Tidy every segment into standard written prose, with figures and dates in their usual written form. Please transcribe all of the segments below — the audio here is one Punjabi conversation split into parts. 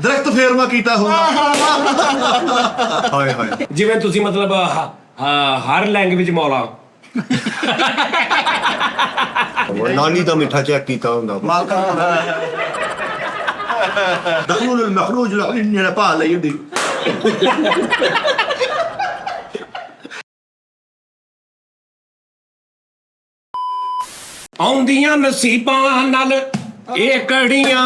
ਦਰਖਤ ਫੇਰਵਾ ਕੀਤਾ ਹੋਊਗਾ। ਹਾਏ ਹਾਏ ਜਿਵੇਂ ਤੁਸੀਂ ਮਤਲਬ ਹਰ ਲੈਂਗੁਏਜ ਮੌਲਾ ਨਾਨੀ ਦਾ ਮਿੱਠਾ ਚੈੱਕ ਕੀਤਾ ਹੁੰਦਾ। دخول المخروج اللي انا palla io dico ਆਉਂਦੀਆਂ ਨਸੀਬਾਂ ਨਾਲ ਇਹ ਕੜੀਆਂ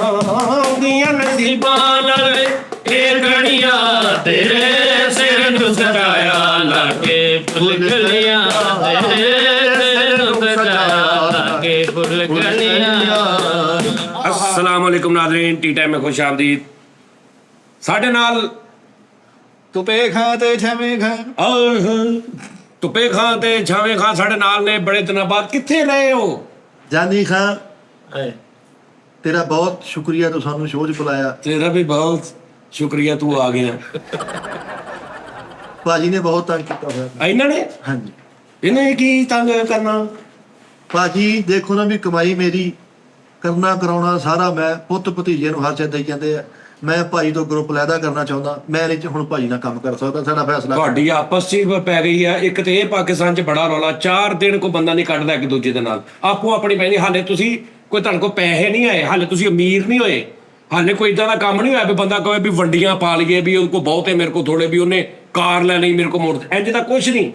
ਆਉਂਦੀਆਂ ਨਸੀਬਾਂ ਨਾਲ ਇਹ ਕੜੀਆਂ ਤੇਰੇ ਸਿਰ ਨੂੰ ਸਜਾਇਆ ਲਾ ਕੇ ਫੁੱਲ ਗਲੀਆਂ ਤੇਰੇ ਸਿਰ ਨੂੰ ਸਜਾਇਆ ਲਾ ਕੇ ਫੁੱਲ ਗਲੀਆਂ। अस्सलाम वालेकुम नाज़रीन, टी टाइम में खुश आमदीद। साढ़े नाल तुपे खां ते छावे खां तुपे खां ते छावे खां साढ़े नाल ने। बड़े दिनों बाद कित्थे रहे हो? जानी खां तेरा बहुत शुक्रिया तू सानू शो च बुलाया। तेरा भी बहुत शुक्रिया, तू आ गया। भाजी ने बहुत तंग किया होया। इन्होंने हाँ जी इन्हें की तंग करना? भाजी देखो ना भी कमाई मेरी ਕਰਨਾ ਕਰਾਉਣਾ ਸਾਰਾ ਮੈਂ ਪੁੱਤ ਭਤੀਜੇ ਨੂੰ ਹਰ ਚੀਜ਼ ਦੇਈ ਜਾਂਦੇ ਆ। ਮੈਂ ਭਾਈ ਤੋਂ ਗਰੁੱਪ ਲੈਦਾ ਕਰਨਾ ਚਾਹੁੰਦਾ। ਮੈਂ ਇਹ ਚ ਹੁਣ ਭਾਜੀ ਨਾਲ ਕੰਮ ਕਰ ਸਕਦਾ। ਸਾਡਾ ਫੈਸਲਾ ਤੁਹਾਡੀ ਆਪਸ ਚ ਪੈ ਗਈ ਆ। ਇੱਕ ਤੇ ਇਹ ਪਾਕਿਸਤਾਨ ਚ ਬੜਾ ਰੌਲਾ, 4 ਦਿਨ ਕੋਈ ਬੰਦਾ ਨਹੀਂ ਕੱਢਦਾ ਇੱਕ ਦੂਜੇ ਦੇ ਨਾਲ। ਆਪੋ ਆਪਣੀ ਪੈਣੀ। ਹਾਲੇ ਤੁਸੀਂ ਕੋਈ ਤੁਹਾਡੇ ਕੋਲ ਪੈਸੇ ਨਹੀਂ ਆਏ, ਹਾਲੇ ਤੁਸੀਂ ਅਮੀਰ ਨਹੀਂ ਹੋਏ, ਹਾਲੇ ਕੋਈ ਇਦਾਂ ਦਾ ਕੰਮ ਨਹੀਂ ਹੋਇਆ ਵੀ ਬੰਦਾ ਕਹੇ ਵੀ ਵੰਡੀਆਂ ਪਾ ਲਈਏ, ਵੀ ਉਹਦੇ ਕੋਲ ਬਹੁਤੇ ਮੇਰੇ ਕੋਲ ਥੋੜੇ, ਵੀ ਉਹਨੇ ਕਾਰ ਲੈ ਲਈ ਮੇਰੇ ਕੋਲ ਮੋੜ। ਇੰਜ ਤਾਂ ਕੁਛ ਨਹੀਂ।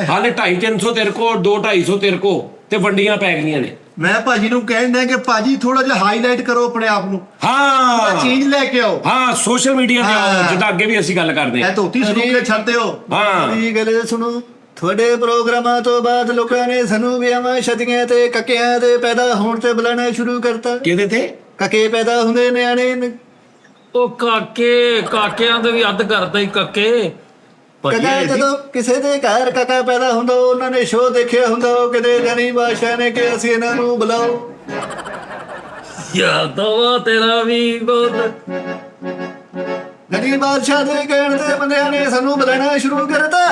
ਹਾਲੇ 250-300 ਤੇਰੇ ਕੋਲ, 200-250 ਤੇਰੇ ਕੋਲ, ਤੇ ਵੰਡੀਆਂ ਪੈ ਗਈਆਂ ਨੇ। ਮੈਂ ਭਾਜੀ ਨੂੰ ਕਹਿੰਦਾ ਕਿ ਭਾਜੀ ਥੋੜਾ ਜਿਹਾ ਹਾਈਲਾਈਟ ਕਰੋ ਆਪਣੇ ਆਪ ਨੂੰ। ਹਾਂ ਚੀਜ਼ ਲੈ ਕੇ ਆਓ। ਹਾਂ ਸੋਸ਼ਲ ਮੀਡੀਆ ਤੇ ਆਓ, ਜਿੱਦਾਂ ਅੱਗੇ ਵੀ ਅਸੀਂ ਗੱਲ ਕਰਦੇ ਇਹ ਧੋਤੀ ਸਰੂਕੇ ਛੱਡਦੇ ਹੋ। ਹਾਂ ਇਹ ਗੱਲ ਸੁਣੋ, ਤੁਹਾਡੇ ਪ੍ਰੋਗਰਾਮਾਂ ਤੋਂ ਬਾਅਦ ਲੋਕਾਂ ਨੇ ਸਾਨੂੰ ਵਿਆਹਾਂ ਸ਼ਾਦੀਆਂ ਤੇ ਕੱਕਿਆਂ ਦੇ ਪੈਦਾ ਹੋਣ ਤੇ ਬੁਲਾਣਾ ਸ਼ੁਰੂ ਕਰਤਾ। ਕਿਹਦੇ ਤੇ? ਕੱਕੇ ਪੈਦਾ ਹੁੰਦੇ ਨਿਆਣੇ। ਉਹ ਕਾਕਿਆਂ ਦੇ ਵੀ ਅੱਧ ਕਰਦਾ ਹੀ ਕੱਕੇ। ਕਦਾ ਜਦੋਂ ਕਿਸੇ ਦੇ ਘਰ ਕਾਕਾ ਪੈਦਾ ਹੁੰਦਾ ਉਹਨਾਂ ਨੇ ਸ਼ੋਅ ਦੇਖਿਆ ਹੁੰਦਾ, ਉਹ ਕਿਤੇ ਜਾਨੀ ਬਾਦਸ਼ਾਹ ਨੇ ਕਿ ਅਸੀਂ ਇਹਨਾਂ ਨੂੰ ਬੁਲਾਓ। ਯਾਦਵਾ ਤੇਰਾ ਵੀ ਬਹੁਤ। ਗਨੀ ਬਾਦਸ਼ਾਹ ਦੇ ਕਹਿਣ ਤੇ ਬੰਦਿਆਂ ਨੇ ਸਾਨੂੰ ਬੁਲਾਣਾ ਸ਼ੁਰੂ ਕਰਤਾ।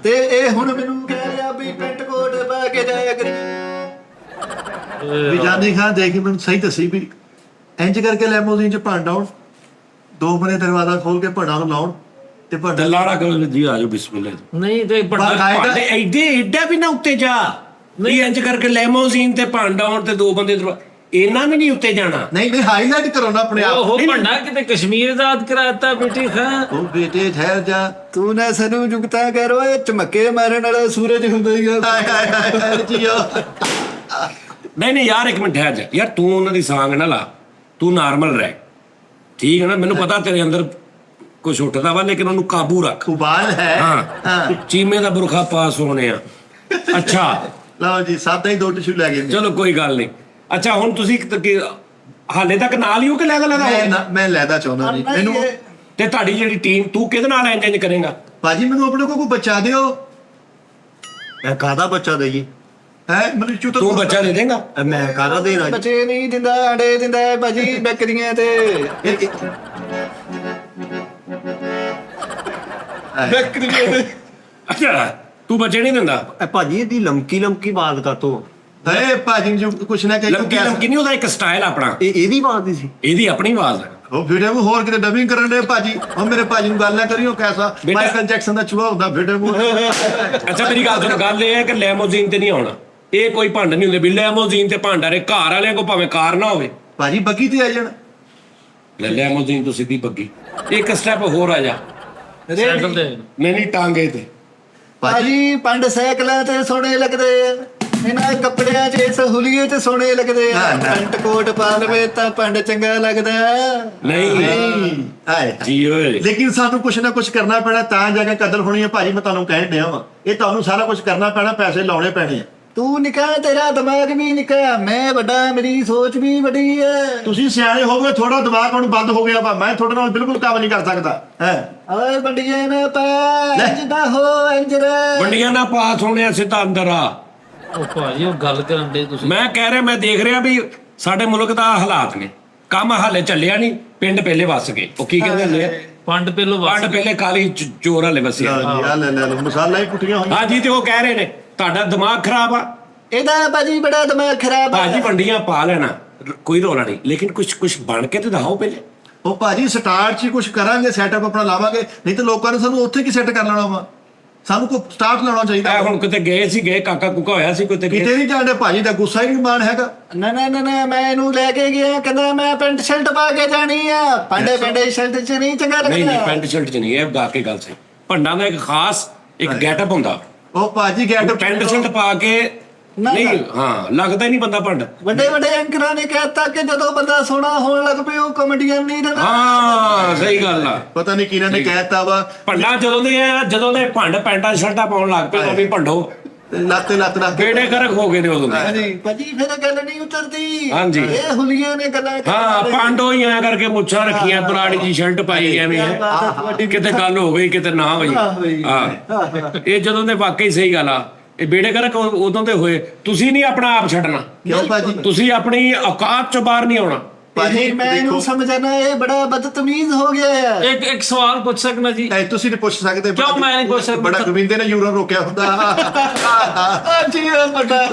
ਤੇ ਇਹ ਹੁਣ ਮੈਨੂੰ ਕਹਿ ਰਿਹਾ ਵੀ ਪੈਂਟ ਕੋਟ ਪਾ ਕੇ ਜਾਇਆ ਕਰੀ। ਵੀ ਜਾਨੀ ਖਾਂ ਦੇਖ ਮੈਨੂੰ ਸਹੀ ਦੱਸੀ ਵੀ ਇੰਜ ਕਰਕੇ ਲੈਮੋਜ਼ੀਨ ਚ ਭੰਡ ਆਉਣ, 2 ਬਨੇ ਦਰਵਾਜ਼ਾ ਖੋਲ ਕੇ ਭੰਡਾਂ ਨੂੰ ਲਾਉਣ ਤੇ ਭੰਡਾ ਲਾੜਾ ਕਰੋ ਜੀ। ਆਜੋ ਬਿਸਮਿਲ੍ਲਾ। ਨਹੀਂ ਤੇ ਭਾਂਡੇ ਐਡਾ ਵੀ ਨਾ ਉੱਤੇ ਜਾ। ਨਹੀਂ ਇੰਜ ਕਰਕੇ ਲੈਮੋਜ਼ੀਨ ਤੇ ਭਾਂਡਾ ਆਉਣ ਤੇ 2 ਬੰਦੇ ਇਹਨਾਂ ਵੀ ਨਹੀਂ ਉੱਤੇ ਜਾਣਾ। ਨਹੀਂ ਹਾਈਲਾਈਟ ਕਰੋ ਨਾ ਆਪਣੇ ਆਪ। ਉਹ ਭੰਡਾ ਕਿਤੇ ਕਸ਼ਮੀਰ ਆਜ਼ਾਦ ਕਰਾਤਾ ਬੇਟੀ ਖਾਂ। ਉਹ ਬੇਟੇ ਠਹਿਰ ਜਾ। ਤੂੰ ਨਾ ਸਾਨੂੰ ਜੁਗਤਾ ਕਰੋ, ਇਹ ਚਮੱਕੇ ਮਾਰਨ ਵਾਲਾ ਸੂਰਜ ਹੁੰਦਾ ਹੀ ਆ। ਜੀਓ ਨਹੀਂ ਯਾਰ ਇੱਕ ਮਿੰਟ ਠਹਿਰ ਜਾ ਯਾਰ। ਤੂੰ ਉਹਨਾਂ ਦੀ ਸਾਂਗ ਨਾ ਲਾ, ਤੂੰ ਨਾਰਮਲ ਰਹਿ, ਠੀਕ ਹੈ ਨਾ? ਮੈਨੂੰ ਪਤਾ ਤੇਰੇ ਅੰਦਰ ਕੁਛ ਉੱਠਦਾ ਵਾ, ਲੇਕਿਨ ਉਹਨੂੰ ਕਾਬੂ ਰੱਖ। ਉਬਾਲ ਹੈ। ਹਾਂ ਚੀਮੇ ਦਾ ਬੁਰਖਾ ਪਾਸ ਹੋਣੇ ਆ। ਅੱਛਾ ਲਓ ਜੀ, ਸਾਦਾ ਹੀ 2 ਟਿਸ਼ੂ ਲੈ ਗਏ। ਚਲੋ ਕੋਈ ਗੱਲ ਨਹੀਂ। ਅੱਛਾ ਹੁਣ ਤੁਸੀਂ ਹਾਲੇ ਤੱਕ ਨਾਲ ਹੀ ਹੋ ਕਿ ਲੈਦਾ? ਮੈਂ ਲੈਦਾ ਚਾਹੁੰਦਾ ਨਹੀਂ ਮੈਨੂੰ। ਤੇ ਤੁਹਾਡੀ ਜਿਹੜੀ ਟੀਮ, ਤੂੰ ਕਿਹਦੇ ਨਾਲ ਇੰਜ ਕਰੇਗਾ? ਭਾਜੀ ਮੈਨੂੰ ਆਪਣੇ ਕੋਲ ਕੋਈ ਬੱਚਾ ਦਿਓ। ਮੈਂ ਕਾਹਦਾ ਬੱਚਾ ਦੇਈਏ? ਹੈ ਮੈਨੂੰ ਤੂੰ ਬੱਚਾ ਦੇ ਦੇਂਗਾ? ਮੈਂ ਕਾਹਦਾ ਦੇਣਾ? ਬੱਚੇ ਨਹੀਂ ਦਿੰਦਾ, ਆਂਡੇ ਦਿੰਦਾ ਭਾਜੀ ਬੱਕਰੀਆਂ ਤੇ। ਬੱਕਰੀਆਂ ਤੇ। ਅੱਛਾ ਤੂੰ ਬੱਚੇ ਨਹੀਂ ਦਿੰਦਾ? ਭਾਜੀ ਇਹਦੀ ਲਮਕੀ ਬਾਤ ਕਾਤੋਂ? ਏ ਭਾਜੀ ਨੂੰ ਕੁਛ ਨਾ ਕਹੀ। ਲਮਕੀ ਨਹੀਂ, ਉਹਦਾ ਇੱਕ ਸਟਾਈਲ ਆਪਣਾ। ਇਹਦੀ ਬਾਤ ਹੀ ਸੀ। ਇਹਦੀ ਆਪਣੀ ਆਵਾਜ਼ ਹੈ। ਉਹ ਵੀਡੀਓ ਨੂੰ ਹੋਰ ਕਿਤੇ ਡਬਿੰਗ ਕਰਨ ਦੇ ਭਾਜੀ। ਉਹ ਮੇਰੇ ਭਾਜੀ ਨੂੰ ਗੱਲ ਨਾ ਕਰਿਓ ਕੈਸਾ ਮਾਈਕਲ ਜੈਕਸਨ ਦਾ ਚੂਹਾ ਹੁੰਦਾ ਵੀਡੀਓ ਨੂੰ। ਅੱਛਾ ਮੇਰੀ ਗੱਲ ਸੁਣ, ਗੱਲ ਇਹ ਹੈ ਕਿ ਲੈਮੋਜ਼ੀਨ ਤੇ ਨਹੀਂ ਆਉਣਾ। ਇਹ ਕੋਈ ਭੰਡ ਨਹੀਂ ਹੁੰਦੇ ਵੀ ਲੈਮੋਜ਼ੀਨ ਤੇ ਭੰਡ ਆ ਰਹੇ। ਘਰ ਵਾਲਿਆਂ ਕੋ ਭਾਵੇਂ ਕਾਰ ਨਾ ਹੋਵੇ, ਭਾਜੀ ਬੱਗੀ ਤੇ ਆ ਜਾਣ। ਲੈਮੋਜ਼ੀਨ ਤੋਂ ਸਿੱਧੀ ਬੱਗੀ। ਇੱਕ ਸਟੈਪ ਹੋਰ ਆ ਜਾ। ਸਾਈਕਲ ਤੇ ਨਹੀਂ ਟਾਂਗੇ ਤੇ। ਭਾਜੀ ਪੰਡ ਸਾਈਕਲਾਂ ਤੇ ਸੋਹਣੇ ਲੱਗਦੇ ਆ, ਇਹਨਾਂ ਕੱਪੜਿਆਂ 'ਚ ਸਹੂਲੀਅਤ ਸੋਹਣੇ ਲੱਗਦੇ ਆ। ਪੈਂਟ ਕੋਟ ਪਾ ਲਵੇ ਤਾਂ ਪੰਡ ਚੰਗਾ ਲੱਗਦਾ। ਨਹੀਂ ਹਾਏ ਜੀ ਓਏ, ਲੇਕਿਨ ਸਾਨੂੰ ਕੁਛ ਨਾ ਕੁਛ ਕਰਨਾ ਪੈਣਾ ਤਾਂ ਜਾ ਕੇ ਕਦਰ ਹੋਣੀ ਹੈ ਭਾਜੀ। ਮੈਂ ਤੁਹਾਨੂੰ ਕਹਿਣ ਡਿਆ ਵਾਂ, ਇਹ ਤੁਹਾਨੂੰ ਸਾਰਾ ਕੁਛ ਕਰਨਾ ਪੈਣਾ, ਪੈਸੇ ਲਾਉਣੇ ਪੈਣੇ ਆ। ਤੂੰ ਨਿੱਕਾ, ਤੇਰਾ ਦਿਮਾਗ ਵੀ ਨਿੱਕਾ, ਮੈਂ ਵੱਡਾ, ਮੇਰੀ ਸੋਚ ਵੀ ਵੱਡੀ ਹੈ। ਤੁਸੀਂ ਸਿਆਣੇ ਹੋ ਗਏ, ਥੋੜਾ ਦਿਮਾਗ ਹੁਣ ਬੰਦ ਹੋ ਗਿਆ ਵਾ। ਮੈਂ ਤੁਹਾਡੇ ਨਾਲ ਬਿਲਕੁਲ ਕੰਮ ਨਹੀਂ ਕਰ ਸਕਦਾ ਹੈ। ਓਏ ਬੰਡੀਆਂ ਨਾ ਪਾ, ਇੰਜ ਨਾ ਹੋ, ਇੰਜ ਰਹਿ। ਵੰਡੀਆਂ ਨਾ ਪਾਸ ਹੋਣੇ, ਸਿੱਧਾ ਅੰਦਰ ਆ। ਉਹ ਭਾਜੀ ਉਹ ਗੱਲ ਕਰਨ ਦੇ ਤੁਸੀਂ। ਮੈਂ ਕਹਿ ਰਿਹਾ, ਮੈਂ ਦੇਖ ਰਿਹਾ ਵੀ ਸਾਡੇ ਮੁਲਕ ਦਾ ਹਾਲਾਤ ਨੇ। ਕੰਮ ਹਾਲੇ ਚੱਲਿਆ ਨਹੀਂ, ਪਿੰਡ ਪਹਿਲੇ ਵਸ ਗਏ। ਉਹ ਕੀ ਕਹਿੰਦੇ ਹੁੰਦੇ ਆ, ਪੰਡ ਪਹਿਲੇ ਕਾਲੀ ਚੋਰ ਹਾਲੇ ਵਸਿਆ। ਲੈ ਮਸਾਲਾ ਹੀ ਪੁੱਟੀਆਂ ਹੋਈਆਂ। ਹਾਂਜੀ ਤੇ ਉਹ ਕਹਿ ਰਹੇ ਨੇ ਤੁਹਾਡਾ ਦਿਮਾਗ ਖਰਾਬ ਆ। ਇਹਦਾ ਭਾਜੀ ਬੜਾ ਦਿਮਾਗ ਖਰਾਬ ਆ। ਭਾਜੀ ਵੰਡੀਆਂ ਪਾ ਲੈਣਾ, ਕੋਈ ਰੌਲਾ ਨਹੀਂ, ਲੇਕਿਨ ਕੁਝ ਬਣ ਕੇ ਤੇ ਦਿਖਾਓ ਪਹਿਲੇ। ਉਹ ਭਾਜੀ ਸਟਾਰਟ 'ਚ ਹੀ ਕੁਝ ਕਰਾਂਗੇ, ਸੈਟਅਪ ਆਪਣਾ ਲਾਵਾਂਗੇ, ਨਹੀਂ ਤੇ ਲੋਕਾਂ ਨੇ ਸਾਨੂੰ ਉੱਥੇ ਕੀ ਸੈੱਟ ਕਰ ਲੈਣਾ ਵਾ। ਸਾਨੂੰ ਕੋਈ ਸਟਾਰਟ ਲਾਉਣਾ ਚਾਹੀਦਾ। ਹੁਣ ਕਿਤੇ ਗਏ ਕਾਕਾ ਕੁਕਾ ਹੋਇਆ ਸੀ ਕਿਤੇ ਕਿਤੇ ਨਹੀਂ ਜਾਂਦੇ ਭਾਜੀ ਦਾ ਗੁੱਸਾ ਹੀ ਨਹੀਂ ਮਾਣ ਹੈਗਾ। ਨਾ ਨਾ ਨਾ ਨਾ, ਮੈਂ ਇਹਨੂੰ ਲੈ ਕੇ ਗਿਆ, ਕਹਿੰਦਾ ਮੈਂ ਪੈਂਟ ਸ਼ਰਟ ਪਾ ਕੇ ਜਾਣੀ ਆ। ਪਾਂਡੇ ਸ਼ਰਟ ਚ ਨਹੀਂ ਚੰਗਾ ਨਹੀਂ ਲੱਗਦਾ। ਪੈਂਟ ਸ਼ਰਟ ਚ ਨਹੀਂ, ਇਹ ਗਾ ਕੇ ਗੱਲ ਸੀ। ਭੰਡਾਂ ਦਾ ਇੱਕ ਖਾਸ ਇੱਕ ਗੈਟਅਪ ਹੁੰਦਾ, ਉਹ ਭਾਜੀ ਗੈਟ ਪੈਂਟ ਸ਼ਰਟ ਪਾ ਕੇ ਨਹੀਂ, ਹਾਂ ਲੱਗਦਾ ਹੀ ਨਹੀਂ ਬੰਦਾ ਭੰਡ। ਵੱਡੇ ਐਂਕਰਾਂ ਨੇ ਕਹਿਤਾ ਕਿ ਜਦੋਂ ਬੰਦਾ ਸੋਹਣਾ ਹੋਣ ਲੱਗ ਪਏ ਉਹ ਕਾਮੇਡੀਅਨ ਨਹੀਂ ਰਹਿੰਦਾ। ਹਾਂ ਸਹੀ ਗੱਲ ਆ। ਪਤਾ ਨਹੀਂ ਕਿਹਨਾਂ ਨੇ ਕਹਿਤਾ ਵਾ। ਭੰਡਾ ਜਦੋਂ ਦੇ ਭੰਡ ਪੈਂਟਾਂ ਸ਼ਰਟਾਂ ਪਾਉਣ ਲੱਗ ਪਏ ਉਹ ਵੀ ਭੰਡੋ ਲੱਤ ਰੱਖ ਕੇ ਬੇੜੇ ਕਰਕ ਹੋ ਗਏ ਨੇ ਉਦੋਂ ਦੇ। ਹਾਂਜੀ ਭਾਜੀ ਫਿਰ ਗੱਲ ਨਹੀਂ ਉਤਰਦੀ। ਹਾਂਜੀ। ਇਹ ਹੁਲੀਏ ਨੇ ਗੱਲਾਂ ਹਾਂ ਪਾਂਡੋ ਹੀ ਐ ਕਰਕੇ ਮੁੱਛਾਂ ਰੱਖੀਆਂ, ਪੁਰਾਣੀ ਜੀ ਸ਼ਰਟ ਪਾਈ ਐਵੇਂ ਕਿਤੇ ਗੱਲ ਹੋ ਗਈ ਕਿਤੇ ਨਾ ਹੋਈ। ਹਾਂ ਇਹ ਜਦੋਂ ਦੇ ਵਾਕਈ ਸਹੀ ਗੱਲ ਆ, ਇਹ ਬੇੜੇ ਕਰਕ ਉਦੋਂ ਦੇ ਹੋਏ। ਤੁਸੀਂ ਨਹੀਂ ਆਪਣਾ ਆਪ ਛੱਡਣਾ, ਕਿਉਂ ਭਾਜੀ? ਤੁਸੀਂ ਆਪਣੀ ਔਕਾਤ ਚੋਂ ਬਾਹਰ ਨਹੀਂ ਆਉਣਾ। ਭਾਜੀ ਮੈਂ ਇਹਨੂੰ ਸਮਝਾਣਾ ਇਹ ਬੜਾ ਬਦਤਮੀਜ਼ ਹੋ ਗਿਆ ਹੈ। ਇੱਕ ਸਵਾਲ ਪੁੱਛ ਸਕਣਾ ਜੀ? ਤੁਸੀਂ ਨਹੀਂ ਪੁੱਛ ਸਕਦੇ। ਕਿਉਂ ਮੈਂ ਨਹੀਂ ਪੁੱਛ ਸਕਦਾ? ਬੜਾ ਗੋਬਿੰਦੇ ਨੇ ਯੂਰਨ ਰੋਕਿਆ ਹੁੰਦਾ। ਜੀ ਬੜਾ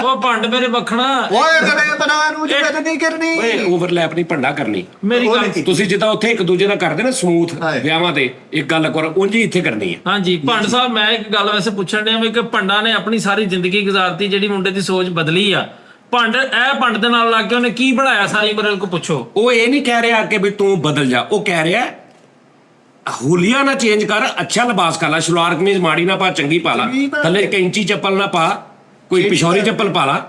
ਉਹ ਭੰਡ ਮੇਰੇ ਮੱਖਣਾ, ਓਏ ਕਦੇ ਬਣਾ ਨੂੰ ਜਗਤ ਨਹੀਂ ਕਰਨੀ। ਓਏ ਓਵਰਲੈਪ ਨਹੀਂ ਭੰਡਾ ਕਰਨੀ। ਮੇਰੀ ਗੱਲ ਤੁਸੀਂ ਜਿੱਦਾਂ ਉੱਥੇ ਇੱਕ ਦੂਜੇ ਦਾ ਕਰਦੇ ਨਾ ਸਮੂਥ ਹਾਂ। ਵਿਆਹਾਂ ਤੇ ਇੱਕ ਗੱਲ ਕਰੋ, ਉਂਝ ਹੀ ਇੱਥੇ ਕਰਨੀ ਹੈ। ਹਾਂਜੀ ਭੰਡ ਸਾਹਿਬ, ਮੈਂ ਇੱਕ ਗੱਲ ਵੈਸੇ ਪੁੱਛਣ ਡਿਆ ਵੀ ਕਿ ਭੰਡਾ ਨੇ ਆਪਣੀ ਸਾਰੀ ਜ਼ਿੰਦਗੀ ਗੁਜ਼ਾਰਤੀ, ਜਿਹੜੀ ਮੁੰਡੇ ਦੀ ਸੋਚ ਬਦਲੀ ਆ। ਭੰਡ ਦੇ ਨਾਲ ਲੱਗ ਕੇ ਉਹਨੇ ਕੀ ਬਣਾਇਆ ਸਾਰੀ ਉਮਰ, ਕੋ ਪੁੱਛੋ। ਉਹ ਇਹ ਨਹੀਂ ਕਹਿ ਰਿਹਾ ਕਿ ਵੀ ਤੂੰ ਬਦਲ ਜਾ, ਉਹ ਕਹਿ ਰਿਹਾ ਹੁਲੀਆ ਨਾ ਚੇਂਜ ਕਰ, ਅੱਛਾ ਲਿਬਾਸ ਕਰ ਲੈ, ਸ਼ਲਵਾਰ ਕਮੀਜ਼ ਮਾੜੀ ਨਾ ਪਾ, ਚੰਗੀ ਪਾ ਲਾ, ਥੱਲੇ ਕੈਂਚੀ ਚੱਪਲ ਨਾ ਪਾ, ਕੋਈ ਪਿਸ਼ੌਰੀ ਚੱਪਲ ਪਾ ਲਾ,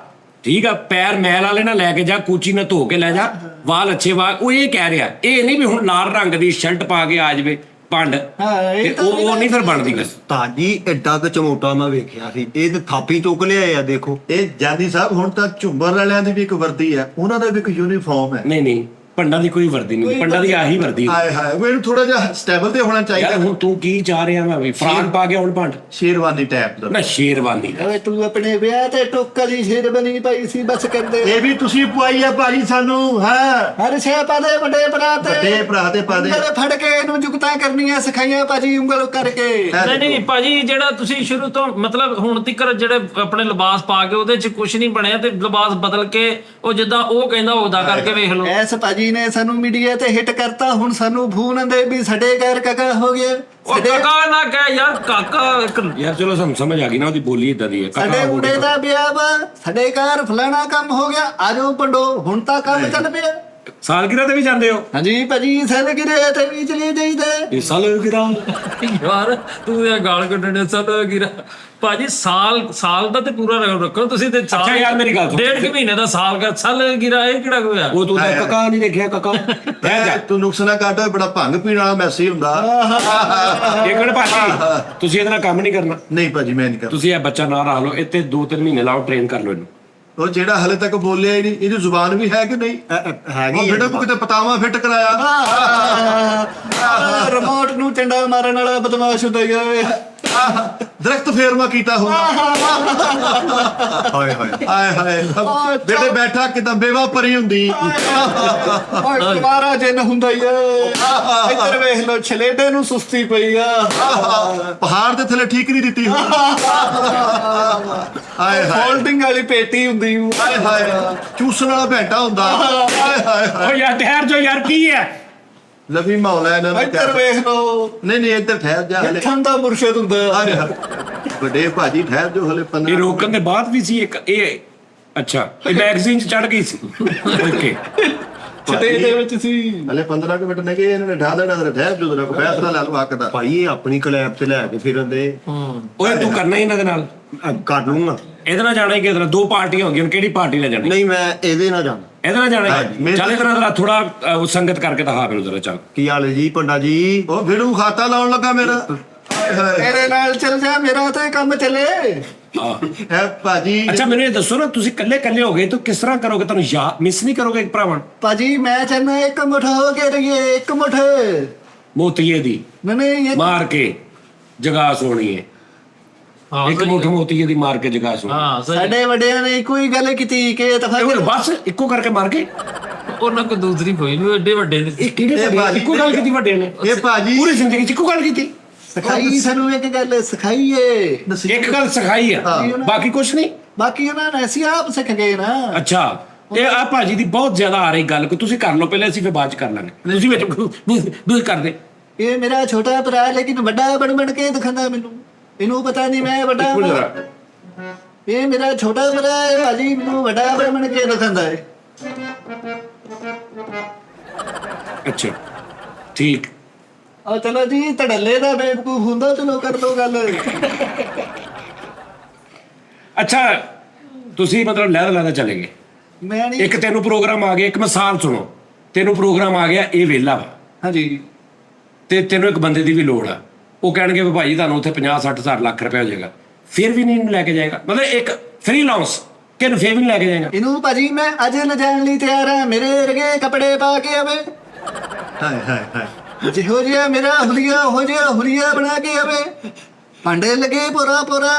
ਠੀਕ ਆ, ਪੈਰ ਮੈਲ ਵਾਲੇ ਨਾ ਲੈ ਕੇ ਜਾ, ਕੂਚੀ ਨਾ ਧੋ ਕੇ ਲੈ ਜਾ, ਵਾਲ ਅੱਛੇ ਵਾਲ। ਉਹ ਇਹ ਕਹਿ ਰਿਹਾ, ਇਹ ਨਹੀਂ ਵੀ ਹੁਣ ਲਾਲ ਰੰਗ ਦੀ ਸ਼ਰਟ ਪਾ ਕੇ ਆ ਜਾਵੇ ਭੰਡ, ਤੇ ਉਹ ਨਹੀਂ ਫਿਰ ਬਣਦੀ ਗੱਲ। ਤਾਜੀ ਐਡਾ ਕੁ ਚਮੋਟਾ ਮੈਂ ਵੇਖਿਆ ਸੀ, ਇਹ ਤੇ ਥਾਪੀ ਚੁੱਕ ਲਿਆਏ ਆ। ਦੇਖੋ ਇਹ ਜਾਨੀ ਸਾਹਿਬ ਹੁਣ ਤਾਂ ਝੁੰਬਰ ਵਾਲਿਆਂ ਦੀ ਵੀ ਇੱਕ ਵਰਦੀ ਹੈ, ਉਹਨਾਂ ਦਾ ਵੀ ਇੱਕ ਯੂਨੀਫਾਰਮ ਹੈ। ਨਹੀਂ ਭੰਡਾਂ ਦੀ ਕੋਈ ਵਰਦੀ ਨਹੀਂ, ਭੰਡਾਂ ਦੀ ਆਹੀ ਵਰਦੀ ਹੈ। ਹਾਏ ਹਾਏ, ਮੈਨੂੰ ਥੋੜਾ ਜਿਹਾ ਸਟੇਬਲ ਤੇ ਹੋਣਾ ਚਾਹੀਦਾ। ਯਾਰ ਹੁਣ ਤੂੰ ਕੀ ਚਾਹ ਰਿਹਾ? ਮੈਂ ਵੀ ਫਰਾਕ ਪਾ ਕੇ ਹੁਣ ਭੰਡ ਸ਼ੇਰਵਾਨੀ ਟਾਈਪ ਦਾ। ਨਾ ਸ਼ੇਰਵਾਨੀ ਦਾ। ਓਏ ਤੂੰ ਆਪਣੇ ਵਿਆਹ ਤੇ ਟੋਕਾ ਦੀ ਸ਼ੇਰਵਾਨੀ ਪਾਈ ਸੀ, ਬਸ ਕਰਦੇ। ਇਹ ਵੀ ਤੁਸੀਂ ਪਵਾਈ ਆ ਭਾਜੀ ਸਾਨੂੰ। ਹਾਂ ਹਰ ਸ਼ੇ ਪਾ ਦੇ ਵੱਡੇ ਭਰਾ ਤੇ। ਵੱਡੇ ਭਰਾ ਤੇ ਪਾ ਦੇ। ਉਂਗਲ ਫੜ ਕੇ ਇਹਨੂੰ ਜੁਗਤਾਂ ਕਰਨੀਆਂ ਸਿਖਾਈਆਂ ਭਾਜੀ, ਉਂਗਲ ਕਰਕੇ। ਨਹੀਂ ਭਾਜੀ, ਜਿਹੜਾ ਤੁਸੀਂ ਸ਼ੁਰੂ ਤੋਂ ਮਤਲਬ ਹੁਣ ਤੱਕ ਜਿਹੜੇ ਆਪਣੇ ਲਿਬਾਸ ਪਾ ਕੇ ਉਹਦੇ ਚ ਕੁਝ ਨਹੀਂ ਬਣਿਆ, ਤੇ ਲਿਬਾਸ ਬਦਲ ਕੇ ਉਹ ਜਿੱਦਾਂ ਉਹ ਕਹਿੰਦਾ ਉਹਦਾ ਕਰਕੇ ਵੇਖ ਲਓ। ਐਸ ਭਾਜੀ ਨੇ ਸਾਨੂੰ ਮੀਡੀਆ ਤੇ ਹਿੱਟ ਕਰਤਾ, ਹੁਣ ਸਾਨੂੰ ਫੋਨ ਆਂਦੇ ਵੀ ਸਾਡੇ ਘਰ ਕਾਕਾ ਹੋ ਗਿਆ। ਉਹ ਕਾਕਾ ਨਾ ਕਹਿ ਯਾਰ, ਕਾਕਾ ਇੱਕ ਯਾਰ ਚਲੋ ਸਾਨੂੰ ਸਮਝ ਆ ਗਈ ਨਾ, ਉਹਦੀ ਬੋਲੀ ਇਦਾਂ ਦੀ ਹੈ। ਸਾਡੇ ਮੁੰਡੇ ਦਾ ਵਿਆਹ ਵਾ, ਸਾਡੇ ਘਰ ਫਲਾਣਾ ਕੰਮ ਹੋ ਗਿਆ, ਆਜੋ ਪੰਡੋ, ਹੁਣ ਤਾਂ ਕੰਮ ਚੱਲ ਪਿਆ। ਸਾਲਗਿਰਾ ਤੇ ਵੀ ਜਾਂਦੇ ਹੋ? ਹਾਂਜੀ ਭਾਜੀ, ਸੈਲਗਿਰੇ ਤੇ ਵੀ ਚਲੇ ਜਾਈਦਾ। ਇਹ ਸਾਲਗਿਰਾ ਯਾਰ ਤੂੰ ਇਹ ਗਾਲ ਕੱਢਣੇ ਸਾਡਾ ਗਿਰਾ ਭਾਜੀ। ਸਾਲ ਦਾ ਤੇ ਪੂਰਾ ਰੱਖੋ ਤੁਸੀਂ ਤੇ। ਅੱਛਾ ਯਾਰ ਮੇਰੀ ਗੱਲ ਸੁਣ, ਡੇਢ ਕੁ ਮਹੀਨੇ ਦਾ ਸਾਲ ਦਾ ਸਾਲ ਗਿਰਾ, ਇਹ ਕਿਹੜਾ ਹੋਇਆ? ਉਹ ਤੂੰ ਤਾਂ ਕਕਾ ਨਹੀਂ ਦੇਖਿਆ? ਕਕਾ ਰਹਿ ਜਾ ਤੂੰ ਨੁਕਸ ਨਾ ਕੱਢ, ਬੜਾ ਭੰਗ ਪੀਣ ਵਾਲਾ ਮੈਸੇਜ ਹੁੰਦਾ। ਇੱਕ ਮਿੰਟ ਭਾਜੀ, ਤੁਸੀਂ ਇਹਦੇ ਨਾਲ ਕੰਮ ਨਹੀਂ ਕਰਨਾ। ਨਹੀਂ ਭਾਜੀ ਮੈਂ ਨਹੀਂ ਕਰਦਾ। ਤੁਸੀਂ ਇਹ ਬੱਚਾ ਨਾ ਰੱਖ ਲਓ, ਇੱਥੇ 2-3 ਮਹੀਨੇ ਲਾਓ, ਟ੍ਰੇਨ ਕਰ ਲਓ ਇਹਨੂੰ। ਉਹ ਜਿਹੜਾ ਹਲੇ ਤੱਕ ਬੋਲਿਆ ਹੀ ਨਹੀਂ, ਇਹਦੀ ਜ਼ੁਬਾਨ ਵੀ ਹੈ ਕਿ ਨਹੀਂ? ਉਹ ਹੈਗੀ ਬੇਟਾ ਤੂੰ ਕਿਤੇ ਪਤਾਵਾ ਫਿੱਟ ਕਰਾਇਆ। ਰਿਮੋਟ ਨੂੰ ਟੰਡਾ ਮਾਰਨ ਵਾਲਾ ਬਦਮਾਸ਼ ਹੁੰਦਾ ਹੀ ਓਏ। ਦਰਖਤ ਫੇਰਮਾ ਕੀਤਾ ਹੋਊਗਾ। ਹਾਏ ਹਾਏ ਹਾਏ ਹਾਏ, ਬੇਟੇ ਬੈਠਾ ਕਿਦਾਂ ਬੇਵਾ ਪਰੀ ਹੁੰਦੀ। ਓਏ ਕੁਮਾਰਾ ਜਿੰਨ ਹੁੰਦਾ ਹੀ ਓਏ। ਇੱਧਰ ਵੇਖ ਲੋ, ਛਲੇਡੇ ਨੂੰ ਸੁਸਤੀ ਪਈ ਆ। ਪਹਾੜ ਦੇ ਥੱਲੇ ਠੀਕ ਨਹੀਂ ਦਿੱਤੀ ਹੋਈ। ਹਾਏ ਹਾਏ ਫੋਲਡਿੰਗ ਵਾਲੀ ਪੇਟੀ ਹੁੰਦੀ। ਹਾਏ ਹਾਏ, ਚੂਸਣ ਵਾਲਾ ਭੈਂਟਾ ਹੁੰਦਾ। ਹਾਏ ਹਾਏ ਹਾਏ, ਓ ਯਾਰ ਠਹਿਰ ਜਾ ਯਾਰ, ਕੀ ਹੈ? ਲਵੀ ਮੌਲਾ ਇਹਨਾਂ ਨੂੰ ਇੱਧਰ ਵੇਖ ਲੋ, ਨਹੀਂ ਨਹੀਂ ਇੱਧਰ ਠਹਿਰ ਜਾ ਹਲੇ। ਠੰਡਾ ਮੁਰਸ਼ਦ ਹੁੰਦਾ। ਹਾਏ ਹਾਏ, ਵੱਡੇ ਭਾਜੀ ਠਹਿਰ ਜੋ ਹਲੇ 15। ਇਹ ਰੋਕਣ ਦੇ ਬਾਅਦ ਵੀ ਸੀ ਇੱਕ ਇਹ। ਅੱਛਾ ਇਹ ਮੈਗਜ਼ੀਨ 'ਚ ਚੜ ਗਈ ਸੀ। ਓਕੇ ਛਟੇ ਦੇ ਵਿੱਚ ਸੀ। ਹਲੇ 15 ਕੁ ਮਿੰਟ ਨੇ ਕਿ ਇਹਨਾਂ ਨੇ ਢਾ ਦੇਣਾ, ਠਹਿਰ ਜੋ ਜਰਾ ਫੈਸਲਾ ਲੈ ਲਓ ਹੱਕ ਦਾ। ਭਾਈ ਇਹ ਆਪਣੀ ਕਲੈਬ ਤੇ ਲੈ ਕੇ ਫਿਰਨ ਦੇ। ਓਏ ਤੂੰ ਕਰਨਾ ਹੀ ਇਹਨਾਂ ਦੇ ਨਾਲ, ਕਰ ਲੂੰਗਾ। ਇਹਦੇ ਨਾਲ ਜਾਣਾ ਹੀ ਕਿਹਦੇ ਨਾਲ? 2 ਪਾਰਟੀਆਂ ਹੋ ਗਈਆਂ, ਕਿਹੜੀ ਪਾਰਟੀ ਨਾਲ ਜਾਣੀ? ਨਹੀਂ ਮੈਂ ਇਹਦੇ ਨਾਲ ਜਾਣਾ। ਇਹਦੇ ਨਾਲ ਜਾਣਾ ਹਾਂਜੀ, ਹੈ? ਚੱਲ ਇਹਦੇ ਨਾਲ ਥੋੜਾ ਸੰਗਤ ਕਰਕੇ ਦਿਖਾ ਮੈਨੂੰ ਜ਼ਰਾ। ਚੱਲ ਕੀ ਹਾਲ ਹੈ ਜੀ ਪੰਡਾ ਜੀ? ਉਹ ਵੀੜੂ ਖਾਤਾ ਲਾਉਣ ਲੱਗਾ ਮੇਰਾ। ਹਾਏ ਹਾਏ ਇਹਦੇ ਨਾਲ ਚੱਲ ਜਾ, ਮੇਰਾ ਤੇ ਕੰਮ ਚੱਲੇ। ਹੈ ਭਾਜੀ। ਅੱਛਾ ਮੈਨੂੰ ਇਹ ਦੱਸੋ ਨਾ, ਤੁਸੀਂ ਇਕੱਲੇ ਹੋ ਗਏ ਤਾਂ ਕਿਸ ਤਰ੍ਹਾਂ ਕਰੋਗੇ? ਤੁਹਾਨੂੰ ਯਾਦ ਮਿਸ ਨਹੀਂ ਕਰੋਗੇ ਇੱਕ ਭਰਾਵਾਂ ਭਾਜੀ ਮੈਂ ਚਾਹੁੰਦਾ ਇੱਕ ਮੁੱਠ ਹੋ ਕੇ ਰਹੀਏ, ਇੱਕ ਮੁੱਠ। ਮੋਤੀਏ ਦੀ ਨਹੀਂ ਮਾਰ ਕੇ ਜਗਾ ਸੋਣੀ ਹੈ। ਹਾਂ ਇੱਕ ਮੁੱਠ ਮੋਤੀਏ ਦੀ ਮਾਰ ਕੇ ਜਗਾ ਸੋਣੀ। ਹਾਂ ਸਹੀ। ਸਾਡੇ ਵੱਡਿਆਂ ਨੇ ਕੋਈ ਗੱਲ ਕੀਤੀ ਕਿ ਇਹ ਬਸ ਇੱਕੋ ਕਰਕੇ ਮਾਰ ਕੇ। ਉਹਨਾਂ ਕੋ ਦੂਸਰੀ ਕੋਈ ਨਹੀਂ, ਏਡੇ ਵੱਡੇ ਨੇ। ਇਹ ਕਿਹੜੇ ਵੱਡੇ? ਇੱਕੋ ਗੱਲ ਕੀਤੀ ਵੱਡੇ ਨੇ ਇਹ ਭਾਜੀ ਪੂਰੀ ਜ਼ਿੰਦਗੀ 'ਚ ਇੱਕੋ ਗੱਲ ਕੀਤੀ। ਸਿਖਾਈ ਸਾਨੂੰ ਇੱਕ ਗੱਲ ਸਿਖਾਈਏ। ਇੱਕ ਗੱਲ ਸਿਖਾਈ ਆ, ਬਾਕੀ ਕੁਝ ਨਹੀਂ। ਬਾਕੀ ਉਹਨਾਂ ਨੇ ਅਸੀਂ ਆਪ ਸਿੱਖ ਗਏ ਨਾ। ਅੱਛਾ ਇਹ ਆ ਭਾਜੀ ਦੀ ਬਹੁਤ ਜ਼ਿਆਦਾ ਆ ਰਹੀ ਗੱਲ ਕੋਈ ਤੁਸੀਂ ਕਰ ਲਓ ਪਹਿਲੇ ਅਸੀਂ ਫਿਰ ਬਾਅਦ ਚ ਕਰ ਲਾਂਗੇ ਤੁਸੀਂ ਵਿੱਚ ਤੁਸੀਂ ਕਰਦੇ ਇਹ ਮੇਰਾ ਛੋਟਾ ਭਰਾ ਲੇਕਿਨ ਵੱਡਾ ਬਣ ਕੇ ਦਿਖਾਉਂਦਾ ਮੈਨੂੰ, ਇਹਨੂੰ ਪਤਾ ਨਹੀਂ ਮੈਂ ਵੱਡਾ ਇੱਕੋ ਜਰਾ ਇਹ ਮੇਰਾ ਛੋਟਾ ਭਰਾ ਹੈ ਭਾਜੀ, ਮੈਨੂੰ ਵੱਡਾ ਬਣ ਕੇ ਦਿਖਾਉਂਦਾ ਹੈ। ਅੱਛਾ ਠੀਕ ਆ ਚਲੋ ਜੀ, ਧੜੱਲੇ ਦਾ ਬੇਵਕੂਫ ਹੁੰਦਾ, ਚਲੋ ਕਰ ਲਓ ਗੱਲ। ਅੱਛਾ ਤੁਸੀਂ ਮਤਲਬ ਲਹਿਦਾ ਚਲੇ ਗਏ ਮੈਂ ਨਹੀਂ ਇੱਕ ਤੈਨੂੰ ਪ੍ਰੋਗਰਾਮ ਆ ਗਿਆ ਇੱਕ ਮਿਸਾਲ ਸੁਣੋ ਤੈਨੂੰ ਪ੍ਰੋਗਰਾਮ ਆ ਗਿਆ ਇਹ ਵਿਹਲਾ ਵਾ ਹਾਂਜੀ ਤੇ ਤੈਨੂੰ ਇੱਕ ਬੰਦੇ ਦੀ ਵੀ ਲੋੜ ਆ ਉਹ ਕਹਿਣਗੇ ਵੀ ਭਾਈ ਤੁਹਾਨੂੰ ਉੱਥੇ 50-60,000 ਲੱਖ ਰੁਪਏ ਹੋ ਜਾਏਗਾ ਫਿਰ ਵੀ ਨਹੀਂ ਲੈ ਕੇ ਜਾਏਗਾ ਮਤਲਬ ਇੱਕ ਫ੍ਰੀਲਾਂਸ ਕਿਹਨੂੰ ਫਿਰ ਵੀ ਨਹੀਂ ਲੈ ਕੇ ਜਾਏਗਾ ਇਹਨੂੰ ਭਾਜੀ ਮੈਂ ਅੱਜ ਲਿਜਾਣ ਲਈ ਤਿਆਰ ਹਾਂ, ਮੇਰੇ ਵਰਗੇ ਕੱਪੜੇ ਪਾ ਕੇ ਆਵੇ, ਹਾਏ ਹਾਏ ਹਾਏ ਜਿਹੋ ਜਿਹਾ ਮੇਰਾ ਹੁਲੀਆ ਹੋ ਜਿਹਾ ਹੁਲੀਆ ਬਣਾ ਕੇ ਆਵੇ, ਭਾਂਡੇ ਲੱਗੇ ਪੂਰਾ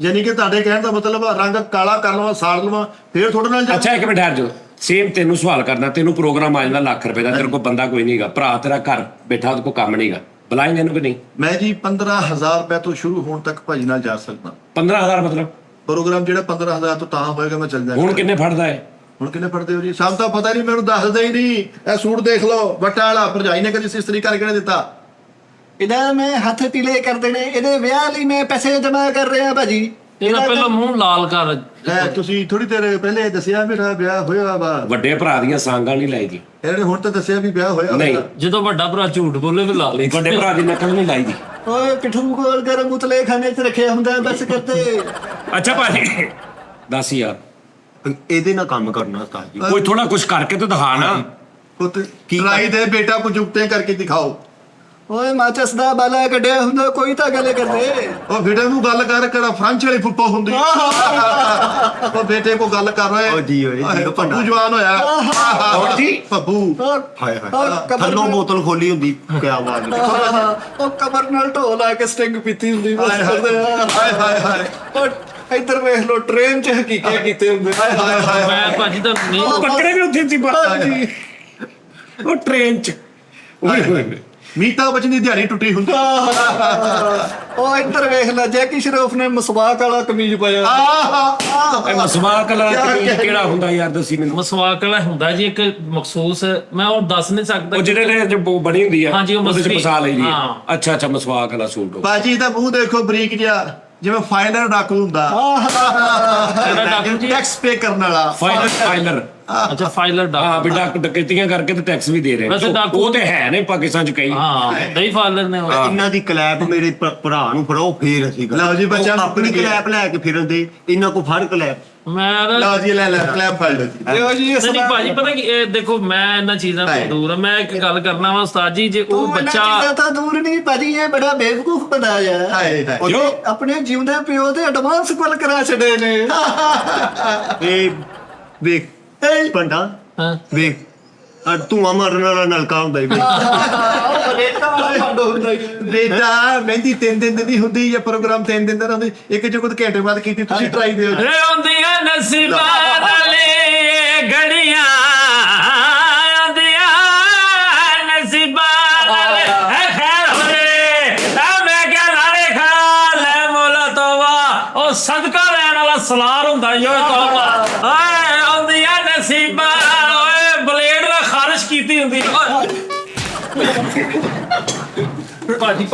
ਯਾਨੀ ਕਿ ਤੁਹਾਡੇ ਕਹਿਣ ਦਾ ਮਤਲਬ ਆ, ਰੰਗ ਕਾਲਾ ਕਰ ਲਵਾਂ ਸਾੜ ਲਵਾਂ ਫਿਰ ਤੁਹਾਡੇ ਨਾਲ ਜਾ ਅੱਛਾ ਇੱਕ ਮਿੰਟ ਠਹਿਰ ਜਾਓ ਸੇਮ ਤੈਨੂੰ ਸਵਾਲ ਕਰਨਾ ਤੈਨੂੰ ਪ੍ਰੋਗਰਾਮ ਆ ਜਾਂਦਾ ਲੱਖ ਰੁਪਏ ਦਾ ਤੇਰੇ ਕੋਲ ਬੰਦਾ ਕੋਈ ਨਹੀਂਗਾ ਭਰਾ ਤੇਰਾ ਘਰ ਬੈਠਾ ਉਹਦੇ ਕੋਲ ਕੰਮ ਨਹੀਂਗਾ ਬੁਲਾਏਂਗੇ ਇਹਨੂੰ ਕਿ ਨਹੀਂ ਮੈਂ ਜੀ 15,000 ਰੁਪਏ ਤੋਂ ਸ਼ੁਰੂ ਹੋਣ ਤੱਕ ਭਾਜੀ ਨਾਲ ਜਾ ਸਕਦਾ 15,000 ਮਤਲਬ ਪ੍ਰੋਗਰਾਮ ਜਿਹੜਾ 15,000 ਤੋਂ ਤਾਂ ਹੋਏਗਾ ਮੈਂ ਚੱਲ ਜਾਵਾਂਗਾ ਹੁਣ ਕਿੰਨੇ ਫੜਦਾ ਹੈ ਹੁਣ ਕਿੰਨੇ ਪੜਦੇ ਹੋ ਜੀ ਸਾਨੂੰ ਤਾਂ ਪਤਾ ਨਹੀਂ ਮੈਨੂੰ ਦੱਸਦੇ ਹੀ ਨਹੀਂ ਇਹ ਸੂਟ ਦੇਖ ਲਓ ਵੱਟਾ ਵਾਲਾ ਭਰਜਾਈ ਨੇ ਕਦੀ ਇਸਤਰੀ ਕਰਕੇ ਨਹੀਂ ਦਿੱਤਾ ਇਹਦਾ ਮੈਂ ਹੱਥ ਪੀਲੇ ਕਰ ਦੇਣੇ, ਇਹਦੇ ਵਿਆਹ ਲਈ ਮੈਂ ਪੈਸੇ ਜਮਾ ਕਰ ਰਿਹਾ ਭਾਜੀ। ਇਹਦਾ ਪਹਿਲਾਂ ਮੂੰਹ ਲਾਲ ਕਰ। ਤੁਸੀਂ ਥੋੜੀ ਦੇਰ ਪਹਿਲੇ ਦੱਸਿਆ ਮੇਰਾ ਵਿਆਹ ਹੋਇਆ ਵਾ ਵੱਡੇ ਭਰਾ ਦੀਆਂ ਸਾਂਗਾਂ ਨਹੀਂ ਲਾਈ ਦੀ ਇਹਨਾਂ ਨੇ ਹੁਣ ਤਾਂ ਦੱਸਿਆ ਵੀ ਵਿਆਹ ਹੋਇਆ ਨਹੀਂ ਜਦੋਂ ਵੱਡਾ ਭਰਾ ਝੂਠ ਬੋਲੇ ਵੀ ਲਾ ਲਈ। ਵੱਡੇ ਭਰਾ ਦੀ ਨਕਲ ਨਹੀਂ ਲਾਈ ਦੀ ਓਏ ਪਿੱਠੂ ਕੋਲ ਗਰਮ ਉਤਲੇ ਖਾਨੇ 'ਚ ਰੱਖਿਆ ਹੁੰਦਾ, ਬਸ ਕਰਦੇ। ਅੱਛਾ ਭਾਜੀ ਦੱਸ ਯਾਰ ਇਹਦੇ ਨਾਲ ਕੰਮ ਕਰਨਾ ਉਸਤਾਦ ਜੀ। ਕੋਈ ਥੋੜਾ ਕੁਝ ਕਰਕੇ ਤਾਂ ਦਿਖਾ ਨਾ ਪੁੱਤ ਟਰਾਈ ਦੇ ਬੇਟਾ ਕੁਝ ਉਕਤੇ ਕਰਕੇ ਦਿਖਾਓ ਓਏ ਮਾਚਸ ਦਾ ਬਾਲਾ ਕੱਢਿਆ ਹੁੰਦਾ, ਕੋਈ ਤਾਂ ਗੱਲ ਕਰਦੇ। ਉਹ ਬੇਟੇ ਨੂੰ ਗੱਲ ਕਰ ਕਿਹੜਾ ਫ੍ਰੈਂਚ ਵਾਲੀ ਫੁੱਫੋ ਹੁੰਦੀ ਉਹ ਬੇਟੇ ਕੋ ਗੱਲ ਕਰ ਰਹੇ ਓ ਜੀ ਓਏ, ਜੀ ਪੱਪੂ ਭੰਡਾ। ਜਵਾਨ ਹੋਇਆ ਕੌਣ ਜੀ ਪੱਪੂ ਹਾਏ ਹਾਏ ਥੱਲੋਂ ਬੋਤਲ ਖੋਲੀ ਹੁੰਦੀ ਕਿਆ ਆਵਾਜ਼ ਉਹ ਕਬਰ ਨਾਲ ਢੋਲ ਲਾ ਕੇ ਸਟਿੰਗ ਪੀਤੀ ਹੁੰਦੀ, ਬਸ ਹਾਏ ਕਰਦੇ ਆ। ਹਾਏ ਹਾਏ ਹਾਏ ਉਹ ਇੱਧਰ ਵੇਖ ਲੋ, ਟ੍ਰੇਨ 'ਚ ਹਕੀਕੇ ਕੀਤੇ ਹੁੰਦੇ। ਹਾਏ ਹਾਏ ਹਾਏ ਮੈਂ ਭਾਜੀ ਤਾਂ ਨਹੀਂ ਪੱਕੜੇ ਵੀ ਉੱਥੇ ਸੀ ਹਾਂਜੀ। ਉਹ ਟ੍ਰੇਨ 'ਚ ਓਏ ਹੋਏ ਮੀਤਾ ਬਚਨ ਦੀ ਦਿਹਾੜੀ ਟੁੱਟੀ ਹੁੰਦੀ ਉਹ ਇੱਧਰ ਵੇਖ ਲੈ, ਜੈਕੀ ਸ਼ਰੋਫ ਨੇ ਮਸਵਾਕ ਵਾਲਾ ਕਮੀਜ਼ ਪਾਇਆ। ਇਹ ਮਸਵਾਕ ਵਾਲਾ ਤਕਨੀਕ ਕਿਹੜਾ ਹੁੰਦਾ ਯਾਰ ਦੱਸੀ ਮੈਨੂੰ ਮਸਵਾਕ ਵਾਲਾ ਹੁੰਦਾ ਜੀ ਇੱਕ ਮਖਸੂਸ, ਮੈਂ ਉਹ ਦੱਸ ਨਹੀਂ ਸਕਦਾ। ਉਹ ਜਿਹੜੇ ਨੇ ਜੋ ਬਣੀ ਹੁੰਦੀ ਆ ਹਾਂਜੀ, ਉਹ ਉਹਦੇ 'ਚ ਮਸਲੀ। ਮਸਾ ਲਈ ਦੀ ਹਾਂ। ਅੱਛਾ ਅੱਛਾ ਮਸਵਾਕ ਵਾਲਾ ਸੂਟ ਉਹ। ਬਾਜੀ ਦਾ ਮੂੰਹ ਦੇਖੋ ਬਰੀਕ ਜਿਹਾ ਜਿਵੇਂ ਫਾਈਨਲ ਡਾਕੂ ਹੁੰਦਾ ਕਿਹੜਾ ਡਾਕੂ ਜੀ? ਟੈਕਸ ਪੇ ਕਰਨ ਵਾਲਾ ਫਾਈਲਰ ਅੱਛਾ ਫਾਈਲਰ ਹਾਂ ਡਾਕੂ। ਵੀ ਡਕੈਤੀਆਂ ਕਰਕੇ ਤੇ ਟੈਕਸ ਵੀ ਦੇ ਰਹੇ ਵੈਸੇ ਨੇ ਡਾਕੂ- ਉਹ ਤੇ ਹੈ ਨੇ ਪਾਕਿਸਤਾਨ 'ਚ ਕਈ ਹਾਂ ਦਹੀਂ ਫਾਈਲਰ ਨੇ ਉਹ। ਇਹਨਾਂ ਦੀ ਕਲੈਪ ਮੇਰੇ ਭਰਾ ਨੂੰ ਫੜਾਓ ਫੇਰ ਅਸੀਂ ਗੱਲ। ਲਓ ਜੀ ਬੱਚਾ ਉਹ ਆਪਣੀ ਮੁੱਕ ਗਿਆ। ਕਲੈਪ ਲੈ ਕੇ ਫਿਰਦੇ ਇਹਨਾਂ ਕੋ ਫੜ ਕਲੈਪ ਮੈਂ ਤਾਂ ਲਓ ਜੀ ਲੈ ਕਲੈਪ ਫੜ ਲਓ ਜੀ ਲਿਓ ਜੀ ਨਹੀਂ ਭਾਜੀ ਪਤਾ ਕੀ ਇਹ ਦੇਖੋ ਮੈਂ ਇਹਨਾਂ ਚੀਜ਼ਾਂ ਤੋਂ ਦੂਰ ਆ। ਮੈਂ ਇੱਕ ਗੱਲ ਕਰਨਾ ਵਾ ਉਸਤਾਦ ਜੀ, ਜੇ ਉਹ ਬੱਚਾ ਤਾਂ ਦੂਰ ਨਹੀਂ ਭਾਜੀ, ਇਹ ਬੜਾ ਬੇਵਕੂਫ ਬੰਦਾ ਆ। ਹਾਏ ਹਾਏ ਜੋ ਆਪਣੇ ਜਿਉਂਦੇ ਪਿਓ ਦੇ ਐਡਵਾਂਸ ਕਾਲ ਕਰਾ ਛੱਡੇ ਨੇ। ਇਹ ਵੇਖ ਪੰਡਾ ਹਾਂ ਵੇਖ ਆ ਧੂਆਂ ਮਾਰਨ ਵਾਲਾ ਨਲਕਾ ਹੁੰਦਾ ਹੀ ਉਹ ਰੇਤਾ ਵਾਲਾ ਬੰਦ ਹੁੰਦਾ ਹੀ। ਬੇਟਾ ਮਹਿੰਦੀ 3 ਦਿਨ ਦੀ ਹੁੰਦੀ ਜਾਂ ਪ੍ਰੋਗਰਾਮ 3 ਦਿਨ ਦਾ ਹੁੰਦੀ ਇੱਕ ਜਗਤ ਘੰਟੇ ਬਾਅਦ ਕੀਤੀ ਤੁਸੀਂ ਟਰਾਈ ਦਿਓ ਜੀ। ਰੋਂਦੀਆਂ ਨਸੀਬਾਂ ਨਾਲੇ ਗੜੀਆਂ ਆਂਦੀਆਂ ਨਸੀਬਾਂ ਨਾਲੇ ਹੈ ਖੈਰ ਹੋਰੇ ਆ ਮੈਂ ਕਿਹਾ ਨਾਲੇ ਖਾ ਲੈ ਮੋਲਾ ਤੋਵਾ ਉਹ ਸਦਕਾ ਲੈਣ ਵਾਲਾ ਸਲਾਰ ਹੁੰਦਾ ਜੋ ਤੋਵਾ ਓਏ ਆਉਂਦੀਆਂ ਨਸੀਬਾਂ ਓਏ ਬਲੇਡ ਨਾਲ ਖਾਰਿਸ਼ ਕੀਤੀ ਹੁੰਦੀ ਭਾਜੀ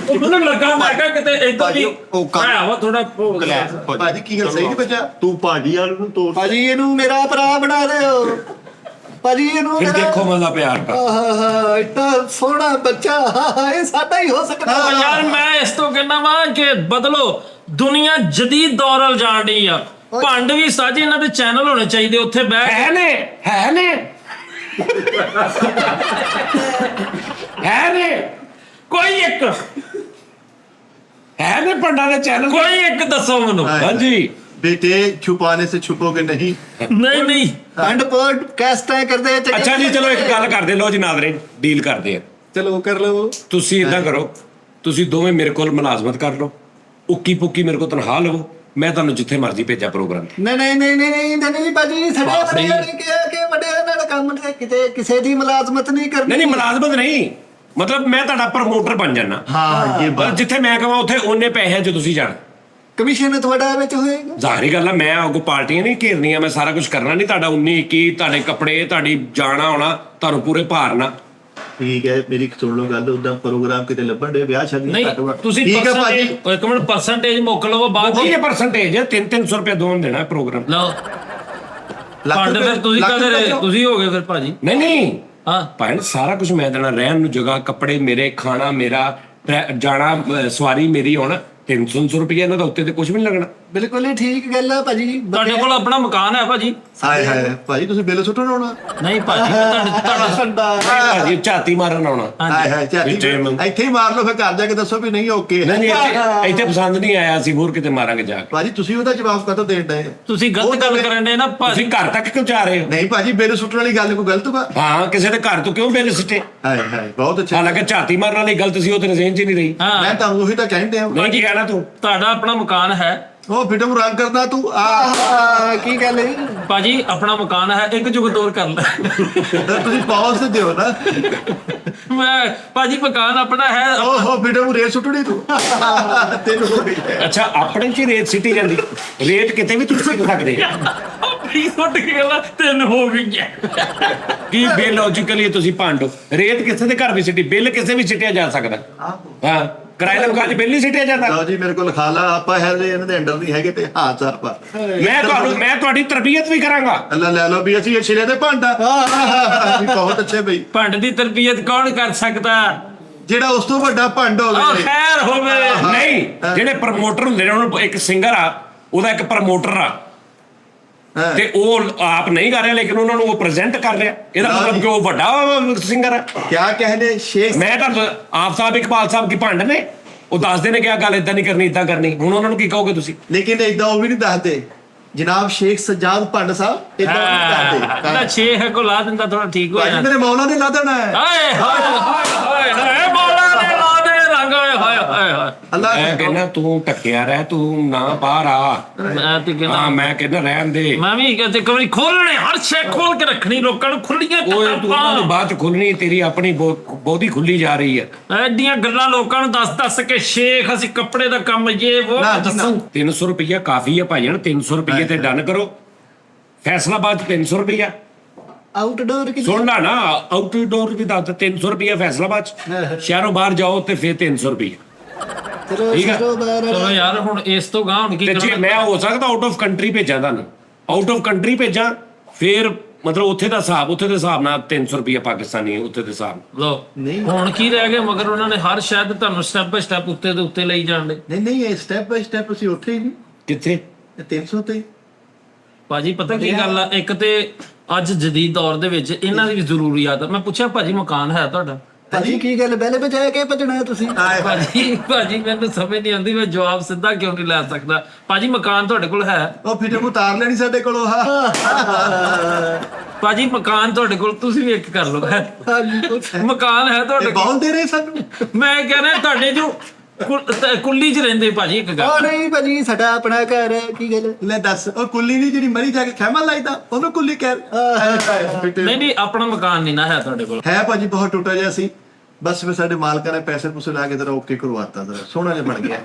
ਉਹ ਮੈਨੂੰ ਲੱਗਾ ਮੈਂ ਕਿਹਾ ਕਿਤੇ ਇਦਾਂ ਵੀ ਉਹ ਕੰਮ- ਹੈ ਵਾ ਥੋੜਾ ਕਲੈਪ ਬਾਜੀ ਕੀ ਗੱਲ ਸਹੀ ਨਹੀਂ ਬੱਚਾ ਤੂੰ ਭਾਜੀ ਵਾਲ ਨੂੰ ਤੋੜ ਭਾਜੀ ਇਹਨੂੰ ਮੇਰਾ ਭਰਾ ਬਣਾ ਦਿਓ ਭਾਜੀ, ਇਹਨੂੰ ਫਿਰ ਦੇਖੋ ਮਜ਼ਾ ਪਿਆਰ ਦਾ ਆਹਾ ਇੱਡਾ ਸੋਹਣਾ ਬੱਚਾ, ਇਹ ਸਾਡਾ ਹੀ ਹੋ ਸਕਦਾ। ਉਹ ਯਾਰ ਮੈਂ ਇਸ ਤੋਂ ਕਹਿੰਦਾ ਵਾਂ ਕਿ ਬਦਲੋ, ਦੁਨੀਆ ਜਦੀਦ ਦੌਰ ਵੱਲ ਜਾਣ ਡਈ ਆ। ਭੰਡ ਵੀ ਸਾਜੀ ਇਹਨਾਂ ਦੇ ਚੈਨਲ ਹੋਣੇ ਚਾਹੀਦੇ, ਉੱਥੇ ਬਹਿ ਕੇ ਹੈ ਨੇ ਕੋਈ ਇੱਕ ਹੈ ਨੇ ਪੰਡਾ ਦੇ ਚੈਨਲ ਕੋਈ ਇੱਕ ਦੱਸੋ ਮੈਨੂੰ। ਹਾਂਜੀ बेटे छुपाने से छुपोगे नहीं ਨਹੀਂ ਪੰਡ ਪੋਡ ਕੈਸਟਾਂ ਕਰਦੇ ਚੰਗੇ। ਅੱਛਾ ਜੀ ਚਲੋ ਇੱਕ ਗੱਲ ਕਰਦੇ ਲਓ ਜੀ ਨਾਜ਼ਰੀਨ ਡੀਲ ਕਰਦੇ ਆ ਚਲੋ ਕਰ ਲਓ। ਤੁਸੀਂ ਇਦਾਂ ਕਰੋ ਤੁਸੀਂ ਦੋਵੇਂ ਮੇਰੇ ਕੋਲ ਮੁਲਾਜ਼ਮਤ ਕਰ ਲਓ ਉੱਕੀ ਪੁੱਕੀ ਮੇਰੇ ਕੋਲ ਤਨਖਾਹ ਲਵੋ ਮੈਂ ਤੁਹਾਨੂੰ ਜਿੱਥੇ ਮਰਜ਼ੀ ਭੇਜਾਂ ਪ੍ਰੋਗਰਾਮ ਤੇ ਨਹੀਂ ਭਾਜੀ, ਸਾਡੇ ਵੱਡਿਆਂ ਨੇ ਕਿਹਾ ਕਿ ਵੱਡਿਆਂ ਨਾਲ ਕੰਮ ਕਿਤੇ ਕਿਸੇ ਦੀ ਮੁਲਾਜ਼ਮਤ ਨਹੀਂ ਕਰਨੀ। ਨਹੀਂ ਮੁਲਾਜ਼ਮਤ ਨਹੀਂ ਮਤਲਬ ਮੈਂ ਤੁਹਾਡਾ ਪ੍ਰਮੋਟਰ ਬਣ ਜਾਣਾ हाँ ये ਪਰ ਜਿੱਥੇ ਮੈਂ ਕਹਾਂ ਉੱਥੇ ਉਹਨੇ ਪੈਸੇ 'ਚ ਤੁਸੀਂ ਜਾਣਾ ਕਮਿਸ਼ਨ ਤੁਹਾਡਾ ਵਿੱਚ ਹੋਏਗਾ। ਜ਼ਾਹਰੀ ਗੱਲ ਆ, ਮੈਂ ਅੱਗੋਂ ਪਾਰਟੀਆਂ ਨਹੀਂ ਘੇਰਨੀਆਂ, ਮੈਂ ਸਾਰਾ ਕੁਝ ਕਰਨਾ ਨਹੀਂ। ਤੁਹਾਡਾ 19 21 ਤੁਹਾਡੇ ਕੱਪੜੇ, ਤੁਹਾਡੀ ਜਾਣਾ ਆਉਣਾ, ਤੁਹਾਨੂੰ ਪੂਰੇ ਭਾਰ ਨਾ। ਠੀਕ ਹੈ, ਮੇਰੀ ਸੁਣ ਲਓ ਗੱਲ। ਉਦਾਂ ਪ੍ਰੋਗਰਾਮ ਕਿਤੇ ਲੱਭਣ ਦੇ ਵਿਆਹ ਸ਼ਾਦੀ ਨਹੀਂ ਤੁਸੀਂ ਠੀਕ ਹੈ ਭਾਜੀ। ਇੱਕ ਮਿੰਟ ਪਰਸੈਂਟੇਜ ਮੁੱਕ ਲਵੋ ਬਾਅਦ ਕੀ ਚ ਪਰਸੈਂਟੇਜ ਹੈ? 300 ਰੁਪਏ ਦੋਨ ਦੇਣਾ ਪ੍ਰੋਗਰਾਮ। ਲਓ ਲੱਖ ਫੰਡ ਫਿਰ ਤੁਸੀਂ ਲੱਖ ਕਦੇ ਰੁਪਏ ਤੁਸੀਂ ਹੋ ਗਏ ਫਿਰ ਭਾਜੀ। ਨਹੀਂ ਹਾਂ ਭਾਈ ਸਾਰਾ ਕੁਝ ਮੈਂ ਦੇਣਾ, ਰਹਿਣ ਨੂੰ ਜਗ੍ਹਾ, ਕੱਪੜੇ ਮੇਰੇ, ਖਾਣਾ ਮੇਰਾ, ਜਾਣਾ ਸਵਾਰੀ ਮੇਰੀ। ਹੁਣ 300 ਰੁਪਏ ਇਹਨਾਂ ਦਾ ਉੱਤੇ ਤੇ ਕੁਝ ਵੀ ਨਹੀਂ ਲੱਗਣਾ। ਬਿਲਕੁਲ ਹੀ ਠੀਕ ਗੱਲ ਆ ਭਾਜੀ। ਤੁਹਾਡੇ ਕੋਲ ਆਪਣਾ ਮਕਾਨ ਹੈ ਭਾਜੀ? ਹਾਏ ਹਾਏ ਭਾਜੀ, ਤੁਸੀਂ ਬਿੱਲ ਸੁੱਟਣ ਆਉਣਾ? ਨਹੀਂ ਭਾਜੀ ਤੁਹਾਡਾ ਭਾਜੀ ਝਾਤੀ ਮਾਰਨ ਆਉਣਾ। ਹਾਏ ਹਾਏ ਝਾਤੀ ਇੱਥੇ ਹੀ ਮਾਰ ਲਓ, ਫਿਰ ਘਰ ਜਾ ਕੇ ਦੱਸੋ ਵੀ ਨਹੀਂ ਓਕੇ। ਨਹੀਂ ਇੱਥੇ ਪਸੰਦ ਨਹੀਂ ਆਇਆ, ਅਸੀਂ ਹੋਰ ਕਿਤੇ ਮਾਰਾਂਗੇ ਜਾ ਕੇ। ਭਾਜੀ ਤੁਸੀਂ ਉਹਦਾ ਜਵਾਬ ਕਦੋਂ ਦੇਣ ਡਏ? ਤੁਸੀਂ ਗਲਤ ਗੱਲ ਕਰਨ ਦੇ ਨਾ ਭਾਜੀ। ਤੁਸੀਂ ਘਰ ਤੱਕ ਕਿਉਂ ਜਾ ਰਹੇ ਹੋ? ਨਹੀਂ ਭਾਜੀ, ਬਿੱਲ ਸੁੱਟਣ ਵਾਲੀ ਗੱਲ ਕੋਈ ਗਲਤ ਵਾ? ਹਾਂ, ਕਿਸੇ ਦੇ ਘਰ ਤੋਂ ਕਿਉਂ ਬਿੱਲ ਸਿੱਟੇ? ਹਾਏ ਹਾਏ ਬਹੁਤ ਅੱਛਾ। ਹਾਲਾਂਕਿ ਝਾਤੀ ਮਾਰਨ ਵਾਲੀ ਗਲਤ ਸੀ, ਉਹ ਤੇ ਨਜ਼ਰ 'ਚ ਹੀ ਨਹੀਂ ਰਹੀ। ਮੈਂ ਤੁਹਾਨੂੰ ਉਹੀ ਤਾਂ ਕਹਿੰਦੇ ਆ। ਨਹੀਂ ਕੀ ਕਹਿਣਾ ਤੂੰ? ਤੁਹਾਡਾ ਆਪਣਾ ਮਕਾਨ ਹੈ ਉਹ ਫਿਟਮ ਰੰਗ ਕਰਦਾ ਤੂੰ ਕੀ ਗੱਲ ਹੈ ਭਾਜੀ? ਆਪਣਾ ਮਕਾਨ ਹੈ, ਇੱਕ ਜੁਗਤੋੜ ਕਰ ਲੈ। ਤੁਸੀਂ ਪੌਜ਼ ਤੇ ਦਿਓ ਨਾ। ਮੈਂ ਭਾਜੀ ਮਕਾਨ ਆਪਣਾ ਹੈ। ਓਹੋ ਫਿਟਮ ਰੇਤ ਸੁੱਟਣੀ ਤੂੰ। ਤੈਨੂੰ ਹੋ ਗਈ ਹੈ। ਅੱਛਾ, ਆਪਣੇ 'ਚ ਹੀ ਰੇਤ ਸਿੱਟੀ ਜਾਂਦੀ। ਰੇਤ ਕਿਤੇ ਵੀ ਤੁਸੀਂ ਸਿੱਟ ਸਕਦੇ। ਆਪਣੀ ਸੁੱਟ ਕੇ ਗੱਲ 3 ਹੋ ਗਈਆਂ। ਕੀ ਬੇਲੋਜੀਕਲੀ ਤੁਸੀਂ ਭਾਂਡੋ। ਰੇਤ ਕਿਸੇ ਦੇ ਘਰ ਵੀ ਸਿੱਟੀ, ਬਿੱਲ ਕਿਸੇ ਵੀ ਸਿੱਟਿਆ ਜਾ ਸਕਦਾ। ਹਾਂ, ਕਿਰਾਏ ਦੇ ਮਕਾਨ 'ਚ ਬਿੱਲ ਨਹੀਂ ਸਿੱਟਿਆ ਜਾਂਦਾ। ਲਓ ਜੀ, ਮੇਰੇ ਕੋਲ ਲਿਖਾ ਲਾ। ਆਪਾਂ ਹੈਗੇ ਇਹਨਾਂ ਦੇ ਅੰਡਰ ਨਹੀਂ ਹੈਗੇ ਤੇ ਹਾਂ ਆਪਾਂ। ਮੈਂ ਤੁਹਾਡੀ ਤਰਬੀਅਤ ਵੀ ਕਰਾਂਗਾ। ਅੱਲਾ ਲੈ ਲਓ ਵੀ ਅਸੀਂ ਸਿਰੇ ਦੇ ਭਾਂਡਾ। ਬਹੁਤ ਅੱਛੇ ਬਈ। ਭੰਡ ਦੀ ਤਰਬੀਅਤ ਕੌਣ ਕਰ ਸਕਦਾ? ਜਿਹੜਾ ਉਸ ਤੋਂ ਵੱਡਾ ਭੰਡ ਉਹ ਹੋਵੇ। ਖੈਰ ਹੋਵੇ। ਨਹੀਂ, ਜਿਹੜੇ ਪ੍ਰਮੋਟਰ ਹੁੰਦੇ ਨੇ, ਉਹਨੂੰ ਇੱਕ ਸਿੰਗਰ ਆ, ਉਹਦਾ ਇੱਕ ਪ੍ਰਮੋਟਰ ਆ, ਤੇ ਉਹ ਆਪ ਨਹੀਂ ਕਰ ਰਿਹਾ ਲੇਕਿਨ ਉਹਨਾਂ ਨੂੰ ਉਹ ਪ੍ਰੈਜ਼ੈਂਟ ਕਰ ਰਿਹਾ। ਇਹਦਾ ਮਤਲਬ ਕਿ ਉਹ ਵੱਡਾ ਸਿੰਗਰ ਹੈ। ਕਿਆ ਕਹਿੰਦੇ ਸ਼ੇਖ? ਮੈਂ ਤਾਂ ਆਪ ਸਾਹਿਬ ਇਕਬਾਲ ਸਾਹਿਬ ਕੀ ਭੰਡ ਨੇ, ਉਹ ਦੱਸਦੇ ਨੇ ਕਿ ਆ ਗੱਲ ਇਦਾਂ ਨਹੀਂ ਕਰਨੀ, ਇਦਾਂ ਕਰਨੀ। ਹੁਣ ਉਹਨਾਂ ਨੂੰ ਕੀ ਕਹੋਗੇ ਤੁਸੀਂ? ਲੇਕਿਨ ਇਦਾਂ ਉਹ ਵੀ ਨਹੀਂ ਦੱਸਦੇ। ਜਨਾਬ ਸ਼ੇਖ ਸਜਾਦ ਭੰਡ ਸਾਹਿਬ ਇਦਾਂ ਨਹੀਂ ਨਾ ਦੱਸਦੇ। ਛੇ ਕੋ ਲਾ ਦਿੰਦਾ ਥੋੜਾ ਠੀਕ ਹੋ ਭਾਜੀ ਜਾਂਦਾ। ਮੇਰੇ ਮੌਲਾ ਨੇ ਲਾ ਦੇਣਾ ਹੈ। ਹਾਏ ਹਾਏ ਹਾਏ ਮੌਲਾ ਨੇ ਲਾ ਦੇ ਰੰਗ। ਹਾਏ ਹਾਏ ਹਾਏ। ਅੱਲਾ ਮੈਂ ਕਹਿੰਦਾ ਤੂੰ ਟੱਕਿਆ ਰਹਿ, ਤੂੰ ਨਾ ਬਾਹਰ ਆ। ਮੈਂ ਤੇ ਕਹਿੰਦਾ ਹਾਂ, ਮੈਂ ਕਹਿੰਦਾ ਰਹਿਣ ਦੇ। ਮੈਂ ਵੀ ਕਹਿੰਦੇ ਕਵਰੀ ਖੋਲਣੇ, ਹਰ ਸ਼ੈ ਖੋਲ ਕੇ ਰੱਖਣੀ, ਲੋਕਾਂ ਨੂੰ ਖੁੱਲੀਆਂ ਓਏ ਤੂੰ ਉਹਨਾਂ ਨੂੰ ਬਾਅਦ ਚ ਖੁੱਲਣੀ, ਤੇਰੀ ਆਪਣੀ ਬਹੁਤੀ ਖੁੱਲੀ ਜਾ ਰਹੀ ਹੈ। ਐਡੀਆਂ ਗੱਲਾਂ ਲੋਕਾਂ ਨੂੰ ਦੱਸ ਕੇ ਸ਼ੇਖ ਅਸੀਂ ਕੱਪੜੇ ਦਾ ਕੰਮ ਇਹ ਉਹ ਨਾ ਜੀ, ਨਾ। ਦੱਸੂ। 300 ਰੁਪਈਆ ਕਾਫੀ ਹੈ ਭਾਈਜਾਨ। 300 ਰੁਪਈਏ ਤੇ ਡਨ ਕਰੋ। ਫੈਸਲਾਬਾਦ 'ਚ 300 ਰੁਪਈਆ। ਆਊਟਡੋਰ ਕਿ ਸੁਣਨਾ ਨਾ, ਆਊਟਡੋਰ ਵੀ ਦੱਸ। 300 ਰੁਪਈਆ ਫੈਸਲਾਬਾਦ 'ਚ। ਸ਼ਹਿਰੋਂ ਬਾਹਰ ਜਾਓ ਤੇ ਫਿਰ 300 ਰੁਪਈਆ। ਚਲੋ ਠੀਕ ਆ। ਚਲੋ ਯਾਰ ਹੁਣ ਇਸ ਤੋਂ ਗਾਂ ਹੁਣ ਕੀ ਤੇ ਜੇ ਕਰਨਾ? ਮੈਂ ਹੋ ਸਕਦਾ ਆਊਟ ਆਫ ਕੰਟਰੀ ਭੇਜਾਂ ਤੁਹਾਨੂੰ, ਆਊਟ ਆਫ ਕੰਟਰੀ ਭੇਜਾਂ, ਫਿਰ ਮਤਲਬ ਉੱਥੇ ਦੇ ਹਿਸਾਬ ਨਾਲ 300 ਰੁਪਈਆ ਪਾਕਿਸਤਾਨੀ ਉੱਥੇ ਦੇ ਹਿਸਾਬ ਨਾਲ। ਲੋ ਨਹੀਂ। ਹੁਣ ਕੀ ਰਹਿ ਗਿਆ ਮਗਰ? ਉਹਨਾਂ ਨੇ ਹਰ ਸ਼ਾਇਦ ਤੁਹਾਨੂੰ ਸਟੈਪ ਬਾਈ ਸਟੈਪ ਉੱਤੇ ਦੇ ਉੱਤੇ ਲਈ ਜਾਣ ਦੇ। ਨਹੀਂ ਨਹੀਂ, ਇਹ ਸਟੈਪ ਬਾਈ ਸਟੈਪ ਅਸੀਂ ਉੱਥੇ ਹੀ ਨਹੀਂ। ਕਿੱਥੇ? 300 ਤੇ ਭਾਜੀ ਪਤਾ ਕੀ ਗੱਲ ਆ, ਇੱਕ ਤੇ ਅੱਜ ਜਦੀਦ ਦੌਰ ਦੇ ਵਿੱਚ ਇਹਨਾਂ ਦੀ ਵੀ ਜ਼ਰੂਰੀਅਤ ਆ। ਮੈਂ ਪੁੱਛਿਆ ਭਾਜੀ ਮਕਾਨ ਹੈ ਤੁਹਾਡਾ? ਭਾਜੀ ਕੀ ਗੱਲ ਬੈਲੇ ਬਜਾ ਕੇ ਭਜਣਾ ਤੁਸੀਂ? ਭਾਜੀ ਮੈਨੂੰ ਸਮਝ ਨਹੀਂ ਆਉਂਦੀ, ਮੈਂ ਜਵਾਬ ਸਿੱਧਾ ਕਿਉਂ ਨਹੀਂ ਲੈ ਸਕਦਾ। ਭਾਜੀ ਮਕਾਨ ਤੁਹਾਡੇ ਕੋਲ ਹੈ? ਉਹ ਫਿਟਮ ਉਤਾਰ ਲੈਣੀ ਸਾਡੇ ਕੋਲੋਂ। ਭਾਜੀ ਮਕਾਨ ਤੁਹਾਡੇ ਕੋਲ, ਤੁਸੀਂ ਵੀ ਇੱਕ ਕਰ ਲਓ। ਮਕਾਨ ਹੈ ਤੁਹਾਡੇ ਕੋਲ? ਬੋਲ ਦੇ ਰਹੇ ਸਾਨੂੰ। ਮੈਂ ਕਹਿੰਦਾ ਤੁਹਾਡੇ ਜੋ ਕੁੱਲੀ 'ਚ ਰਹਿੰਦੇ ਭਾਜੀ, ਇੱਕ ਉਹ ਗੱਲ। ਨਹੀਂ ਭਾਜੀ, ਸਾਡਾ ਆਪਣਾ ਘਰ ਹੈ। ਕੀ ਗੱਲ? ਲੈ ਦੱਸ, ਉਹ ਕੁੱਲੀ ਨਹੀਂ ਜਿਹੜੀ ਮਰੀ ਜਾ ਕੇ ਖੈਮਾ ਲਾਈਦਾ, ਉਹਨੂੰ ਕੁੱਲੀ ਕਹਿ। ਨਹੀਂ ਨਹੀਂ, ਆਪਣਾ ਮਕਾਨ ਨਹੀਂ ਨਾ ਹੈ ਤੁਹਾਡੇ ਕੋਲ? ਹੈ ਭਾਜੀ, ਬਹੁਤ ਟੁੱਟਾ ਜਿਹਾ ਸੀ। ਬਸ ਫਿਰ ਸਾਡੇ ਮਾਲਕਾਂ ਨੇ ਪੈਸੇ ਪੂਸੇ ਲਾ ਕੇ ਜਰਾ ਓਕੇ ਕਰਵਾਤਾ, ਜਰਾ ਸੋਹਣਾ ਜਿਹਾ ਬਣ ਗਿਆ।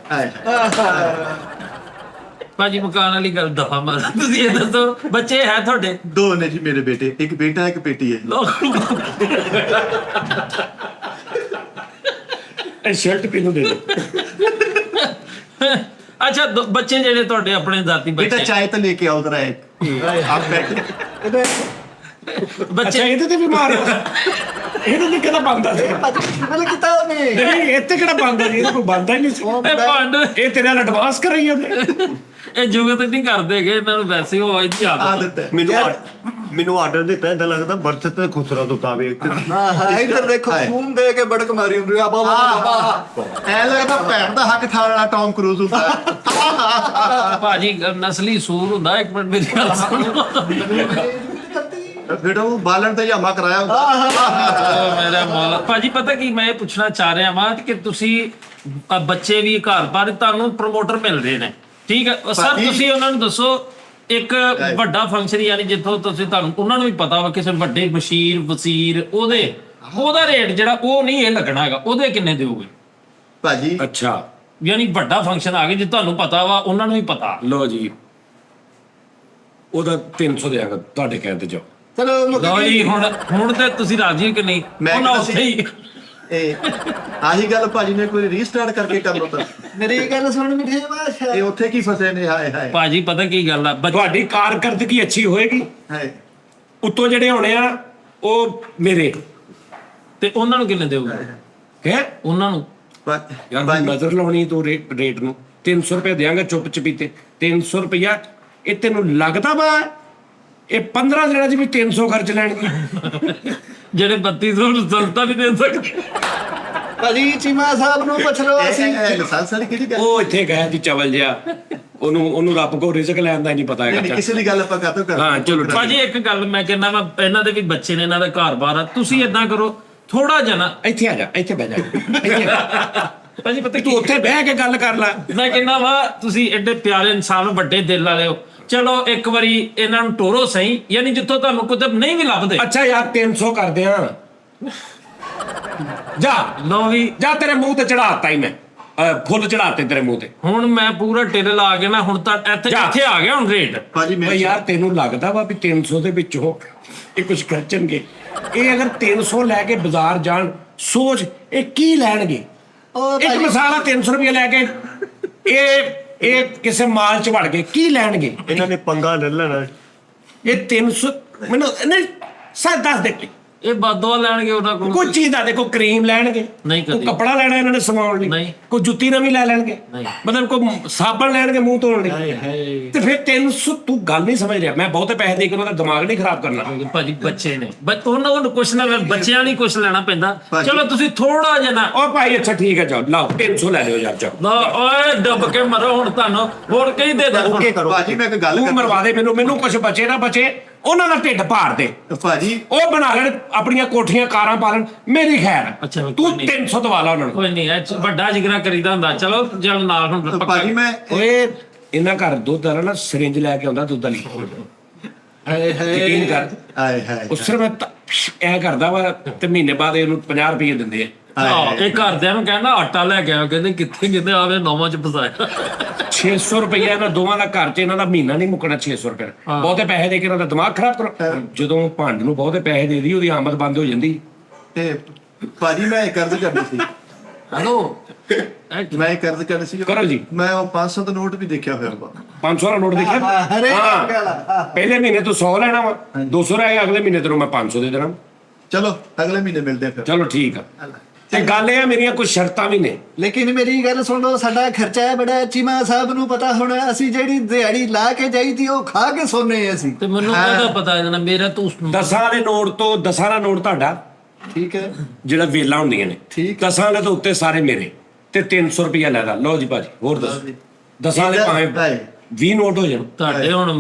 ਭਾਜੀ ਮਕਾਨ ਵਾਲੀ ਗੱਲ ਦਫਾ ਮਾਰ। ਤੁਸੀਂ ਇਹ ਦੱਸੋ ਬੱਚੇ ਹੈ ਤੁਹਾਡੇ? 2 ਨੇ ਜੀ ਮੇਰੇ ਬੇਟੇ, ਇੱਕ ਬੇਟਾ ਇੱਕ ਬੇਟੀ ਹੈ ਜੀ। ਇਹ ਸ਼ਰਟ ਕਿਹਨੂੰ ਦੇ ਦੇ? ਅੱਛਾ ਬੱਚੇ ਜਿਹੜੇ ਤੁਹਾਡੇ ਆਪਣੇ ਜ਼ਾਤੀ बेटा ਬੱਚੇ चाय तो लेके आओ जरा एक। आप बैठे। ਅੱਛਾ, ਬੱਚੇ ਇਹਦੇ ਤੇ ਵੀ ਮਾਰ। ਇਹਦੇ ਤੇ ਕਿਹੜਾ ਬੰਦਾ ਸੀ? ਮਤਲਬ ਕਿਤਾਬ ਨੇ ਨਹੀਂ, ਇੱਥੇ ਕਿਹੜਾ ਬੰਦਾ ਸੀ? ਇਹਦਾ ਕੋਈ ਬੰਦਾ ਹੀ ਨਹੀਂ ਸੀ। ਇਹ ਭੰਡ ਇਹ ਤੇਰੇ ਨਾਲ ਐਡਵਾਂਸ ਕਰਾਈ ਉਹਨੇ। ਇਹ ਜੁਗਤ ਨਹੀਂ ਕਰਦੇਗੇ, ਇਹਨਾਂ ਨੂੰ ਵੈਸੇ ਉਹ ਇਹਦੀ ਆਦਤ। आदत है। ਮੈਨੂੰ ਆਰਡਰ ਦਿੱਤਾ ਇਹਦਾ ਲੱਗਦਾ ਬਰਥ ਤੇ ਖੁਸਰਾ ਦੁਤਾਵੇ। ਹਾਂ ਇੱਧਰ ਦੇਖੋ ਖੂਨ ਦੇ ਕੇ ਬੜਕ ਮਾਰੀ ਹੁੰਦੀ ਆ ਬਾਬਾ। ऐ लगता भैन दा हक खाने वाला टॉम क्रूज होता है। ਭਾਜੀ ਨਸਲੀ ਸੂਰ ਹੁੰਦਾ। ਇੱਕ ਮਿੰਟ ਮੇਰੀ ਗੱਲ ਸੁਣੋ। बेटा वो बालन ते जामा कराया होता। ਮੇਰਾ ਮੌਲਾ ਭਾਜੀ, ਪਤਾ ਕੀ ਮੈਂ ਇਹ ਪੁੱਛਣਾ ਚਾਹ ਰਿਹਾ ਵਾਂ ਕਿ ਤੁਸੀਂ ਬੱਚੇ ਵੀ ਘਰ ਪਰ ਤੁਹਾਨੂੰ ਪ੍ਰਮੋਟਰ ਮਿਲ ਰਹੇ ਨੇ, ਠੀਕ ਹੈ ਸਰ? ਤੁਸੀਂ ਉਹਨਾਂ ਨੂੰ ਦੱਸੋ ਇੱਕ ਵੱਡਾ ਫੰਕਸ਼ਨ, ਯਾਨੀ ਜਿੱਥੋਂ ਤੁਹਾਨੂੰ ਉਹਨਾਂ ਨੂੰ ਵੀ ਪਤਾ ਵਾ ਕਿਸੇ ਵੱਡੇ ਬਸ਼ੀਰ ਵਜ਼ੀਰ, ਉਹਦਾ ਰੇਟ ਜਿਹੜਾ ਉਹ ਨਹੀਂ ਇਹ ਲੱਗਣਾ ਹੈਗਾ, ਉਹਦੇ ਕਿੰਨੇ ਦਿਓਗੇ भाजी ਅੱਛਾ, ਯਾਨੀ ਵੱਡਾ ਫੰਕਸ਼ਨ ਆ ਗਿਆ ਜੇ ਤੁਹਾਨੂੰ ਪਤਾ ਵਾ ਉਹਨਾਂ ਨੂੰ ਵੀ ਪਤਾ। ਲੋ ਜੀ ਉਹਦਾ 300 ਦਿਆਂਗਾ ਤੁਹਾਡੇ ਕਹਿਣ ਤੇ ਜਾਓ। ਚਲੋ ਮੁੱਕ ਲਓ ਗਈ। ਜੀ ਹੁਣ ਤੇ ਤੁਸੀਂ ਰਾਜੀ ਹੋ ਕਿ ਨਹੀਂ? ਮੈਂ ਉਹਨਾਂ ਕਿਹਾ ਉੱਥੇ ਹੀ ਇਹ ਆਹੀ ਗੱਲ ਭਾਜੀ ਨੇ ਕੋਈ ਰੀਸਟਾਰਟ ਕਰਕੇ ਕਰ ਲੋ ਤਾਂ ਮੇਰੀ ਗੱਲ ਸੁਣ ਮਿੱਠੇ ਬਾਸ਼ਾ, ਇਹ ਉੱਥੇ ਕੀ ਫਸੇ ਨੇ। ਹਾਏ ਹਾਏ ਭਾਜੀ ਪਤਾ ਕੀ ਗੱਲ ਆ ਤੁਹਾਡੀ ਕਾਰਕਰਦਗੀ ਅੱਛੀ ਹੋਏਗੀ, ਹਾਏ ਉੱਤੋਂ ਜਿਹੜੇ ਹੋਣੇ ਆ ਉਹ ਮੇਰੇ ਤੇ ਉਹਨਾਂ ਨੂੰ ਕਿੰਨੇ ਦੇਊਗਾ? ਹੈ ਉਹਨਾਂ ਨੂੰ ਯਾਰ ਮੈਂ ਨਜ਼ਰ ਲਾਉਣੀ ਤੂੰ ਰੇਟ ਨੂੰ 300 ਰੁਪਏ ਦਿਆਂਗਾ ਚੁੱਪ ਚਪੀਤੇ। 300 ਰੁਪਇਆ ਇਹ ਤੈਨੂੰ ਲੱਗਦਾ ਵਾ ਇਹ 15 ਦਿਨਾਂ 'ਚ ਵੀ 300 ਖਰਚ ਲੈਣਗੇ? ਜਿਹੜੇ 3200 ਸੰਸਥਾ ਵੀ ਦੇ ਸਕਦੇ। ਭਾਜੀ ਚੀਮਾ ਸਾਹਿਬ ਨੂੰ ਪੁੱਛ ਲਓ ਅਸੀਂ। ਲਾਇਸੈਂਸ ਵਾਲੀ ਕਿਹੜੀ ਗੱਲ? ਉਹ ਇੱਥੇ ਗਿਆ ਜੀ ਚਵਲ ਜਿਹਾ, ਉਹਨੂੰ ਰੱਬ ਕੋ ਰਿਜ਼ਕ ਲੈਣ ਦਾ ਹੀ ਨਹੀਂ ਪਤਾ ਨਹੀਂ ਨਹੀਂ, ਹੈਗਾ। ਕਿਸੇ ਦੀ ਗੱਲ ਆਪਾਂ ਕਾਹਤੋਂ ਕਰਦੇ? ਹਾਂ, ਚਲੋ ਠੀਕ। ਭਾਜੀ ਇੱਕ ਗੱਲ ਮੈਂ ਕਹਿੰਦਾ ਵਾ ਇਹਨਾਂ ਦੇ ਵੀ ਬੱਚੇ ਨੇ, ਇਹਨਾਂ ਦਾ ਘਰ-ਬਾਰ ਆ, ਤੁਸੀਂ ਏਦਾਂ ਕਰੋ ਥੋੜਾ ਜਿਹਾ ਨਾ ਇੱਥੇ ਆ ਜਾ, ਇੱਥੇ ਬਹਿ ਜਾ। ਭਾਜੀ ਪਤਾ ਤੂੰ ਕੀ ਉੱਥੇ ਬਹਿ ਕੇ ਗੱਲ ਕਰ ਲੈ। ਮੈਂ ਕਹਿੰਦਾ ਵਾ ਤੁਸੀਂ ਐਡੇ ਪਿਆਰੇ ਇਨਸਾਨ, ਵੱਡੇ ਦਿਲ ਵਾਲੇ ਹੋ, ਚਲੋ ਇੱਕ ਵਾਰੀ ਇਹਨਾਂ ਨੂੰ ਟੋਰੋ ਸਹੀ, ਯਾਨੀ ਜਿੱਥੋਂ ਤੁਹਾਨੂੰ ਕੁਝ ਨਹੀਂ ਵੀ ਲੱਭਦੇ। ਅੱਛਾ ਯਾਰ 300 ਕਰਦੇ ਆ, ਜਾ ਲਓ ਵੀ ਜਾ ਤੇਰੇ ਮੂੰਹ ਤੇ ਚੜਾਤਾ ਹੀ ਮੈਂ, ਫੁੱਲ ਚੜਾਤੇ ਤੇਰੇ ਮੂੰਹ ਤੇ। ਹੁਣ ਮੈਂ ਪੂਰਾ ਟਿਲ ਲਾ ਕੇ ਨਾ ਹੁਣ ਤਾਂ ਇੱਥੇ ਆ ਗਿਆ ਹੁਣ ਰੇਟ। ਭਾਜੀ ਓਏ ਮੈਂ ਯਾਰ ਤੈਨੂੰ ਲੱਗਦਾ ਵਾ ਵੀ 300 ਦੇ ਵਿੱਚੋਂ ਇਹ ਕੁਝ ਖਰਚਣਗੇ? ਇਹ ਅਗਰ 300 ਲੈ ਕੇ ਬਾਜ਼ਾਰ ਜਾਣ, ਸੋਚ ਇਹ ਕੀ ਲੈਣਗੇ। ਉਹ ਇੱਕ ਭਾਜੀ ਮਸਾਲਾ 300 ਰੁਪਏ ਲੈ ਕੇ ਇਹ ਕਿਸੇ ਮਾਲ ਚ ਵੜ ਗਏ, ਕੀ ਲੈਣਗੇ? ਇਹਨਾਂ ਨੇ ਪੰਗਾ ਲੈ ਲੈਣਾ। ਇਹ 300 ਮੈਨੂੰ ਨਹੀਂ ਸੱਚ ਦੱਸ ਦੇ, ਇਹ ਬਾਦੋਆ ਲੈਣਗੇ ਉਹਨਾਂ ਕੋਲ। ਕੋਈ ਚੀਜ਼ ਦਾ ਦੇਖੋ, ਕਰੀਮ ਲੈਣਗੇ, ਨਹੀਂ ਕੋਈ ਕਦੀ। ਕੱਪੜਾ ਲੈਣਾ ਇਹਨਾਂ ਨੇ ਸਵਾਉਣ ਲਈ, ਨਹੀਂ। ਕੋਈ ਜੁੱਤੀ ਨਵੀਂ ਲੈ ਲੈਣਗੇ, ਨਹੀਂ। ਮਤਲਬ ਕੋਈ ਸਾਬਣ ਲੈਣਗੇ ਮੂੰਹ ਧੋਣ ਲਈ। ਹਾਏ ਤੇ ਫਿਰ 300 ਤੂੰ ਗੱਲ ਨਹੀਂ ਸਮਝ ਰਿਹਾ। ਮੈਂ ਬਹੁਤੇ ਪੈਸੇ ਦੇ ਕੇ ਉਹਨਾਂ ਦਾ ਦਿਮਾਗ ਨਹੀਂ ਖਰਾਬ ਕਰਨਾ। ਭਾਜੀ ਬੱਚੇ ਨੇ, ਉਹਨਾਂ ਨੂੰ ਕੁਛ ਨਾ ਬੱਚਿਆਂ ਨਹੀਂ ਕੁਛ ਲੈਣਾ ਪੈਂਦਾ। ਭਾਜੀ। ਚਲੋ ਤੁਸੀਂ ਥੋੜਾ ਜਿਹਾ ਨਾ ਉਹ ਭਾਈ ਅੱਛਾ ਠੀਕ ਹੈ, ਜਾਓ ਲਾਓ 300 ਲੈ ਲਿਓ ਯਾਰ, ਜਾਓ ਓਏ ਡੱਬ ਕੇ ਮਰੋ ਹੁਣ, ਤੁਹਾਨੂੰ ਹੋਰ ਕਈ ਦੇ ਦੇ। ਓਕੇ ਕਰੋ। ਭਾਜੀ ਮੈਂ ਇੱਕ ਗੱਲ ਤੂੰ ਕਰਦਾ ਮਰਵਾ ਦੇ ਮੈਨੂੰ ਕੁਝ ਬਚੇ ਨਾ ਬਚੇ, ਉਹਨਾਂ ਦਾ ਢਿੱਡ ਭਾਰ ਦੇ, ਭਾਜੀ ਉਹ ਬਣਾ ਲੈਣ ਆਪਣੀਆਂ ਕੋਠੀਆਂ ਕਾਰਾਂ ਪਾ ਲੈਣ, ਮੇਰੀ ਖੈਰ। ਅੱਛਾ, ਤੂੰ ਕੋਈ ਨਹੀਂ। 300 ਦਵਾ ਲਾ ਉਹਨਾਂ ਨੂੰ। ਕੋਈ ਨਹੀਂ, ਇਹ 'ਚ ਵੱਡਾ ਜਿਗਰਾ ਕਰੀਦਾ ਹੁੰਦਾ। ਚਲੋ ਜਲ ਨਾਲ ਹੁਣ ਪੱਕਾ। ਭਾਜੀ ਮੈਂ ਓਏ ਇਹਨਾਂ ਘਰ ਦੁੱਧ ਵਾਲਾ ਨਾ ਸਿਰਿੰਜ ਲੈ ਕੇ ਆਉਂਦਾ ਦੁੱਧ ਵਾਲੀ, ਹਾਏ ਯਕੀਨ ਹਾਏ ਕਰ। ਹਾਏ ਹਾਏ ਉਹ ਸਿਰਫ ਐ ਕਰਦਾ ਵਾ ਤੇ ਮਹੀਨੇ ਬਾਅਦ ਇਹਨੂੰ 50 ਰੁਪਏ ਦਿੰਦੇ ਆ। ਇਹ ਘਰਦਿਆਂ ਨੂੰ ਕਹਿੰਦਾ ਆਟਾ ਲੈ ਕੇ ਆਓ, ਕਹਿੰਦੇ ਕਿੱਥੇ, ਕਹਿੰਦੇ ਆਵੇ ਨੌਵਾਂ ਚ ਫਸਾਇਆ। 600 ਰੁਪਏ ਇਹਨਾਂ ਦੋਵਾਂ ਦਾ ਘਰ 'ਚ, ਇਹਨਾਂ ਦਾ ਮਹੀਨਾ ਨਹੀਂ ਮੁੱਕਣਾ 600 ਰੁਪਏ। ਬਹੁਤੇ ਪੈਸੇ ਦੇ ਕੇ ਇਹਨਾਂ ਦਾ ਦਿਮਾਗ ਖਰਾਬ ਕਰੋ। ਜਦੋਂ ਭੰਡ ਨੂੰ ਬਹੁਤੇ ਪੈਸੇ ਦੇ ਦੀ, ਉਹਦੀ ਆਮਦ ਬੰਦ ਹੋ ਜਾਂਦੀ। ਤੇ ਭਾਜੀ ਮੈਂ ਇਹ ਕਰਜ਼ ਕਰਨੀ ਸੀ। ਹਲੋ ਮੈਂ ਇਹ ਕਰਜ਼ ਕਰਨੀ ਸੀ। ਕਰੋ ਜੀ। ਮੈਂ ਉਹ 500 ਦਾ ਨੋਟ ਵੀ ਦੇਖਿਆ ਹੋਇਆ ਵਾ। 500 ਦਾ ਨੋਟ ਦੇਖਿਆ? ਹਰੇ ਹਾਂ। ਗੱਲ ਪਹਿਲੇ ਮਹੀਨੇ ਤੂੰ 100 ਲੈਣਾ ਵਾ, 200 ਰਹਿ ਗਿਆ, ਅਗਲੇ ਮਹੀਨੇ ਤੈਨੂੰ ਮੈਂ 500 ਦੇ ਦੇਣਾ। ਚਲੋ ਅਗਲੇ ਮਹੀਨੇ ਮਿਲਦੇ ਆ ਫਿਰ। ਚਲੋ ਠੀਕ ਆ। ਤੇ ਗੱਲ ਇਹ ਆ, ਮੇਰੀਆਂ ਕੁਝ ਸ਼ਰਤਾਂ ਵੀ ਨੇ। ਲੇਕਿਨ ਮੇਰੀ ਗੱਲ ਸੁਣੋ, ਸਾਡਾ ਖਰਚਾ ਹੈ ਬੜਾ। ਚੀਮਾ ਸਾਹਿਬ ਨੂੰ ਪਤਾ ਹੁਣ, ਅਸੀਂ ਜਿਹੜੀ ਦਿਹਾੜੀ ਲਾ ਕੇ ਜਾਈਦੀ ਉਹ ਖਾ ਕੇ ਸੋਨੇ ਅਸੀਂ। ਤੇ ਮੈਨੂੰ ਉਹਦਾ ਪਤਾ ਇਹਦਾ ਮੇਰਾ ਤੂੰ 10 ਦੇ ਨੋਟ ਤੋਂ 10 ਦਾ ਨੋਟ ਤੁਹਾਡਾ, ਠੀਕ ਹੈ ਜਿਹੜਾ ਵੇਲਾ ਹੁੰਦੀਆਂ ਨੇ, ਠੀਕ। 10 ਦੇ ਤੋਂ ਉੱਤੇ ਸਾਰੇ ਮੇਰੇ, ਤੇ 300 ਰੁਪਇਆ ਲੈ ਲਾ। ਲਓ ਜੀ ਭਾਜੀ, ਹੋਰ ਦੱਸੋ। 10 ਦੇ ਭਾਵੇਂ 20 ਨੋਟ ਹੋ ਜਾਣ। ਤੁਹਾਡੇ ਹੁਣ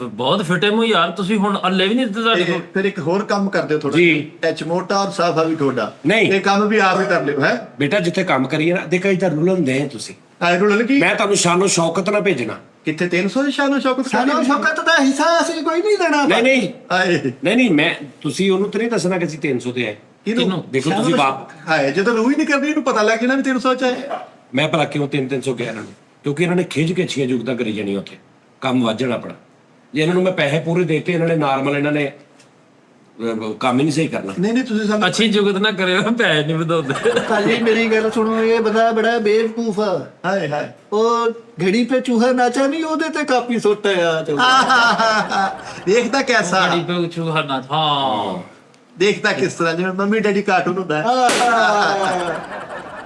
ਬਹੁਤ ਫਿਟੇ ਮੂੰਹ ਯਾਰ, ਤੁਸੀਂ ਹੁਣ ਅੱਲੇ ਵੀ ਨਹੀਂ ਦਿੱਤੇ ਤੁਹਾਡੇ ਕੋਲ। ਫਿਰ ਇੱਕ ਹੋਰ ਕੰਮ ਕਰ ਦਿਓ ਥੋੜਾ। ਜੀ। ਟੱਚ ਮੋਟਾ ਔਰ ਸਾਫਾ ਵੀ ਤੁਹਾਡਾ। ਨਹੀਂ। ਇਹ ਕੰਮ ਵੀ ਆਪ ਹੀ ਕਰ ਲਿਓ ਹੈ। ਬੇਟਾ ਜਿੱਥੇ ਕੰਮ ਕਰੀਏ ਨਾ, ਦੇਖੋ ਇੱਧਰ ਰੁਲਣ ਦੇ ਤੁਸੀਂ। ਆਏ ਰੁਲਣ ਕੀ? ਮੈਂ ਤੁਹਾਨੂੰ ਸ਼ਾਨੋ ਸ਼ੌਕਤ ਨਾਲ ਭੇਜਣਾ। ਕਿੱਥੇ 300 ਦੀ ਸ਼ਾਨੋ ਸ਼ੌਕਤ ਸਾਨੂੰ ਸ਼ੌਕਤ ਦਾ ਹਿੱਸਾ ਅਸੀਂ ਕੋਈ ਨਹੀਂ ਦੇਣਾ। ਨਹੀਂ ਆਏ ਨਹੀਂ ਮੈਂ, ਤੁਸੀਂ ਉਹਨੂੰ ਤਾਂ ਨਹੀਂ ਦੱਸਣਾ ਕਿ ਅਸੀਂ 300 ਤੇ ਆਏ। ਕਿਹਨੂੰ? ਦੇਖੋ ਤੁਸੀਂ ਬਾਪ, ਆਏ ਜਦੋਂ ਰੂਹ ਹੀ ਨਹੀਂ ਕਰਦੀ, ਇਹਨੂੰ ਪਤਾ ਲੱਗ ਜਾਣਾ ਵੀ 300 ਚ ਆਏ। ਮੈਂ ਭਲਾ ਕਿਉਂ 300 ਕਹਿ ਰਿਹਾ ਨੂੰ? ਕਿਉਂਕਿ ਇਹਨਾਂ ਨੇ ਖਿੱਚ ਕੇ ਛੀਆਂ ਜੁਗਤਾਂ ਕਰੀ ਜਾਣੀ ਉੱਥੇ, ਕੰਮ ਵੱਧ ਜਾਣਾ ਆਪਣਾ। ਜੇ ਇਹਨਾਂ ਨੂੰ ਮੈਂ ਪੈਸੇ ਪੂਰੇ ਦੇਤੇ, ਇਹਨਾਂ ਨੇ ਨਾਰਮਲ, ਇਹਨਾਂ ਨੇ ਕੰਮ ਹੀ ਨਹੀਂ ਸਹੀ ਕਰਨਾ। ਨਹੀਂ ਨਹੀਂ ਤੁਸੀਂ ਸਾਨੂੰ ਅੱਛੀ ਜੁਗਤ ਨਾ ਕਰਿਓ, ਪੈਸੇ ਨਹੀਂ ਵਧਾਉਂਦੇ। ਭਾਜੀ ਮੇਰੀ ਗੱਲ ਸੁਣੋ, ਇਹ ਬੰਦਾ ਬੜਾ ਬੇਵਕੂਫ ਆ। ਹਾਏ ਹਾਏ ਉਹ ਘੜੀ पे चूहा नाचा नहीं, ਉਹਦੇ ਤੇ ਕਾਪੀ ਸੁੱਟ ਆਇਆ। ਦੇਖਦਾ ਕੈਸਾ, ਗਾੜੀ ਪੇ ਚੂਹਾ ਨਾ। ਹਾਂ ਦੇਖਦਾ ਕਿਸ ਤਰ੍ਹਾਂ, ਜਿਵੇਂ ਮੰਮੀ ਡੈਡੀ ਕਾਰਟੂਨ ਹੁੰਦਾ ਹੈ।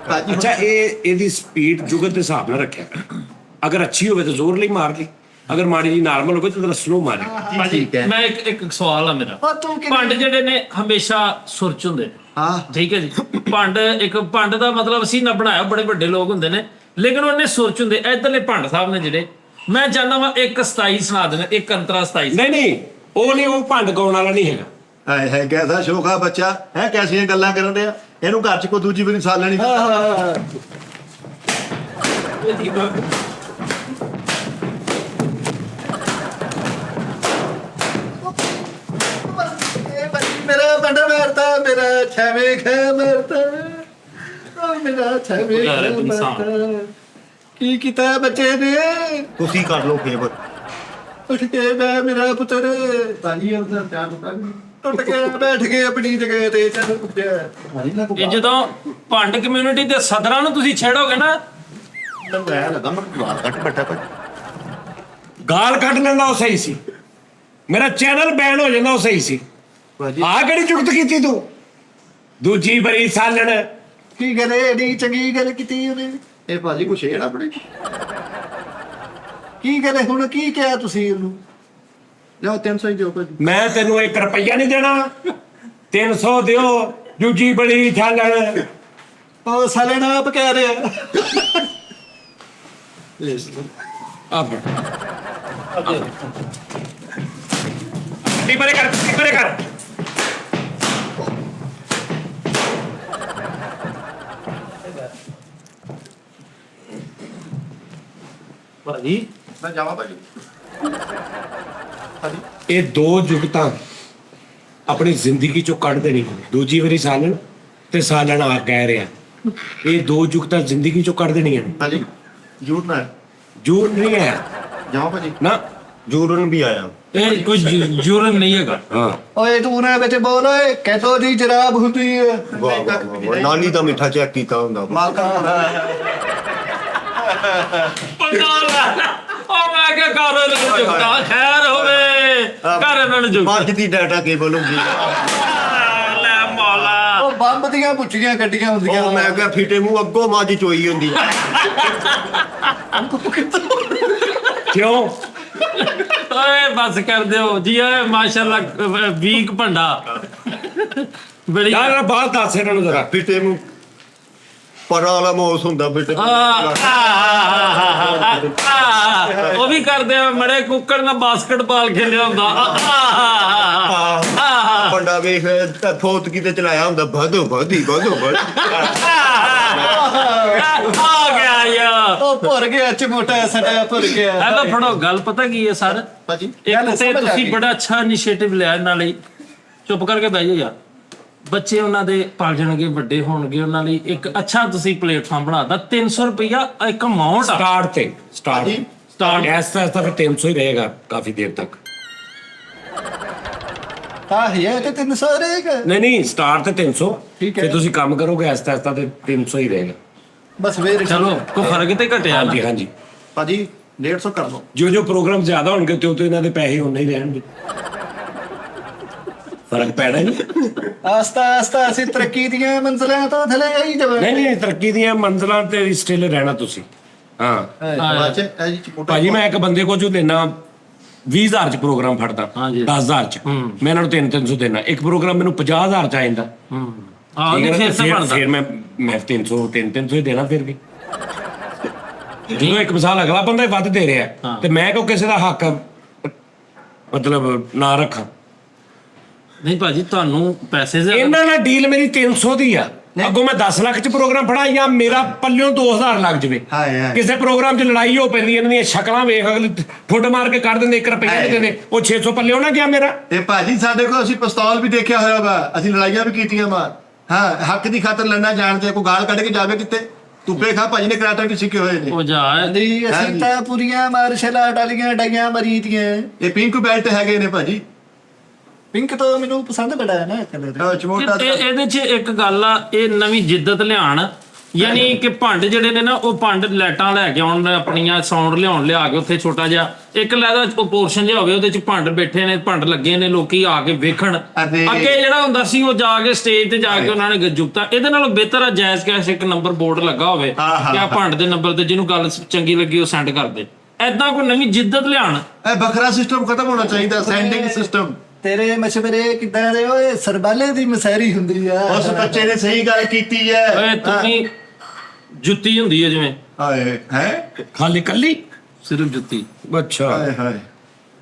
ਭਾਜੀ ਅੱਛਾ, ਇਹਦੀ ਸਪੀਡ ਜੁਗਤ ਦੇ ਹਿਸਾਬ ਨਾਲ ਰੱਖਿਆ ਕਰ। ਅਗਰ ਅੱਛੀ ਹੋਵੇ ਤਾਂ ਜ਼ੋਰ ਲਈ ਮਾਰ ਲਈ, ਅਗਰ ਮਾੜੀ ਜੀ ਨਾਰਮਲ ਹੋਵੇ ਤਾਂ ਸਲੋ ਮਾਰੇ। ਭਾਜੀ ਮੈਂ ਇੱਕ ਸਵਾਲ ਆ ਮੇਰਾ। ਉਹ ਤੂੰ ਕਿਵੇਂ- ਭੰਡ ਜਿਹੜੇ ਨੇ ਹਮੇਸ਼ਾ ਸੁਰਚ ਹੁੰਦੇ ਨੇ, ਹਾਂ ਠੀਕ ਹੈ ਜੀ। ਭੰਡ ਦਾ ਮਤਲਬ ਅਸੀਂ ਨਾ ਬਣਾਇਆ, ਬੜੇ ਵੱਡੇ ਲੋਕ ਹੁੰਦੇ ਨੇ, ਲੇਕਿਨ ਉਹਨੇ ਸੁਰਚ ਹੁੰਦੇ। ਇੱਧਰਲੇ ਭੰਡ ਸਾਹਿਬ ਨੇ ਜਿਹੜੇ, ਮੈਂ ਚਾਹੁੰਦਾ ਵਾ ਇੱਕ 27 ਸੁਣਾ ਦੇਣਾ, ਇੱਕ ਅੰਤਰਾ 27। ਨਹੀਂ ਉਹ ਨਹੀਂ, ਉਹ ਭੰਡ ਗਾਉਣ ਵਾਲਾ ਨਹੀਂ ਹੈਗਾ। ਹਾਏ ਹਾਏ ਕੈਸਾ ਸ਼ੋਖਾ ਬੱਚਾ ਹੈ, ਕੈਸੀਆਂ ਗੱਲਾਂ ਕਰਨ ਰਿਹਾ। ਇਹਨੂੰ ਘਰ ਚ ਕੋਈ ਦੂਜੀ ਵੀ ਨਹੀਂ ਸਾਲ ਲੈਣੀ। ਮੇਰਾ ਬੰਦਾ ਮਾਰਤਾ, ਮੇਰਾ ਛਾਵੇਂ ਖਾ ਮਾਰਤਾ, ਮੇਰਾ ਛਾਵੇਂ ਖਾ ਮਾਰਤਾ। ਕੀ ਕੀਤਾ ਬੱਚੇ ਨੇ? ਤੁਸੀਂ ਕਰ ਲਓ ਫੇਵਰ। ਉੱਠ ਕੇ ਬੈ ਮੇਰਾ ਪੁੱਤਰ, ਭਾਜੀ ਉਹਦਾ ਚਾਰ ਟੁੱਟਾ ਟੁੱਟ ਕੇ ਬੈਠ ਕੇ ਆਪਣੀ ਜਗ੍ਹਾ ਤੇ ਚੱਲ ਉੱਠਿਆ। ਇਹ ਜਦੋਂ ਭੰਡ ਕਮਿਊਨਿਟੀ ਦੇ ਸਦਰਾਂ ਨੂੰ ਤੁਸੀਂ ਛੇੜੋਗੇ ਨਾ, ਮੈਂ ਲੱਗਾ ਮੈਂ ਗਾਲ ਕੱਟ ਬੈਠਾ ਭਾਈ। ਗਾਲ ਕੱਢ ਲੈਂਦਾ ਉਹ ਸਹੀ ਸੀ, ਮੇਰਾ ਚੈਨਲ ਬੈਨ ਹੋ ਜਾਂਦਾ ਉਹ ਸਹੀ ਸੀ। ਭਾਜੀ ਆਹ ਕਿਹੜੀ ਜੁਗਤ ਕੀਤੀ ਤੂੰ? ਦੂਜੀ ਬਰੀ ਸਾਲਣ ਕੀ ਗੱਲ ਏਡੀ ਚੰਗੀ ਗੱਲ ਕੀਤੀ ਉਹਨੇ? ਇਹ ਭਾਜੀ ਕੁਛ ਛੇੜ ਆਪਣੇ ਕੀ ਗੱਲ ਹੁਣ ਕੀ ਕਿਹਾ ਤੁਸੀਂ ਉਹਨੂੰ? ਲਿਓ 300 ਹੀ ਦਿਓ ਭਾਜੀ। ਮੈਂ ਤੈਨੂੰ 1 ਰੁਪਈਆ ਨਹੀਂ ਦੇਣਾ, 300 ਦਿਓ। ਦੂਜੀ ਬੜੀ ਸਾਲਣ ਉਹ ਸਾਲੇ ਨਾ ਆਪ ਕਹਿ ਰਿਹਾ। ਆਪ ਪਰੇ ਕਰ, ਪਰੇ ਕਰ। ਭਾਜੀ ਮੈਂ ਜਾਵਾਂ ਭਾਜੀ। ਇਹ ਦੋ ਜੁਗਤਾਂ ਆਪਣੀ ਜ਼ਿੰਦਗੀ ਚੋਂ ਕੱਢ ਦੇਣੀ। ਦੂਜੀ ਵਾਰੀ ਸਾਲਣ ਤੇ ਸਾਲਣ ਆ ਕਹਿ ਰਿਹਾ, ਇਹ ਦੋ ਜੁਗਤਾਂ ਜ਼ਿੰਦਗੀ ਚੋਂ ਕੱਢ ਦੇਣੀਆਂ ਨੇ। ਹਾਂਜੀ ਜੂਟ ਨਾ ਜੂਰ ਨਹੀਂ ਹੈ ਜਾਵਾਂ ਭਾਜੀ। ਨਾ, ਜੂਰਨ ਵੀ ਆਇਆ। ਇਹ ਕੋਈ ਜੁਰਮ ਨਹੀਂ ਹੈਗਾ। ਹਾਂ ਓਏ ਤੂੰ ਨਾ ਵਿੱਚ ਬੋਲ ਓਏ, ਕਹਿਤੋ ਦੀ ਜਰਾਬ ਹੁੰਦੀ ਹੈ। ਵਾਹ ਵਾਹ ਵਾਹ, ਨਾਨੀ ਦਾ ਮਿੱਠਾ ਚੈੱਕ ਕੀਤਾ ਹੁੰਦਾ। ਮਾਲਕਾ ਉਹ ਮੈਂ ਕਿਹਾ ਕਰ ਇਹਨਾਂ ਨੂੰ ਜੁਗਤਾ, ਖੈਰ ਹੋਵੇ ਕਰ ਇਹਨਾਂ ਨੂੰ ਜੁਗਤਾ। ਮੱਝ ਦੀ ਡਾਟਾ ਕੇਬਲ ਹੁੰਦੀ। ਲੈ ਮੌਲਾ, ਉਹ ਬੰਬ ਦੀਆਂ ਪੁੱਛੀਆਂ ਗੱਡੀਆਂ ਹੁੰਦੀਆਂ। ਉਹ ਮੈਂ ਕਿਹਾ ਫਿੱਟੇ ਮੂੰਹ ਅੱਗੋਂ ਮੱਝ ਚੋਈ ਹੁੰਦੀ। ਕਿਉਂ? ਓਏ ਬਸ ਕਰ ਦਿਓ ਜੀ। ਓਏ ਮਾਸ਼ਾਅੱਲਾ ਵੀਕ ਭੰਡਾ ਬੜੀ ਯਾਰ ਬਾਤ ਦੱਸ ਇਹਨਾਂ ਨੂੰ ਜ਼ਰਾ। ਫਿੱਟੇ ਮੂੰਹ ਪਰਾਂ ਵਾਲਾ ਮੌਸ ਹੁੰਦਾ ਫਿੱਟੇ ਉਹ ਵੀ ਕਰਦੇ ਆ ਮੜੇ ਕੁੱਕੜ ਨਾਲ ਬਾਸਕਟਬਾਲ ਖੇਲਿਆ ਹੁੰਦਾ। ਪੰਡਾ ਵੇਖ ਫੋਤ ਕਿਤੇ ਚਲਾਇਆ ਹੁੰਦਾ ਵਧੋ ਵਧੀ ਵਧੋ ਵਧ। ਆ ਗਿਆ ਯਾਰ, ਉਹ ਭੁਰ ਗਿਆ ਚਮੋਟਾ ਸਾਡਾ ਭੁਰ ਗਿਆ। ਇਹ ਤਾਂ ਫੜੋ ਗੱਲ ਪਤਾ ਕੀ ਹੈ ਸਰ, ਭਾਜੀ ਇੱਕ ਤੇ ਸਮਝ ਆ ਤੁਸੀਂ ਗਈ। ਬੜਾ ਅੱਛਾ ਇਨੀਸ਼ੀਏਟਿਵ ਲਿਆ ਇਹਨਾਂ ਲਈ। ਚੁੱਪ ਕਰਕੇ ਬਹਿ ਜਾਓ ਯਾਰ, ਬੱਚੇ ਉਹਨਾਂ ਦੇ ਪਲ ਜਾਣਗੇ, ਵੱਡੇ ਹੋਣਗੇ, ਉਹਨਾਂ ਲਈ ਇੱਕ ਅੱਛਾ ਤੁਸੀਂ ਪਲੇਟਫਾਰਮ ਬਣਾਤਾ। 300 ਰੁਪਇਆ ਇੱਕ ਅਮਾਉਂਟ ਸਟਾਰਟ ਤੇ ਸਟਾਰਟ ਸਟਾਰਟ ਐਸਾ ਫਿਰ 300 ਹੀ ਰਹੇਗਾ ਕਾਫੀ ਦੇਰ ਤੱਕ। ਹਾਂ ਇਹ ਤੇ 300 ਰਹੇਗਾ। ਨਹੀਂ ਸਟਾਰਟ ਤੇ 300, ਠੀਕ ਹੈ। ਫਿਰ ਤੁਸੀਂ ਕੰਮ ਕਰੋਗੇ ਐਸਾ ਤੇ 300 ਹੀ ਰਹੇਗਾ। ਬਸ ਵੇਰ ਚਲੋ ਕੋਈ ਫਰਕ ਤੇ ਘਟਿਆ ਨਾ। ਹਾਂਜੀ ਹਾਂਜੀ, ਭਾਜੀ 150 ਕਰ ਲਓ। ਜੋ ਪ੍ਰੋਗਰਾਮ ਜ਼ਿਆਦਾ ਹੋਣਗੇ ਤੇ ਇਹਨਾਂ ਦੇ ਪੈਸੇ ਉਨੇ ਹੀ ਰਹਿਣਗੇ। ਫਰਕ ਪੈਣਾ ਨਹੀਂ। ਆਸਤਾ ਆਸਤਾ ਅਸੀਂ ਤਰੱਕੀ ਦੀਆਂ ਮੰਜ਼ਲਾਂ ਤੋਂ ਥੱਲੇ ਆਈ ਜਾਵਾਂਗੇ। ਨਹੀਂ ਤਰੱਕੀ ਦੀਆਂ ਮੰਜ਼ਲਾਂ ਤੇ ਸਟਿਲ ਰਹਿਣਾ ਤੁਸੀਂ। ਹਾਂ ਬਾਅਦ ਇਹ ਜੀ ਚਮੋਟਾ ਭਾਜੀ, ਮੈਂ ਇੱਕ ਬੰਦੇ ਕੋਲ ਜੋ ਦੇਣਾ 20,000 ਚ ਪ੍ਰੋਗਰਾਮ ਫੜਦਾ, ਹਾਂਜੀ। 10,000 ਚ ਮੈਂ ਇਹਨਾਂ ਨੂੰ 300 ਦੇਣਾ। ਇੱਕ ਪ੍ਰੋਗਰਾਮ ਮੈਨੂੰ 50,000 ਚ ਆ ਜਾਂਦਾ। ਆਹ ਨਹੀਂ ਫਿਰ ਸੇ ਬਣਦਾ। ਫਿਰ ਮੈਂ 300 ਹੀ ਦੇਣਾ। ਫਿਰ ਵੀ ਜਦੋਂ ਇੱਕ ਮਿਸਾਲ ਅਗਲਾ ਬੰਦਾ ਹੀ ਵੱਧ ਦੇ ਰਿਹਾ ਤੇ ਮੈਂ ਕਿਉਂ ਕਿਸੇ ਦਾ ਹੱਕ ਮਤਲਬ ਨਾ ਰੱਖਾਂ? ਨਹੀਂ ਭਾਜੀ, ਤੁਹਾਨੂੰ ਪੈਸੇ ਦੇ ਇਹਨਾਂ ਨਾਲ ਡੀਲ ਮੇਰੀ 300 ਦੀ ਆ। ਅੱਗੋਂ ਮੈਂ 10 ਲੱਖ ਚ ਪ੍ਰੋਗਰਾਮ ਫੜਾ ਜਾਂ ਮੇਰਾ ਪੱਲਿਓਂ 2,000 ਲੱਗ ਜਵੇ। ਹਾਏ ਹਾਏ। ਕਿਸੇ ਪ੍ਰੋਗਰਾਮ 'ਚ ਲੜਾਈ ਹੋ ਪੈਂਦੀ, ਇਹਨਾਂ ਦੀਆਂ ਸ਼ਕਲਾਂ ਵੇਖ, ਅਗਲੇ ਫੁੱਟ ਮਾਰ ਕੇ ਕੱਢ ਦਿੰਦੇ, 1 ਰੁਪਈਆ ਨਹੀਂ ਦਿੰਦੇ। ਉਹ 600 ਪੱਲਿਓਂ ਨਾ ਗਿਆ ਮੇਰਾ। ਇਹ ਭਾਜੀ ਸਾਡੇ ਕੋਲ ਅਸੀਂ ਪਿਸਤੌਲ ਵੀ ਦੇਖਿਆ ਹੋਇਆ ਵਾ, ਅਸੀਂ ਲੜਾਈਆਂ ਵੀ ਕੀਤੀਆਂ ਵਾ। ਹਾਂ ਹੱਕ ਦੀ ਖਾਤਰ ਲੜਨਾ ਜਾਣਦੇ। ਕੋਈ ਗਾਲ ਕੱਢ ਕੇ ਜਾਵੇ ਕਿਤੇ ਤੂੰ ਖਾ ਭਾਜੀ ਨੇ ਕਰਾਟਾ ਕਿ ਸਿੱਖੇ ਹੋਏ ਨੇ। ਉਹ ਜਾ ਜੀ ਅਸੀਂ ਤਾਂ ਪੂਰੀਆਂ ਮਾਰਸ਼ਲ ਆਰਟ ਵਾਲੀਆਂ ਡਾਈਆਂ ਮਰੀ ਦੀਆਂ। ਇਹ ਪਿੰਕ ਬੈਲਟ ਹੈਗੇ ਨੇ ਭਾਜੀ। ਪਿੰਕ ਤਾਂ ਮੈਨੂੰ ਪਸੰਦ ਬੜਾ ਹੈ ਨਾ ਕਲਰ। ਚਮੋਟਾ ਇਹਦੇ 'ਚ ਇੱਕ ਗੱਲ ਆ, ਇਹ ਨਵੀਂ ਜਿੱਦਤ ਲਿਆਣ, ਯਾਨੀ ਕਿ ਭੰਡ ਜਿਹੜੇ ਨੇ ਨਾ, ਉਹ ਭੰਡ ਲਾਈਟਾਂ ਲੈ ਕੇ ਆਉਣ, ਆਪਣੀਆਂ ਸਾਊਂਡ ਲਿਆ ਕੇ ਉੱਥੇ ਛੋਟਾ ਜਿਹਾ ਇੱਕ ਲੈਦਾ ਪੋਰਸ਼ਨ ਜਿਹਾ ਹੋਵੇ, ਉਹਦੇ 'ਚ ਭੰਡ ਬੈਠੇ ਨੇ, ਭੰਡ ਲੱਗੇ ਨੇ, ਲੋਕੀ ਆ ਕੇ ਵੇਖਣ। ਅਤੇ ਅੱਗੇ ਜਿਹੜਾ ਹੁੰਦਾ ਸੀ ਉਹ ਜਾ ਕੇ ਸਟੇਜ ਤੇ ਜਾ ਕੇ ਉਹਨਾਂ ਨੇ ਜੁਗਤਾ। ਇਹਦੇ ਨਾਲੋਂ ਬਿਹਤਰ ਆ ਜਾਇਜ਼ ਕੈਸ਼ ਇੱਕ ਨੰਬਰ ਬੋਰਡ ਲੱਗਾ ਹੋਵੇ ਕਿ ਆ ਭੰਡ ਦੇ ਨੰਬਰ ਤੇ ਜਿਹਨੂੰ ਗੱਲ ਚੰਗੀ ਲੱਗੀ ਉਹ ਸੈਂਡ ਕਰ ਦੇ। ਐਦਾਂ ਕੋਈ ਨਵੀਂ ਜਿੱਦਤ ਲਿਆਣ। ਇਹ ਵੱਖਰਾ ਸਿਸਟਮ ਖਤਮ ਹੋਣਾ ਚਾਹੀਦਾ, ਸੈਂਡਿੰਗ ਸਿਸਟਮ। ਤੇਰੇ ਮਸ਼ਵਰੇ ਕਿੱਦਾਂ ਦੇ ਓਏ? ਸਰਬਾਲੇ ਦੀ ਮਸੈਰੀ ਹੁੰਦੀ ਆ। ਉਸ ਬੱਚੇ ਨੇ ਸਹੀ ਗੱਲ ਕੀਤੀ ਹੈ। ਓਏ ਤੁਸੀਂ ਜੁੱਤੀ ਹੁੰਦੀ ਹੈ ਜਿਵੇਂ, ਹਾਏ ਹੈ ਖਾਲੀ ਕੱਲੀ ਸਿਰਫ ਜੁੱਤੀ। ਅੱਛਾ, ਹਾਏ ਹਾਏ।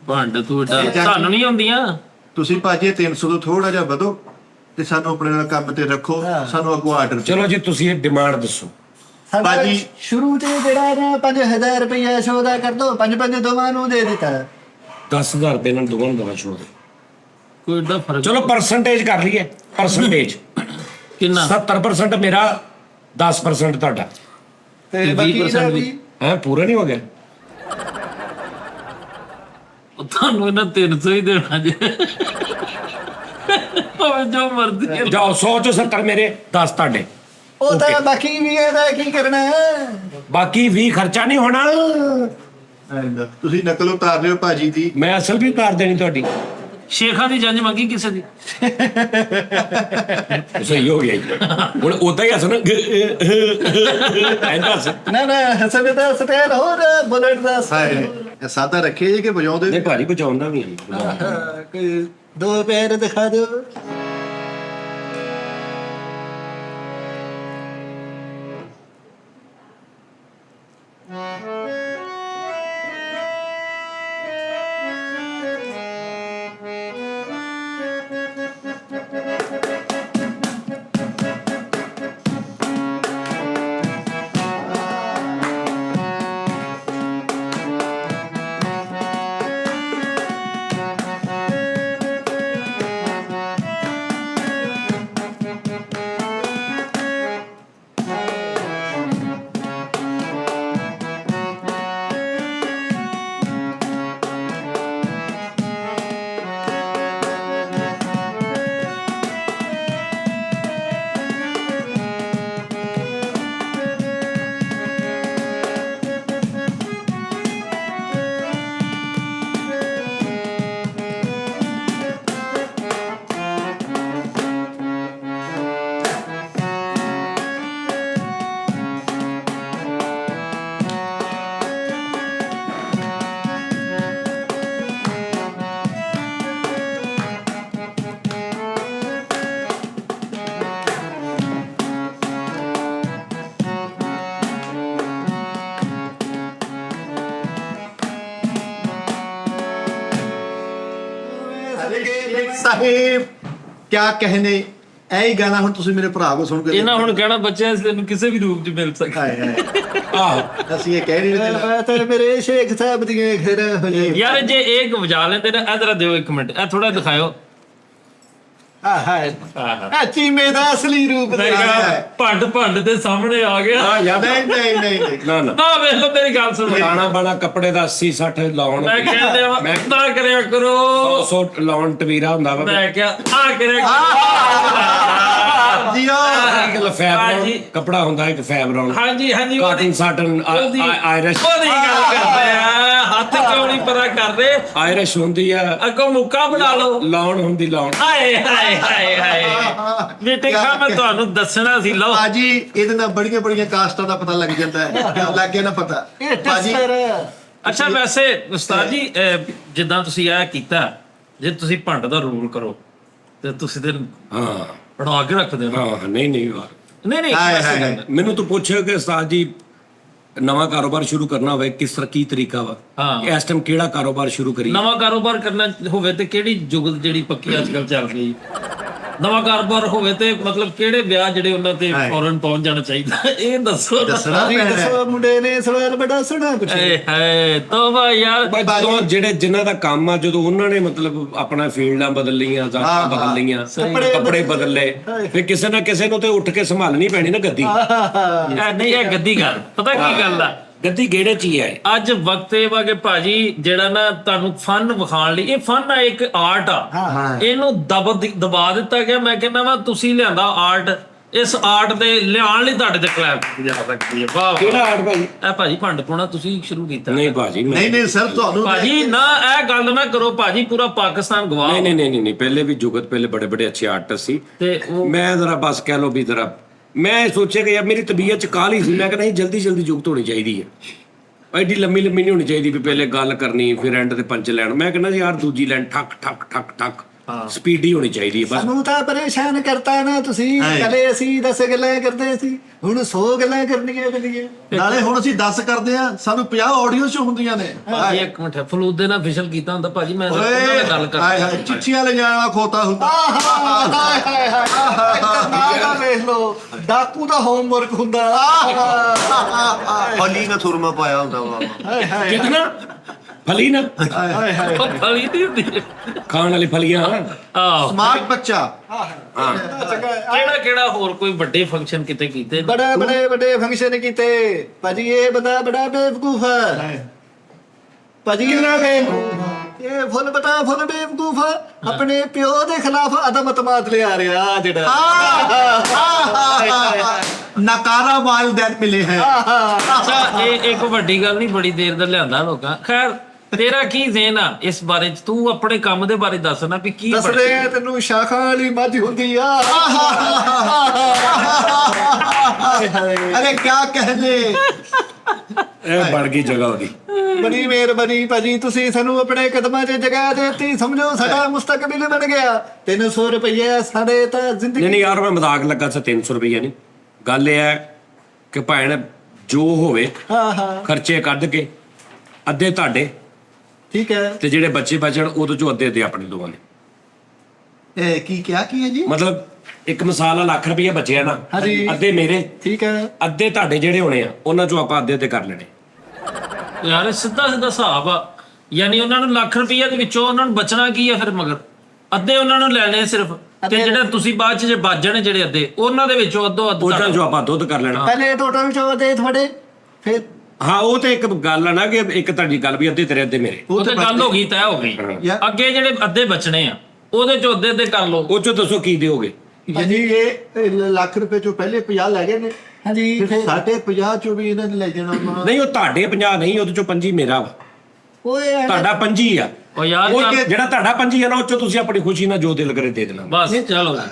ਭੰਡ ਤੁਹਾਡਾ ਤੁਹਾਨੂੰ ਨਹੀਂ ਆਉਂਦੀਆਂ। ਤੁਸੀਂ ਭਾਜੀ 300 ਤੋਂ ਥੋੜਾ ਜਿਹਾ ਵਧੋ ਤੇ ਸਾਨੂੰ ਆਪਣੇ ਨਾਲ ਕੰਮ ਤੇ ਰੱਖੋ। ਸਾਨੂੰ ਅੱਗੋਂ ਆਰਡਰ ਚਲੋ ਜੀ ਤੁਸੀਂ ਇਹ ਡਿਮਾਂਡ ਦੱਸੋ। ਸਾਡਾ ਭਾਜੀ- ਸ਼ੁਰੂ ਤੇ ਜਿਹੜਾ ਨਾ 5,000 ਰੁਪਇਆ ਸ਼ੋਅ ਦਾ ਕਰ ਦੋ, 5 ਦੋਵਾਂ ਨੂੰ ਦੇ ਦਿੱਤਾ। 10,000 ਰੁਪਏ ਨਾਲ ਦੋਵਾਂ ਨੂੰ ਦਵਾ ਛੋੜ। ਕੋਈ ਏਡਾ ਫਰਕ ਚਲੋ ਪਰਸੈਂਟੇਜ ਕਰ ਲਈਏ। ਪਰਸੈਂਟੇਜ ਕਿੰਨਾ? 70% ਮੇਰਾ, 10% ਤੁਹਾਡਾ। ਤੇ ਬਾਕੀ 20% ਵੀ। ਹੈ ਪੂਰਾ ਨਹੀਂ ਹੋ ਗਿਆ ਉਹ ਤੁਹਾਨੂੰ ਇਹਨਾਂ 300 ਹੀ ਦੇਣਾ ਜੇ ਭਾਵੇਂ ਜੋ ਮਰਜ਼ੀ ਹੈ। ਜਾਓ 100 ਚੋਂ 70 ਮੇਰੇ 10 ਤੁਹਾਡੇ ਉਹ ਤਾਂ ਬਾਕੀ ਵੀ ਇਹਦਾ ਕੀ ਕਰਨਾ ਹੈ? ਬਾਕੀ 20 ਖਰਚਾ ਨਹੀਂ ਹੋਣਾ ਤੁਸੀਂ ਨਕਲ ਉਤਾਰ ਰਹੇ ਹੋ ਭਾਜੀ ਦੀ। ਮੈਂ ਅਸਲ ਵੀ ਉਤਾਰ ਦੇਣੀ ਤੁਹਾਡੀ ਸ਼ੇਖਾਂ ਦੀ ਜੰਜ ਮੰਗੀ ਕਿਸੇ ਦੀ ਸਹੀ ਹੋ ਗਿਆ ਜੀ। ਹੁਣ ਉਦਾਂ ਹੀ ਹੱਸਣਾ ਐਂਦਾ ਹੱਸ ਨਾ ਹਸਨ ਦਾ ਸਟੇਲ ਹੋਰ ਬੁਲਟ ਦਾ ਹਾਏ ਇਹ ਸਾਦਾ ਰੱਖੇ ਜੇ ਕਿ ਵਜਾਉਂਦੇ ਨਹੀਂ ਭਾਰੀ ਬਚਾਉਂਦਾ ਵੀ ਹੈ ਕੋਈ ਦੋ ਪੈਰ ਦਿਖਾ ਦਿਓ। ਸਾਹਿਬ ਕਿਆ ਕਹਿਨੇ ਐ ਗਾਣਾ ਹੁਣ ਤੁਸੀਂ ਮੇਰੇ ਭਰਾ ਕੋ ਸੁਣ ਕੇ ਇਹਨਾਂ ਹੁਣ ਕਹਿਣਾ ਬੱਚਿਆਂ ਇਸ ਤੈਨੂੰ ਕਿਸੇ ਵੀ ਰੂਪ 'ਚ ਮਿਲ ਸਕਦਾ। ਹਾਏ ਹਾਏ ਆਹ ਅਸੀਂ ਇਹ ਕਹਿ ਨਹੀਂ ਰਹੇ ਮੈਂ ਤੇ ਮੇਰੇ ਸ਼ੇਖ ਸਾਹਿਬ ਦੀਆਂ ਖੇਰ ਹੋਏ ਯਾਰ ਜੇ ਇਹ ਵਜਾ ਲੈਂਦੇ ਨਾ ਇਧਰ ਦਿਓ ਇੱਕ ਮਿੰਟ ਇਹ ਥੋੜਾ ਦਿਖਾਓ। ਹਾਏ ਆ ਚੀਮੇ ਦਾ ਅਸਲੀ ਰੂਪ ਭੰਡ ਭੰਡ ਦੇ ਸਾਹਮਣੇ ਆ ਗਿਆ। ਆ ਯਾਰ ਨਹੀਂ ਨਹੀਂ ਨਹੀਂ ਨਹੀਂ ਨਾ ਨਾ ਨਾ ਵੇਖ ਲਓ ਮੇਰੀ ਗੱਲ ਸੁਣੋ ਖਾਣਾ ਬਾਣਾ ਕੱਪੜੇ ਦਾ 80 60 ਲਾਉਣ ਮੈਂ ਕਹਿੰਦੇ ਆ ਨਾ ਕਰਿਆ ਕਰੋ। 100 ਲਾਉਣ ਟਵੀਰਾ ਹੁੰਦਾ ਵਾ ਮੈਂ ਕਿਹਾ ਆ ਕਰਿਆ ਜੀਓ ਇੱਕ ਲਫੈਬਰੋਨ ਕੱਪੜਾ ਹੁੰਦਾ ਇੱਕ ਫੈਬਰੋਨ ਹਾਂਜੀ ਹਾਂਜੀ ਕਾਟਨ ਸਾਟਨ ਆਇਰਿਸ਼ ਉਹਦੀ ਗੱਲ ਕਰਦੇ ਆ ਹੱਥ ਕਿਉਂ ਨਹੀਂ ਪਰਾ ਕਰਦੇ ਆਇਰਿਸ਼ ਹੁੰਦੀ ਆ ਅੱਗੋਂ ਮੁੱਕਾ ਬਣਾ ਲਓ। ਲਾਉਣ ਹੁੰਦੀ ਲਾਉਣ ਹਾਏ ਹਾਏ ਹਾਏ ਹਾਏ ਬੇਟੇ ਖਾ ਮੈਂ ਤੁਹਾਨੂੰ ਦੱਸਣਾ ਸੀ ਲਓ ਭਾਜੀ ਇਹਦੇ ਨਾਲ ਬੜੀਆਂ ਬੜੀਆਂ ਕਾਸਟਾਂ ਦਾ ਪਤਾ ਲੱਗ ਜਾਂਦਾ ਹੈ ਲੱਗ ਗਿਆ ਨਾ ਪਤਾ ਇਹ ਭਾਜੀ ਟੱਸਰ ਅੱਛਾ ਵੈਸੇ ਉਸਤਾਦ ਜੀ ਜਿੱਦਾਂ ਤੁਸੀਂ ਇਹ ਕੀਤਾ ਜੇ ਤੁਸੀਂ ਭੰਡ ਦਾ ਰੂਲ ਕਰੋ ਤੇ ਤੁਸੀਂ ਤੇ ਹਾਂ ਬਣਾ ਕੇ ਰੱਖਦੇ ਹੋ ਹਾਂ ਨਹੀਂ ਨਹੀਂ ਵਾਰ ਨਹੀਂ ਨਹੀਂ ਹਾਏ ਵੈਸੇ ਹਾਏ ਗੱਲ- ਮੈਨੂੰ ਤੂੰ ਪੁੱਛਿਆ ਕਿ ਉਸਤਾਦ ਜੀ ਨਵਾਂ ਕਾਰੋਬਾਰ ਸ਼ੁਰੂ ਕਰਨਾ ਹੋਵੇ ਕਿਸ ਤਰ੍ਹਾਂ ਕੀ ਤਰੀਕਾ ਵਾ ਹਾਂ। ਇਸ ਟਾਈਮ ਕਿਹੜਾ ਕਾਰੋਬਾਰ ਸ਼ੁਰੂ ਕਰੀਏ ਨਵਾਂ ਕਾਰੋਬਾਰ ਕਰਨਾ ਹੋਵੇ ਤੇ ਕਿਹੜੀ ਜੁਗਤ ਜਿਹੜੀ ਪੱਕੀ ਅੱਜ ਕੱਲ ਚੱਲ ਰਹੀ ਨਵਾਂ ਕਾਰੋਬਾਰ ਹੋਵੇ ਤੇ ਮਤਲਬ ਕਿਹੜੇ ਵਿਆਹ ਜਿਹੜੇ ਉਹਨਾਂ ਤੇ ਫੌਰਨ ਪਹੁੰਚ ਜਾਣਾ ਚਾਹੀਦਾ ਇਹ ਦੱਸੋ ਨਾ। ਦੱਸਣਾ ਤੁਸੀਂ ਪੈਣਾ ਹੈ। ਦੱਸੋ ਮੁੰਡੇ ਨੇ ਸਵਾਲ ਬੜਾ ਸੋਹਣਾ ਪੁੱਛਿਆ ਏ ਹਾਏ ਤੋਬਾ ਯਾਰ ਬਸ ਜਦੋਂ ਜਿਹੜੇ ਜਿਨ੍ਹਾਂ ਦਾ ਕੰਮ ਆ ਜਦੋਂ ਉਹਨਾਂ ਨੇ ਮਤਲਬ ਆਪਣਾ ਫੀਲਡਾਂ ਬਦਲ ਲਈਆਂ ਜ਼ਾਤਾਂ ਬਦਲ ਲਈਆਂ ਕੱਪੜੇ ਬਦਲ ਲਏ ਫਿਰ ਕਿਸੇ ਨਾ ਕਿਸੇ ਨੂੰ ਤੇ ਉੱਠ ਕੇ ਸੰਭਾਲਣੀ ਪੈਣੀ ਨਾ ਗੱਦੀ ਇਹ ਨਹੀਂ ਇਹ ਗੱਦੀ ਗੱਲ ਪਤਾ ਕੀ ਗੱਲ ਆ ਗੱਦੀ ਗੇੜੇ ਚ ਹੀ ਹੈ ਅੱਜ ਵਕਤ ਇਹ ਵਾ ਕਿ ਭਾਜੀ ਜਿਹੜਾ ਨਾ ਤੁਹਾਨੂੰ ਫਨ ਵਿਖਾਉਣ ਲਈ ਇਹ ਫਨ ਆ ਇੱਕ ਆਰਟ ਆ ਇਹਨੂੰ ਦਬਾ ਦਿੱਤਾ ਗਿਆ ਮੈਂ ਕਹਿੰਦਾ ਵਾ ਤੁਸੀਂ ਲਿਆਂਦਾ ਆਰਟ ਇਸ ਆਰਟ ਦੇ ਲਿਆਉਣ ਲਈ ਤੁਹਾਡੇ ਤੇ ਕਲੈਪ ਜਾ ਸਕਦੀ ਹੈ ਵਾਹ ਕਿਹੜਾ ਆੜ ਭਾਈ ਇਹ ਭਾਜੀ ਭੰਡ ਪਾਉਣਾ ਤੁਸੀਂ ਸ਼ੁਰੂ ਕੀਤਾ ਨਹੀਂ ਭਾਜੀ ਮੈਂ- ਨਹੀਂ ਨਹੀਂ ਸਰ ਤੁਹਾਨੂੰ ਭਾਜੀ ਨਾ ਇਹ ਗੱਲ ਨਾ ਕਰੋ ਭਾਜੀ ਪੂਰਾ ਪਾਕਿਸਤਾਨ ਗਵਾਹ ਨਹੀਂ ਨਹੀਂ ਨਹੀਂ ਨਹੀਂ ਪਹਿਲੇ ਵੀ ਜੁਗਤ ਪਹਿਲੇ ਬੜੇ ਬੜੇ ਅੱਛੇ ਆਰਟਿਸਟ ਸੀ ਤੇ ਉਹ ਮੈਂ ਜ਼ਰਾ ਬਸ ਕਹਿ ਲਓ ਵੀ ਜ਼ਰਾ ਮੈਂ ਸੋਚਿਆ ਕਿ ਯਾਰ ਮੇਰੀ ਤਬੀਅਤ ਚ ਕਾਹਲੀ ਸੀ ਮੈਂ ਕਹਿੰਦਾ ਨਹੀਂ ਜਲਦੀ ਜਲਦੀ ਜੁਗਤ ਹੋਣੀ ਚਾਹੀਦੀ ਹੈ ਐਡੀ ਲੰਮੀ ਲੰਮੀ ਨਹੀਂ ਹੋਣੀ ਚਾਹੀਦੀ ਵੀ ਪਹਿਲੇ ਗੱਲ ਕਰਨੀ ਫਿਰ ਐਂਡ ਤੇ ਪੰਚ ਲੈਣ ਮੈਂ ਕਹਿੰਦਾ ਯਾਰ ਦੂਜੀ ਲਾਈਨ ਠੱਕ ਠੱਕ ਠੱਕ ਠੱਕ ਸਪੀਡੀ ਹੋਣੀ ਚਾਹੀਦੀ ਹੈ ਬਸ ਸਾਨੂੰ ਤਾਂ ਪਰੇਸ਼ਾਨ ਕਰਤਾ ਨਾ ਤੁਸੀਂ ਕਦੇ ਅਸੀਂ 10 ਗੱਲਾਂ ਕਰਦੇ ਸੀ ਹੁਣ 100 ਗੱਲਾਂ ਕਰਨੀਆਂ ਪੈਂਦੀਆਂ ਨਾਲੇ ਹੁਣ ਅਸੀਂ 10 ਕਰਦੇ ਆ ਸਾਨੂੰ 50 ਆਡੀਓ ਸ਼ੋ ਹੁੰਦੀਆਂ ਨੇ ਭਾਜੀ ਇੱਕ ਮਿੰਟ ਫਲੂਦੇ ਨਾਲ ਫਿਸ਼ਲ ਕੀਤਾ ਹੁੰਦਾ ਭਾਜੀ ਮੈਂ ਉਹਨਾਂ ਓਏ ਨਾਲ ਗੱਲ ਹਾਏ ਕਰਦਾ ਹਾਏ ਚਿੱਠੀਆਂ ਲੈ ਜਾਣਾ ਖੋਤਾ ਹੁੰਦਾ ਹਾਏ ਹਾਏ ਹਾਏ ਨਾ ਵੇਖ ਲੋ ਡਾਕੂ ਦਾ ਹੋਮਵਰਕ ਹੁੰਦਾ ਫਲੀ ਨਾ ਥੁਰਮਾ ਪਾਇਆ ਹੁੰਦਾ ਵਾ ਹਾਏ ਹਾਏ ਕਿਤਨਾ ਫਲੀ ਨਾ ਹਾਏ ਹਾਏ ਉਹ ਫਲੀ ਨਹੀਂ ਹੁੰਦੀ ਖਾਣ ਵਾਲੀ ਫਲੀਆਂ ਆਹ ਸਮਾਰਟ ਬੱਚਾ। ਕਿਹੜਾ ਕਿਹੜਾ ਹੋਰ ਕੋਈ ਵੱਡੇ ਫੰਕਸ਼ਨ ਕਿਤੇ ਕੀਤੇ ਬੜੇ ਵੱਡੇ ਫੰਕਸ਼ਨ ਕੀਤੇ ਭਾਜੀ। ਇਹ ਬੰਦਾ ਬੜਾ ਬੇਵਕੂਫ ਹੈ ਭਾਜੀ। ਇਹ ਫੁੱਲ ਬੇਵਕੂਫ ਆ। ਆਪਣੇ ਪਿਓ ਦੇ ਖਿਲਾਫ ਅਦਮ ਤਮਾਦ ਲਿਆ ਰਿਹਾ ਜਿਹੜਾ ਨਕਾਰਾ ਵਾਲਦੈਨ ਮਿਲੇ ਹੈ। ਅੱਛਾ ਇਹ ਇੱਕ ਵੱਡੀ ਗੱਲ ਨਹੀਂ, ਬੜੀ ਦੇਰ ਦਾ ਲਿਆਂਦਾ ਲੋਕਾਂ। ਖੈਰ ਤੇਰਾ ਕੀ ਜ਼ੇਨ ਆ ਇਸ ਬਾਰੇ ਚ? ਤੂੰ ਆਪਣੇ ਕੰਮ ਦੇ ਬਾਰੇ ਦੱਸ ਨਾ ਵੀ ਕੀ ਦੱਸ ਰਹੇ ਆ ਤੈਨੂੰ ਸ਼ਾਖਾਂ ਵਾਲੀ ਮੱਝ ਹੁੰਦੀ ਆ। ਅਰੇ ਕਿਆ ਕਹਦੇ। ਇਹ ਬਣ ਗਈ ਜਗ੍ਹਾ ਉਹਦੀ। ਬੜੀ ਮਿਹਰਬਾਨੀ ਭਾਜੀ, ਤੁਸੀਂ ਸਾਨੂੰ ਆਪਣੇ ਕਦਮਾਂ 'ਚ ਜਗ੍ਹਾ ਦੇਤੀ। ਸਮਝੋ ਸਾਡਾ ਮੁਸਤਕਬਲ ਬਣ ਗਿਆ। 300 ਰੁਪਏ ਸਾਡੇ ਤਾਂ ਜ਼ਿੰਦਗੀ। ਨਹੀਂ ਯਾਰ ਮੈਂ ਮਜ਼ਾਕ ਲੱਗਾ ਸੀ। 300 ਰੁਪਈਆ ਨਹੀਂ, ਗੱਲ ਇਹ ਹੈ ਕਿ ਭੈਣ ਜੋ ਹੋਵੇ ਹਾਂ ਖਰਚੇ ਕੱਢ ਕੇ ਅੱਧੇ ਤੁਹਾਡੇ ਠੀਕ ਹੈ। ਤੇ ਜਿਹੜੇ ਬੱਚੇ ਬਚਣ ਉਹਦੇ ਚੋਂ ਅੱਧੇ ਆਪਣੇ ਦੋਵਾਂ ਨੇ। ਇਹ ਕੀ ਕਿਹਾ ਕੀ ਹੈ ਜੀ? ਮਤਲਬ ਇੱਕ ਮਿਸਾਲ ਆ, ਲੱਖ ਰੁਪਈਆ ਬਚਿਆ ਨਾ, ਹਾਂਜੀ। ਅੱਧੇ ਮੇਰੇ ਠੀਕ ਹੈ। ਅੱਧੇ ਤੁਹਾਡੇ ਜਿਹੜੇ ਹੋਣੇ ਆ ਉਹਨਾਂ ਚੋਂ ਆਪਾਂ ਅੱਧੇ ਕਰ ਲੈਣੇ। ਯਾਰ ਸਿੱਧਾ ਹਿਸਾਬ ਆ। ਯਾਨੀ ਉਹਨਾਂ ਨੂੰ ਲੱਖ ਰੁਪਈਆ ਦੇ ਵਿੱਚੋਂ ਉਹਨਾਂ ਨੂੰ ਬਚਣਾ ਕੀ ਆ ਫਿਰ? ਮਗਰ ਅੱਧੇ ਉਹਨਾਂ ਨੂੰ ਲੈਣੇ ਸਿਰਫ, ਤੇ ਜਿਹੜਾ ਤੁਸੀਂ ਬਾਅਦ ਚ ਜੇ ਬਚਣ ਜਿਹੜੇ ਅੱਧੇ ਉਹਨਾਂ ਦੇ ਵਿੱਚੋਂ ਅੱਧੋ ਅੱਧ ਉਹਨਾਂ ਚੋਂ ਆਪਾਂ ਦੁੱਧ ਕਰ ਲੈਣਾ। ਪਹਿਲੇ ਟੋਟਲ 'ਚ ਦੇ ਤੁਹਾਡੇ ਫਿਰ ਹਾਂ ਉਹ ਤੇ ਇੱਕ ਗੱਲ ਆ ਨਾ ਕਿ ਇੱਕ ਤੁਹਾਡੀ ਗੱਲ ਵੀ ਅੱਧੇ ਤੇਰੇ ਅੱਧੇ ਮੇਰੇ। ਉਹ ਤੇ ਗੱਲ ਹੋ ਗਈ, ਤੈਅ ਹੋ ਗਈ। ਅੱਗੇ ਜਿਹੜੇ ਅੱਧੇ ਬਚਣੇ ਆ ਉਹਦੇ ਚੋਂ ਅੱਧੇ ਅੱਧੇ ਕਰ ਲਓ। ਉਹ ਚੋਂ ਦੱਸੋ ਕੀ ਦਿਓਗੇ? ਯਾਨੀ ਇਹ ਲੱਖ ਰੁਪਏ ਚੋਂ ਪਹਿਲੇ 50 ਲੈ ਗਏ ਨੇ, ਹਾਂਜੀ। ਫਿਰ ਸਾਡੇ 50 ਚੋਂ ਵੀ ਇਹਨਾਂ ਨੇ ਲੈ ਜਾਣਾ ਵਾ। ਨਹੀਂ ਉਹ ਤੁਹਾਡੇ 50 ਨਹੀਂ, ਉਹਦੇ ਚੋਂ 25 ਮੇਰਾ ਵਾ। ਓਏ ਤੁਹਾਡਾ 25 ਆ। ਉਹ ਯਾਰ ਉਹ ਜਿਹੜਾ ਤੁਹਾਡਾ 25 ਆ ਨਾ ਉਹ ਚੋਂ ਤੁਸੀਂ ਆਪਣੀ ਖੁਸ਼ੀ ਨਾਲ ਜੋ ਦਿਲ ਕਰੇ ਦੇ ਦੇਣਾ। ਬਸ ਚਲੋ ਜੀ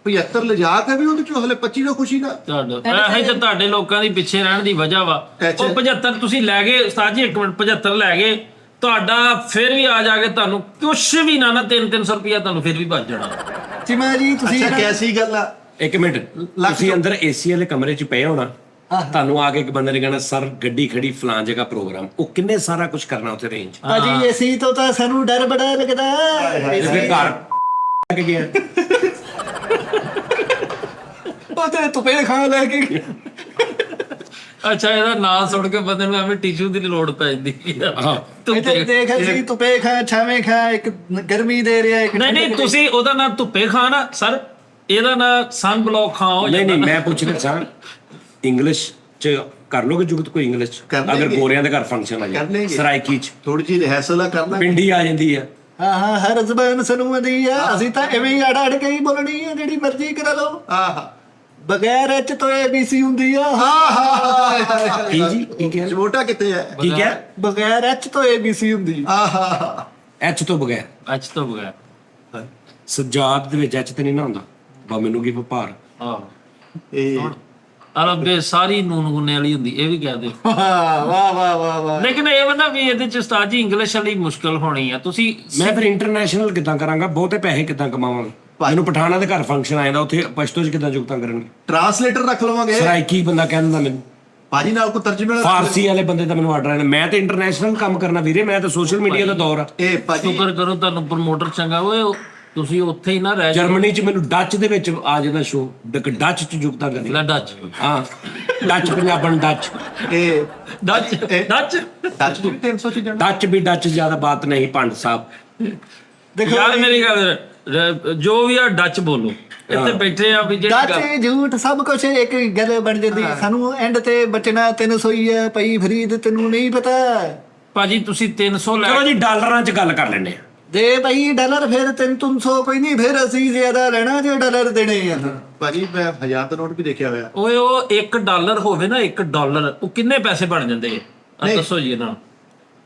75 ਲਿਜਾ ਕੇ ਵੀ ਉਹਦੇ ਚੋਂ ਹਲੇ 25 ਦਾ ਖੁਸ਼ੀ ਦਾ। ਇਹ ਤਾਂ ਤੁਹਾਡੇ ਲੋਕਾਂ ਦੀ ਪਿੱਛੇ ਰਹਿਣ ਦੀ ਵਜ੍ਹਾ ਵਾ। ਉਹ 75 ਤੁਸੀਂ ਲੈ ਗਏ ਉਸਤਾਦ ਜੀ, ਇੱਕ ਮਿੰਟ, 75 ਲੈ ਗਏ ਤੁਹਾਡਾ, ਫਿਰ ਵੀ ਆ ਜਾ ਕੇ ਤੁਹਾਨੂੰ ਕੁਛ ਵੀ ਨਾ 300 ਰੁਪਇਆ ਤੁਹਾਨੂੰ ਫਿਰ ਵੀ ਬਚ ਜਾਣਾ। ਚਿਮਾ ਜੀ ਤੁਸੀਂ ਅੱਛਾ ਕੈਸੀ ਗੱਲ ਆ? ਇੱਕ ਮਿੰਟ, ਤੁਸੀਂ ਅੰਦਰ ਏਸੀ ਵਾਲੇ ਕਮਰੇ 'ਚ ਪਏ ਹੋਣਾ, ਤੁਹਾਨੂੰ ਆ ਕੇ ਇੱਕ ਬੰਦੇ ਨੇ ਕਹਿਣਾ ਸਰ ਗੱਡੀ ਖੜੀ ਫਲਾਂ ਜਗ੍ਹਾ ਪ੍ਰੋਗਰਾਮ। ਉਹ ਕਿੰਨੇ ਸਾਰਾ ਕੁਝ ਕਰਨਾ ਉੱਥੇ ਰੇਂਜ। ਭਾਜੀ ਏਸੀ ਤੋਂ ਤਾਂ ਸਾਨੂੰ ਡਰ ਬੜਾ ਲੱਗਦਾ। ਫਿਰ ਘਰ ਕੇ ਗਿਆ ਉਹ ਤੇ ਤੁਪੇ ਖਾ ਲੈ ਕੇ। ਅੱਛਾ ਇਹਦਾ ਨਾਂ ਸੁਣ ਕੇ ਬੰਦੇ ਨੂੰ ਐਵੇਂ ਟਿਸ਼ੂ ਦੀ ਲੋੜ ਪੈ ਜਾਂਦੀ ਹਾਂ। ਇੱਥੇ ਦੇਖ ਅਸੀਂ ਤੁਪੇ ਖਾ ਛਾਵੇਂ ਖਾ, ਇੱਕ ਗਰਮੀ ਦੇ ਰਿਹਾ, ਇੱਕ ਨਹੀਂ ਤੁਸੀਂ ਉਹਦਾ ਨਾਂ ਧੁੱਪੇ ਖਾਂ ਨਾ ਸਰ, ਇਹਦਾ ਨਾਂ ਸਨ ਬਲੌਕ ਖਾਂ ਹੋ ਨਹੀਂ ਜਾਂਦਾ। ਮੈਂ ਪੁੱਛ ਰਿਹਾ ਸਾਂ ਇੰਗਲਿਸ਼ 'ਚ ਕਰ ਲੋਗੇ ਜੁਗਤ ਕੋਈ ਇੰਗਲਿਸ਼ 'ਚ? ਅਗਰ ਗੋਰਿਆਂ ਦੇ ਘਰ ਫੰਕਸ਼ਨ ਆ ਜਾਏ ਸਰਾਇਕੀ 'ਚ ਥੋੜੀ ਜਿਹੀ ਰਿਹਰਸਲ ਆ ਕਰਨਾ। ਪਿੰਡੀ ਆ ਜਾਂਦੀ ਆ। ਹਾਂ ਹਰ ਜ਼ਬਾਨ ਸਾਨੂੰ ਆਉਂਦੀ ਆ। ਅਸੀਂ ਤਾਂ ਐਵੇਂ ਹੀ ਅੜ ਕੇ ਹੀ ਬੋਲਣੀ ਆ, ਜਿਹੜੀ ਮਰਜ਼ੀ ਕਰਾ ਲਓ। ਆਹਾ ਬਗੈਰ ਐਚ ਤੋਂ ABC ਹੁੰਦੀ ਆ। ਕੀ ਜੀ ਕੀ ਕਿਹਾ? ਚਮੋਟਾ ਕਿੱਥੇ ਹੈ? ਕੀ ਕਿਹਾ? ਬਗੈਰ ਐਚ ਤੋਂ ABC ਹੁੰਦੀ। ਆਹਾ ਐਚ ਤੋਂ ਬਗੈਰ? ਅੱਜ ਤੋਂ ਬਗੈਰ ਸਜਾਦ ਦੇ ਵਿੱਚ ਐਚ ਤੇ ਨਹੀਂ ਨਾ ਹੁੰਦਾ। ਬਾ ਮੈਨੂੰ ਕੀ ਭਾਰ। ਆਹ ਇਹ ਅਰਬੇ ਸਾਰੀ ਨੂਨ ਗੁੰਨੇ ਵਾਲੀ ਹੁੰਦੀ, ਇਹ ਵੀ ਕਹਿ ਦੇ। ਵਾਹ ਵਾਹ ਵਾਹ ਵਾਹ। ਲੇਕਿਨ ਇਹ ਬੰਦਾ ਵੀ ਇਹਦੇ ਚ ਉਸਤਾਦ ਜੀ ਇੰਗਲਿਸ਼ ਵਾਲੀ ਮੁਸ਼ਕਲ ਹੋਣੀ ਆ। ਤੁਸੀਂ ਮੈਂ ਫਿਰ ਇੰਟਰਨੈਸ਼ਨਲ ਕਿੱਦਾਂ ਕਰਾਂਗਾ? ਬਹੁਤੇ ਪੈਸੇ ਕਿੱਦਾਂ ਕਮਾਵਾਂਗਾ? ਮੈਨੂੰ ਪਠਾਣਾ ਦੇ ਘਰ ਫੰਕਸ਼ਨ ਆਇਆ ਉੱਥੇ ਪਸ਼ਤੋ 'ਚ ਕਿੱਦਾਂ ਜੁਗਤਾਂ ਕਰਨਗੇ? ਟਰਾਂਸਲੇਟਰ ਰੱਖ ਲਵਾਂਗੇ। ਸਰਾਇਕੀ ਬੰਦਾ ਕਹਿ ਦਿੰਦਾ ਮੈਨੂੰ, ਭਾਜੀ ਨਾਲ ਕੋਈ ਤਰਜਮੇ ਵਾਲਾ। ਫਾਰਸੀ ਵਾਲੇ ਬੰਦੇ ਤਾਂ ਮੈਨੂੰ ਆਰਡਰ ਆਣਾ। ਮੈਂ ਤੇ ਇੰਟਰਨੈਸ਼ਨਲ ਕੰਮ ਕਰਨਾ ਵੀਰੇ, ਮੈਂ ਤਾਂ ਸੋਸ਼ਲ ਮੀਡੀਆ ਦਾ ਦੌਰ ਆ। ਇਹ ਭਾਜੀ ਸ਼ੁਕਰ ਕਰੋ ਤੁਹਾਨੂੰ ਪ੍ਰਮੋਟਰ ਚੰਗਾ ਓਏ, ਤੁਸੀਂ ਉੱਥੇ ਹੀ ਨਾ ਰਹਿ ਜਾਓ। ਜਰਮਨੀ 'ਚ ਮੈਨੂੰ ਡੱਚ ਦੇ ਵਿੱਚ ਆ ਜਾਂਦਾ ਸ਼ੋ, ਡੱਚ 'ਚ ਜੁਗਤਾਂ ਕਰਨੀ। ਲੈ ਡੱਚ ਹਾਂ ਡੱਚ ਪੰਜਾਬਣ ਡੱਚ ਇਹ ਡੱਚ ਡੱਚ ਟੱਚ ਵੀ 300 ਚ ਜਾਣਾ। ਡੱਚ ਵੀ ਡੱਚ ਜ਼ਿਆਦਾ ਬਾਤ ਨਹੀਂ ਪੰਡ ਸਾਹਿਬ। ਦੇਖੋ ਯਾਰ ਮੇਰੀ ਗੱਲ ਜੋ ਵੀ ਆ ਡੱਚ ਬੋਲੋ। ਇੱਥੇ ਬੈਠੇ ਆ ਵੀ ਜਿਹੜੀ ਗੱਲ ਡਾਚੇ ਝੂਠ ਸਭ ਕੁਝ ਇੱਕ ਗੱਲ ਬਣ ਜਾਂਦੀ। ਸਾਨੂੰ ਐਂਡ ਤੇ ਬਚਣਾ 300 ਹੀ ਆ। ਪਈ ਫਰੀਦ ਤੈਨੂੰ ਨਹੀਂ ਪਤਾ। ਭਾਜੀ ਤੁਸੀਂ 300 ਲੈ ਚਲੋ ਜੀ ਡਾਲਰਾਂ 'ਚ ਗੱਲ ਕਰ ਲੈਂਦੇ ਆ। ਜੇ ਭਾਈ ਡਾਲਰ ਫਿਰ 300 ਕੋਈ ਨਹੀਂ, ਫਿਰ ਅਸੀਂ ਜ਼ਿਆਦਾ ਲੈਣਾ ਜੇ ਡਾਲਰ ਦੇਣੇ ਆ। ਭਾਜੀ ਮੈਂ 1000 ਦਾ ਨੋਟ ਵੀ ਦੇਖਿਆ ਹੋਇਆ। ਓਏ ਉਹ $1 ਹੋਵੇ ਨਾ, $1 ਉਹ ਕਿੰਨੇ ਪੈਸੇ ਬਣ ਜਾਂਦੇ ਆ? ਦੱਸੋ ਜੀ ਇਹਨਾਂ ਨੂੰ।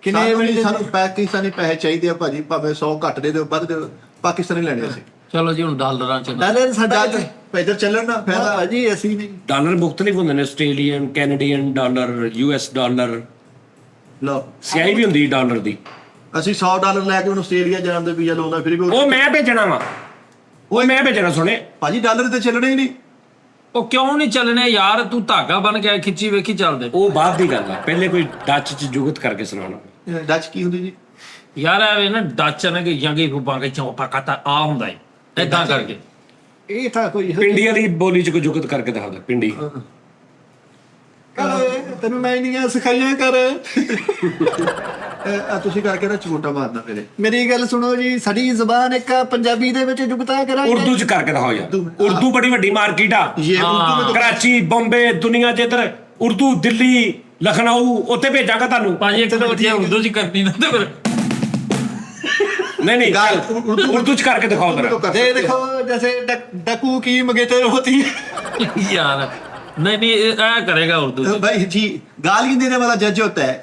ਕਿੰਨੇ ਮਿਲ ਸਾਨੂੰ ਪਾਕਿਸਤਾਨੀ ਪੈਸੇ ਚਾਹੀਦੇ ਆ ਭਾਜੀ, ਭਾਵੇਂ 100 ਘੱਟ ਦੇ ਦਿਓ ਵੱਧ ਦੇ ਦਿਓ, ਪਾਕਿਸਤਾਨੀ ਲੈਣੇ ਅਸੀਂ। ਚਲੋ ਜੀ ਹੁਣ ਡਾਲਰਾਂ ਚ ਡਾਲਰ ਸਾਡਾ ਪੈਦਰ ਚੱਲਣ ਨਾ ਫਾਇਦਾ। ਭਾਜੀ ਅਸੀਂ ਨਹੀਂ। ਡਾਲਰ ਮੁਖਤਲਿਫ ਹੁੰਦੇ ਨੇ, Australian, Canadian dollar, US dollar, ਲਓ ਸਿਆਹੀ ਵੀ ਹੁੰਦੀ ਡਾਲਰ ਦੀ। ਅਸੀਂ $100 ਲੈ ਕੇ ਉਹਨੂੰ ਆਸਟ੍ਰੇਲੀਆ ਜਾਣ ਦੇ ਵੀਜ਼ਾ ਲਾਉਂਦਾ ਫਿਰ ਵੀ ਉਹ ਮੈਂ ਭੇਜਣਾ ਵਾ, ਉਹ ਮੈਂ ਭੇਜਣਾ। ਸੁਣੇ ਭਾਜੀ ਡਾਲਰ ਤੇ ਚੱਲਣੇ ਹੀ ਨਹੀਂ। ਉਹ ਕਿਉਂ ਨਹੀਂ ਚੱਲਣੇ ਯਾਰ? ਤੂੰ ਧਾਗਾ ਬਣ ਕੇ ਖਿੱਚੀ ਵੇਖੀ ਚੱਲਦੇ। ਉਹ ਬਾਅਦ ਦੀ ਗੱਲ ਆ, ਪਹਿਲੇ ਕੋਈ ਡੱਚ 'ਚ ਜੁਗਤ ਕਰਕੇ ਸੁਣਾਉਣਾ। ਡੱਚ ਕੀ ਹੁੰਦੀ ਜੀ? ਯਾਰ ਐਵੇਂ ਨਾ ਡੱਚ ਨਾ ਕਿ ਜਾਂਗੇ ਰੂਪਾਂ ਕੇ ਚੌਪਾ ਕਤਾ ਆ ਹੁੰਦਾ ਏ ਏਦਾਂ ਕਰਕੇ। ਇਹ ਤਾਂ ਕੋਈ ਪਿੰਡੀ ਵਾਲੀ ਬੋਲੀ 'ਚ ਕੋਈ ਜੁਗਤ ਕਰਕੇ ਦਿਖਾਉਂਦਾ ਪਿੰਡੀ। ਤੈਨੂੰ ਮੈਂ ਇੰਨੀਆਂ ਸਿਖਾਈਆਂ ਕਰ। ਆ ਤੁਸੀਂ ਕਰਕੇ ਨਾ ਝੂਟਾ ਮਾਰਨਾ ਮੇਰੇ। ਮੇਰੀ ਗੱਲ ਸੁਣੋ ਜੀ, ਸਾਡੀ ਜ਼ਬਾਨ ਇੱਕ ਪੰਜਾਬੀ ਦੇ ਵਿੱਚ ਜੁਗਤਾ ਕਰਾਂਗੇ। ਉਰਦੂ ਚ ਕਰਕੇ ਦਿਖਾਓ ਯਾਰ। ਉਰਦੂ ਬੜੀ ਵੱਡੀ ਮਾਰਕੀਟ ਆ। ਇਹ ਉਰਦੂ में तो ਕਰਾਚੀ, ਬੰਬੇ, ਦੁਨੀਆ ਚ ਇੱਧਰ ਉਰਦੂ, ਦਿੱਲੀ, ਲਖਨਊ, ਉੱਥੇ ਭੇਜਾਂਗਾ ਤੁਹਾਨੂੰ। ਭਾਜੀ ਇੱਕ ਤਾਂ ਜੇ ਉਰਦੂ ਚ ਕਰਨੀ ਨਾ ਤੇ ਫਿਰ ਨਹੀਂ ਉਰਦੂ ਚ ਕਰਕੇ ਦਿਖਾਓ तो ਜਰਾ। ये देखो जैसे डकू की मंगेतर होती है। यार नहीं ऐ करेगा उर्दू च। भाई जी गाली देने वाला जज होता है।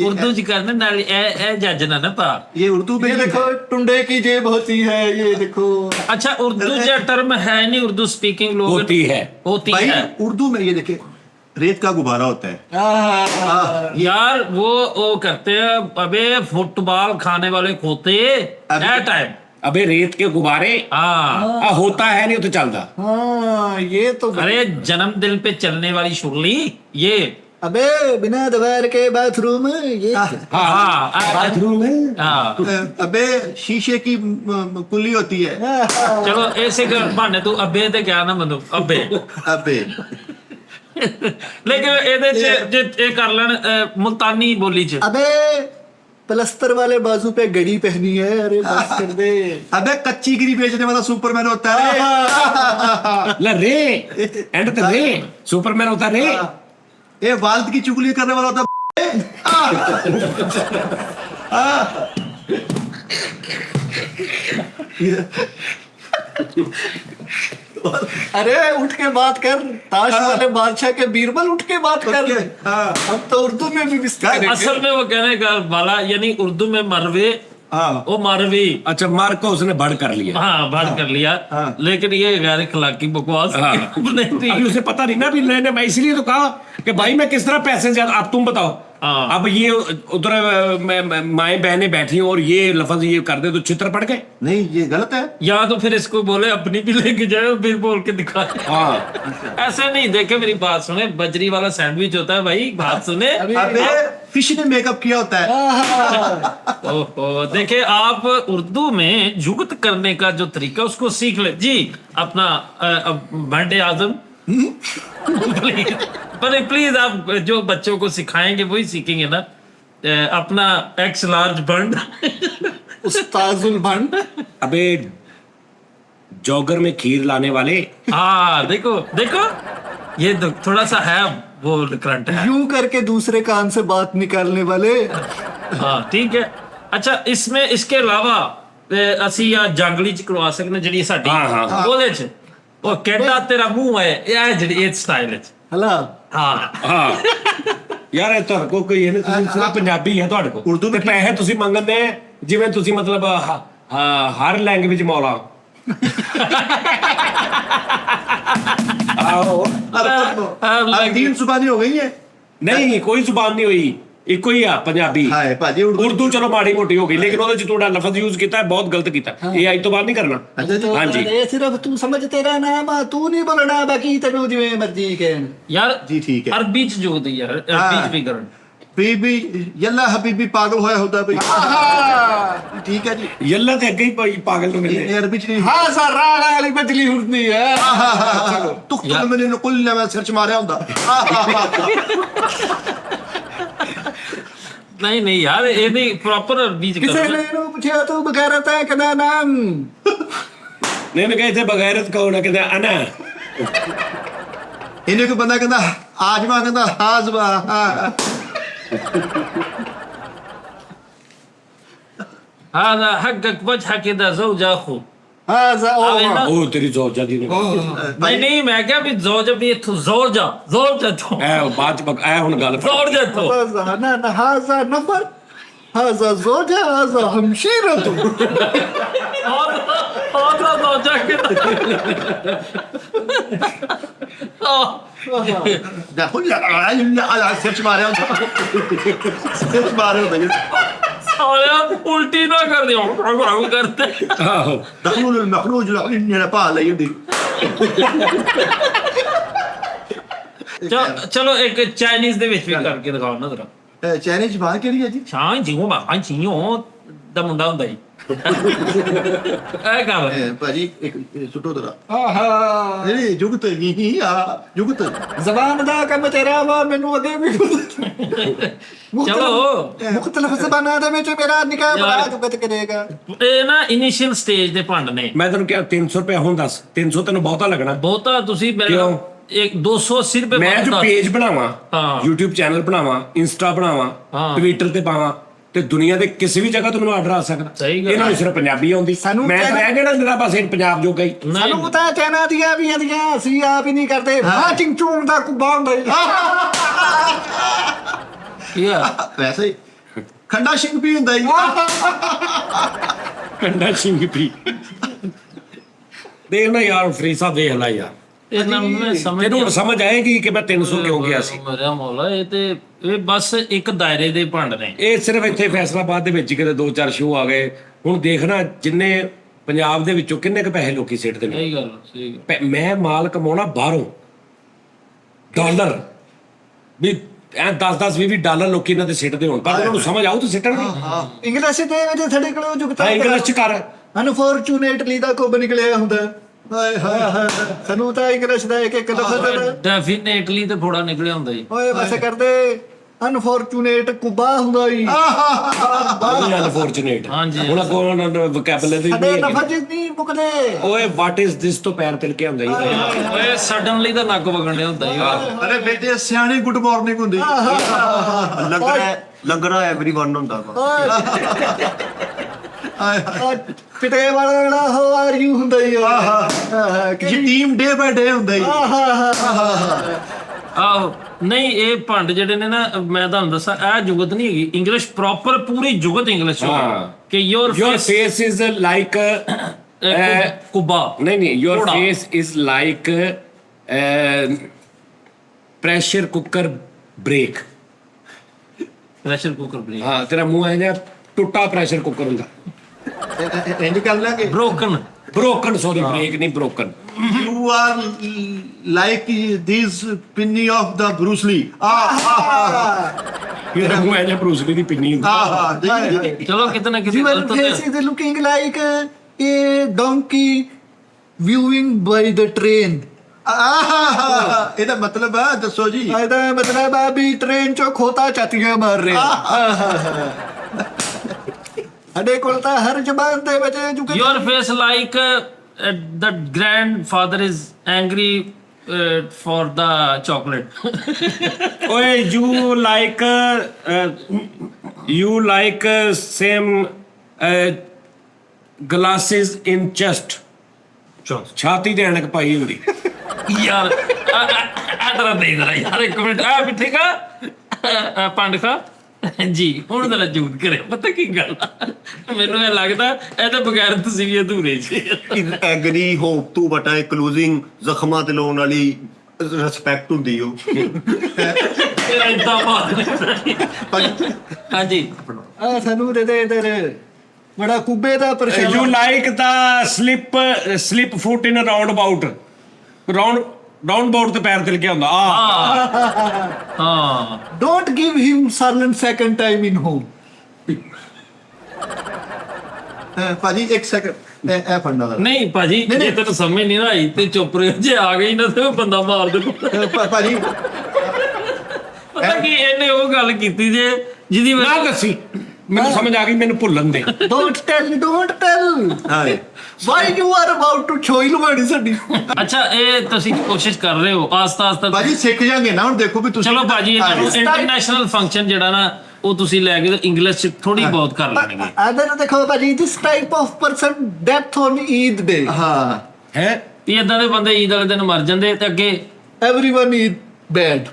उर्दू च करने नाल ए जज ना ना पा। ये उर्दू में ये देखो टुंडे की जेब होती है, ये देखो। अच्छा उर्दू च टर्म है नहीं, उर्दू स्पीकिंग लोग होती है। होती भाई है उर्दू में ये देखिए रेत का गुब्बारा होता है। यार वो करते हैं अबे फुटबॉल खाने वाले खोते ए टाइम। अबे रेत के गुब्बारे हाँ होता है नहीं तो चलता। हाँ ये तो अरे जन्मदिन पे चलने वाली शुरली ये। अबे बिना दीवार के बाथरूम ये। हाँ बाथरूम है। हाँ अबे शीशे की कुल्ली होती है। चलो ऐसे कर बहाने तू अबे ते क्या ना मनु अबे। अबे लेकिन ਇਹਦੇ ਚ ਜੇ ਇਹ ਕਰ ਲੈਣ ਮੁਲਤਾਨੀ ਬੋਲੀ ਚ। अबे प्लस्तर वाले बाजू पे घड़ी पहनी है, अरे बस कर दे। अबे कच्ची गिरी बेचने वाला सुपरमैन होता है। ला रे एंड ते रे सुपरमैन होता रे। ये वाल्द की चुगली करने वाला होता अरे उठ के बात कर, ताश वाले बादशाह के बीरबल उठ के बात कर। हम तो उर्दू में भी विस्तार करेंगे। असल में वो कहने का वाला यानी उर्दू में मरवे वो मरवी। अच्छा मार को उसने बढ़ कर लिया। हाँ बढ़ कर लिया। लेकिन ये गैर इखलाकी बकवास हाँ। नहीं अभी उसे पता नहीं ना भी मैंने मैं इसलिए तो कहा कि भाई मैं किस तरह पैसे ज्यादा। अब तुम बताओ। हाँ। अब ये उधर माए बहनें बैठी हैं और ये लफ्ज ये कर दे तो चित्र पड़ गए। नहीं ये गलत है। या तो फिर इसको बोले अपनी भी लेके जाए और फिर बोल के दिखाए। हाँ ऐसे नहीं देखे मेरी बात सुने, बजरी वाला सैंडविच होता है भाई, बात सुने। अबे फिश ने मेकअप किया होता है। ओहो देखे आप उर्दू में जुगत करने का जो तरीका उसको सीख ले जी। अपना बंडे आजम प्लीज आप जो बच्चों को सिखाएंगे वही सीखेंगे ना। अपना एक्स लार्ज बंड उस्ताजुल भंड। अबे जॉगर में खीर लाने वाले। हाँ देखो देखो ये थोड़ा सा है वो करंट है। यूं करके दूसरे कान से बात निकालने वाले। हाँ ठीक है। अच्छा इसमें इसके अलावा ਅਸੀਂ ਆ ਜੰਗਲੀ ਚ ਕਰਵਾ ਸਕਦੇ ਜਿਹੜੀ ਸਾਡੀ ਉਹਦੇ ਚ ਉਹ ਕਿੱਡਾ ਤੇਰਾ ਮੂੰਹ ਹੈ ਇਹ ਜਿਹੜੀ ਇਹ ਸਟਾਈਲ ਚ। हला ਹਾਂ ਹਾਂ ਯਾਰ ਇਹ ਤੁਹਾਡੇ ਕੋਲ ਕੋਈ ਇਹਨੇ ਤੁਸੀਂ ਸਿਰਫ ਪੰਜਾਬੀ ਹੈ ਤੁਹਾਡੇ ਕੋਲ ਉਰਦੂ ਤੇ ਪੈਸੇ ਤੁਸੀਂ ਮੰਗਦੇ ਜਿਵੇਂ ਤੁਸੀਂ ਮਤਲਬ ਹਰ ਲੈਂਗੁਏਜ ਮੌਲਾ। ਆਓ अब 3 जुबानी हो गई है। नहीं कोई जुबान नहीं हुई, ਇੱਕੋ ਹੀ ਆ ਪੰਜਾਬੀ। हाय भाजी उर्दू चलो माड़ी मोटी हो गई लेकिन ਉਹਦੇ ਚ ਤੁਹਾਡਾ ਲਫ਼ਜ਼ ਯੂਜ਼ ਕੀਤਾ ਹੈ ਬਹੁਤ ਗਲਤ ਕੀਤਾ। ਇਹ ਅੱਜ ਤੋਂ ਬਾਅਦ ਨਹੀਂ ਕਰਨਾ। तो हाँ जी। ये सिर्फ तू समझ, तेरा नाम तू नहीं बोलना, बाकी तेनू जिवें मर्जी कहन। ਯਾਰ जी ठीक है। ਅਰਬੀ ਚ ਜੋ ਦੀ ਯਾਰ ਅਰਬੀ ਚ ਵੀ ਕਰਨ। बीबी यल्ला हबीबी पागल होया होता भाई। ठीक है जी। ਯੱਲਾ ਤੇ ਅੱਗੇ ਹੀ ਪਾਗਲ ਨੂੰ ਮਿਲਦੇ। ये अरबी च नहीं। हाँ सर राग वाली बजली उड़ती है। तुख्तुल मैंने कुल ने मैं सिर च मारया हुंदा। ਨਹੀਂ ਨਹੀਂ ਯਾਰ ਇਹ ਨਹੀਂ ਪ੍ਰੋਪਰ ਅਰਬੀ ਚ किसे ਕਰਨਾ। ने इनू पूछया तू बगैरत है कदा नाम। नहीं मैं कहते बगैरत कौन है कहते अना। इन्हें कोई बंदा कहंदा आजमा कहंदा हाजमा। هذا حقك وجهك اذا زوج اخو। هذا ना। ਉਹ ਤੇਰੀ ਜ਼ੋਜਾ ਦੀ ਨੇ ਨਹੀਂ ਨਹੀਂ ਮੈਂ ਕਿਹਾ ਵੀ ਜ਼ੋਜ ਵੀ ਇੱਥੋਂ ਜ਼ੋਰ ਜਾ ਤੋਂ ਐ ਬਾਅਦ ਚ ਐ ਹੁਣ ਗੱਲ ਜ਼ੋਰ ਜਾ ਤੋਂ। هذا نفر، هذا زوجة، هذا همشيرة। هذا زوجك ده كل على सिर च मारया हुंदा। सिर च मारया हुंदा। सालिया उल्टी ना कर दियो करते। ਆਹੋ دخلوا المخروج لنا पा ਲਈ ਹੁੰਦੀ। ਚਲੋ ਇੱਕ ਚਾਈਨੀਜ਼ ਦੇ ਵਿੱਚ ਵੀ ਕਰਕੇ ਦਿਖਾਓ ਨਾ ਜ਼ਰਾ। ਚਾਈਨੀਜ਼ ਜ਼ਬਾਨ ਕਿਹੜੀ ਹੈ ਜੀ? ਸ਼ਾਂ ਜੀਓ ਮਾ ਹਾਂ ਜੀਓ ਦਾ ਮੁੰਡਾ ਹੁੰਦਾ ਜੀ ਇਹ ਗੱਲ ਭਾਜੀ ਇੱਕ ਸੁੱਟੋ ਦਰਾ ਆਹਾ ਇਹ ਜੁਗਤ ਨਹੀਂ ਆ ਜੁਗਤ ਜ਼ਬਾਨ ਦਾ ਕੰਮ ਤੇਰਾ ਵਾ ਮੈਨੂੰ ਅੱਗੇ ਵੀ ਚਲੋ ਮੁਖਤਲਫ ਜ਼ਬਾਨਾਂ ਦੇ ਵਿੱਚ ਮੇਰਾ ਨਿਕਾਹ ਬੜਾ ਯਾਰ। ਜੁਗਤ ਕਰੇਗਾ ਇਹ ਨਾ ਇਨੀਸ਼ੀਅਲ ਸਟੇਜ ਦੇ ਭੰਡ ਨੇ ਮੈਂ ਤੈਨੂੰ ਕਿਹਾ 300 ਰੁਪਏ ਹੁਣ ਦੱਸ 300 ਤੈਨੂੰ ਬਹੁਤਾ ਲੱਗਣਾ ਬਹੁਤਾ ਤੁਸੀਂ ਕਿਉਂ? ਇੱਕ 280 ਰੁਪਏ ਮੈਂ ਜੋ ਬਣਦਾ। ਪੇਜ ਬਣਾਵਾਂ ਹਾਂ। YouTube ਚੈਨਲ ਬਣਾਵਾਂ ਇੰਸਟਾ ਬਣਾਵਾਂ ਹਾਂ। ਟਵਿੱਟਰ ਤੇ ਪਾਵਾਂ ਤੇ ਦੁਨੀਆ ਦੇ ਕਿਸੇ ਵੀ ਜਗ੍ਹਾ ਤੋਂ ਮੈਨੂੰ ਆਰਡਰ ਆ ਸਕਦਾ ਸਹੀ ਗੱਲ ਇਹਨਾਂ ਨੂੰ ਸਿਰਫ ਪੰਜਾਬੀ ਆਉਂਦੀ ਸਾਨੂੰ ਮੈਂ ਤਾਂ ਕਹਿਣਾ- ਰਹਿ ਗਿਆ ਨਾ ਨਿਰਾ ਪਾਸੇ ਪੰਜਾਬ ਜੋਗਾ ਹੀ ਨਹੀਂ ਸਾਨੂੰ ਤਾਂ ਚਾਈਨਾ ਦੀਆਂ ਵੀ ਆਂਦੀਆਂ ਅਸੀਂ ਆਪ ਹੀ ਨਹੀਂ ਕਰਦੇ ਮਾਚਿੰਗ ਚੂਨ ਦਾ ਕੁੱਬਾ ਹੁੰਦਾ ਜੀ ਕੀ ਆ ਵੈਸੇ ਹੀ ਖੰਡਾ ਸਿੰਘ ਵੀ ਹੁੰਦਾ ਜੀ ਕੰਡਾ ਸਿੰਘ ਵੀ ਦੇਖ ਨਾ ਯਾਰ ਫਰੀਸਾ ਦੇਖ ਲੈ ਯਾਰ ਇਹਨਾਂ ਨੂੰ ਮੈਂ ਸਮਝ ਤੈਨੂੰ ਹੁਣ ਸਮਝ ਆਏਗੀ ਕਿ ਮੈਂ 300 ਕਿਉਂ ਗਿਆ ਸੀ ਮਰਿਆ ਮੌਲਾ ਇਹ ਬਸ ਇੱਕ ਦਾਇਰੇ ਦੇ ਭੰਡ ਨੇ ਇਹ ਸਿਰਫ ਇੱਥੇ ਫੈਸਲਾਬਾਦ ਦੇ ਵਿੱਚ ਕਿਤੇ 2-4 ਸ਼ੋਅ ਆ ਗਏ ਹੁਣ ਦੇਖਣਾ ਜਿੰਨੇ ਪੰਜਾਬ ਦੇ ਵਿੱਚੋਂ ਕਿੰਨੇ ਕੁ ਪੈਸੇ ਲੋਕੀ ਸਿੱਟਦੇ ਨੇ ਸਹੀ ਗੱਲ ਸਹੀ ਗੱਲ ਮੈਂ ਮਾਲ ਕਮਾਉਣਾ ਬਾਹਰੋਂ ਡਾਲਰ ਵੀ ਐ 10-10 20 ਡਾਲਰ ਲੋਕੀ ਇਹਨਾਂ ਦੇ ਸਿੱਟਦੇ ਹੋਣ ਪਰ ਉਹਨਾਂ ਨੂੰ ਸਮਝ ਆਉ ਤਾਂ ਸਿੱਟਣਗੇ ਇੰਗਲਿਸ਼ ਦੇ ਵਿੱਚ ਸਾਡੇ ਕੋਲ ਜੁਗਤਾ ਹਾਂ ਇੰਗਲਿਸ਼ ਚ ਕਰ ਅਨਫੋਰਚੂਨੇਟਲੀ ਦਾ ਕੁੱਬ ਨਿਕਲਿਆ ਹੁੰਦਾ ਹਾਏ ਹਾਏ ਸਾਨੂੰ ਤਾਂ ਇੰਗਲਿਸ਼ ਦਾ ਇੱਕ ਲਫ਼ਜ਼ ਡੈਫੀਨੇਟਲੀ ਤੇ ਫੋੜਾ ਨਿਕਲਿਆ ਹੁੰਦਾ ਜੀ ਓਏ ਬਸ ਕਰਦੇ ਅਨਫੋਰਚੂਨੇਟ ਕੁੱਬਾ ਹੁੰਦਾ ਜੀ ਅਨਫੋਰਚੂਨੇਟ ਹਾਂਜੀ। ਹੁਣ ਅੱਗੋਂ ਵੋਕੈਬਲਰੀ ਸਾਡੇ ਨਹੀਂ ਲਫ਼ਜ਼ ਨਹੀਂ ਮੁੱਕਦੇ ਓਏ ਵਾਟ ਇਜ਼ ਦਿਸ ਤੋਂ ਪੈਰ ਤਿਲ ਕੇ ਹੁੰਦਾ ਜੀ ਓਏ ਸਡਨਲੀ ਤਾਂ ਨੱਕ ਵਗਣ ਡਿਆ ਹੁੰਦਾ ਜੀ ਅਰੇ ਬੇਟੇ ਸਿਆਣੀ ਗੁੱਡ ਮਾਰਨਿੰਗ ਹੁੰਦੀ ਲੰਗਰਾ ਐਵਰੀਵਨ ਹੁੰਦਾ ਵਾ ਪਿਟੇ ਵਾਲਾ ਜਿਹੜਾ ਹੋ ਆਰ ਯੂ ਹੁੰਦਾ ਜੀ ਜੀ ਟੀਮ ਡੇ ਬਾਏ ਡੇ ਹੁੰਦਾ ਜੀ ਆਹੋ ਨਹੀਂ ਇਹ ਭੰਡ ਜਿਹੜੇ ਨੇ ਨਾ ਮੈਂ ਤੁਹਾਨੂੰ ਦੱਸਾਂ ਇਹ ਜੁਗਤ ਨਹੀਂ ਹੈਗੀ ਇੰਗਲਿਸ਼ ਪ੍ਰੋਪਰ ਪੂਰੀ ਜੁਗਤ ਇੰਗਲਿਸ਼ ਹਾਂ। ਕਿ ਯੋਰ your face is like ਕੁੱਬਾ ਨਹੀਂ your ਘੋੜਾ। face is like pressure cooker break pressure cooker break ਹਾਂ ਤੇਰਾ ਮੂੰਹ ਹੈ ਜਿਹਾ ਟੁੱਟਾ ਪ੍ਰੈਸ਼ਰ ਕੁੱਕਰ ਹੁੰਦਾ ਇੰਜ ਕਰ ਲਾਂਗੇ ਬ੍ਰੋਕਨ ਬ੍ਰੋਕਨ ਸੌਰੀ ਬ੍ਰੇਕ ਨਹੀਂ broken You are like this pinny of the Bruce Lee. ਤੇਰਾ ਮੂੰਹ ਹੈ ਜਿਹਾ ਬਰੂਸ ਲੀ ਦੀ ਪਿੰਨੀ ਹੁੰਦੀ ਚਲੋ ਕਿਤੇ ਨਾ ਕਿਤੇ Your ਗਲਤ face ਤੇ is looking like a donkey viewing by the train. ਇਹਦਾ ਮਤਲਬ ਹੈ ਦੱਸੋ ਜੀ ਇਹਦਾ ਮਤਲਬ ਆ ਵੀ ਟ੍ਰੇਨ ਚੋਂ ਖੋਤਾ ਚਾਤੀਆਂ ਮਾਰ ਰਿਹਾ ਸਾਡੇ ਕੋਲ ਤਾਂ ਹਰ ਜ਼ਬਾਨ ਦੇ ਵਿੱਚ ਜੁਗ your face like the grandfather is angry for the chocolate ਓਏ you like same glasses in chest ਛਾਤੀ ਤੇ ਐਨਕ ਪਾਈ ਹੁੰਦੀ ਯਾਰ ਆ ਤਰਾ ਦੇ ਜਰਾ ਯਾਰ ਇੱਕ ਮਿੰਟ ਆ ਵੀ ਠੀਕ ਆ ਪੰਡ ਖਾ ਜੀ ਹੁਣ ਤਾਂ ਜੂਤ ਕਰੇ ਪਤਾ ਕੀ ਗੱਲ ਆ? ਮੈਨੂੰ ਇਹ ਲੱਗਦਾ ਇਹ ਤਾਂ ਬਗੈਰ ਤੁਸੀਂ ਵੀ ਅਧੂਰੇ ਜੀ ਐਗਰੀ ਹੋਪ ਟੂ ਬਟਾ ਕਲੋਜ਼ਿੰਗ ਜ਼ਖਮਾਂ ਤੇ ਲਾਉਣ ਵਾਲੀ ਰਿਸਪੈਕਟ ਹੁੰਦੀ ਉਹ ਤੇਰਾ ਇੰਦਾ ਮਾਰ ਹਾਂਜੀ ਆ ਸਾਨੂੰ ਦੇ ਦੇ ਇਧਰ ਬੜਾ ਕੁੱਬੇ ਦਾ ਪਰੇਸ਼ਾਨ you like the slip foot in a roundabout ਤੇ ਪੈਰ ਤਿਲ ਕੇ ਹੁੰਦਾ ਹਾਂ don't give him silent second time in home ਭਾਜੀ ਇੱਕ ਸੈਕਿੰਡ ਇਹ ਫੜਨਾ ਦਾ ਨਹੀਂ ਭਾਜੀ ਜੇ ਤੈਨੂੰ ਸਮਝ ਨਹੀਂ ਨਾ ਆਈ ਤੇ ਚੁੱਪ ਰਹਿ ਜੇ ਆ ਗਈ ਨਾ ਤੇ ਉਹ ਬੰਦਾ ਮਾਰ ਦੇ ਭਾਜੀ ਪਤਾ ਕੀ ਇਹਨੇ ਉਹ ਗੱਲ ਕੀਤੀ ਜੇ ਜਿਹਦੀ ਨਾ ਦੱਸੀ ਮੈਨੂੰ ਸਮਝ ਆ ਗਈ ਮੈਨੂੰ ਭੁੱਲਣ ਦੇ ਡੋਂਟ ਟੈਲ ਹਾਂ why you are about to ਛੋਇਲ ਵਰਡ ਸਾਡੀ ਅੱਛਾ ਇਹ ਤੁਸੀਂ ਕੋਸ਼ਿਸ਼ ਕਰ ਰਹੇ ਹੋ ਆਸਤਾ ਆਸਤਾ ਭਾਜੀ ਸਿੱਖ ਜਾਗੇ ਨਾ ਹੁਣ ਦੇਖੋ ਵੀ ਤੁਸੀਂ ਚਲੋ ਭਾਜੀ ਇਹਨਾਂ ਨੂੰ ਇੰਟਰਨੈਸ਼ਨਲ ਫੰਕਸ਼ਨ ਜਿਹੜਾ ਨਾ ਉਹ ਤੁਸੀਂ ਲੈ ਕੇ ਇੰਗਲਿਸ਼ ਚ ਥੋੜੀ ਬਹੁਤ ਕਰ ਲੈਣਗੇ ਅਦਰ ਦੇਖੋ ਭਾਜੀ this type of person death on Eid day ਹਾਂ ਹੈ ਇਹ ਇਦਾਂ ਦੇ ਬੰਦੇ ਈਦ ਵਾਲੇ ਦਿਨ ਮਰ ਜਾਂਦੇ ਤੇ ਅੱਗੇ ਐਵਰੀਵਨ ਈਦ ਬੈਡ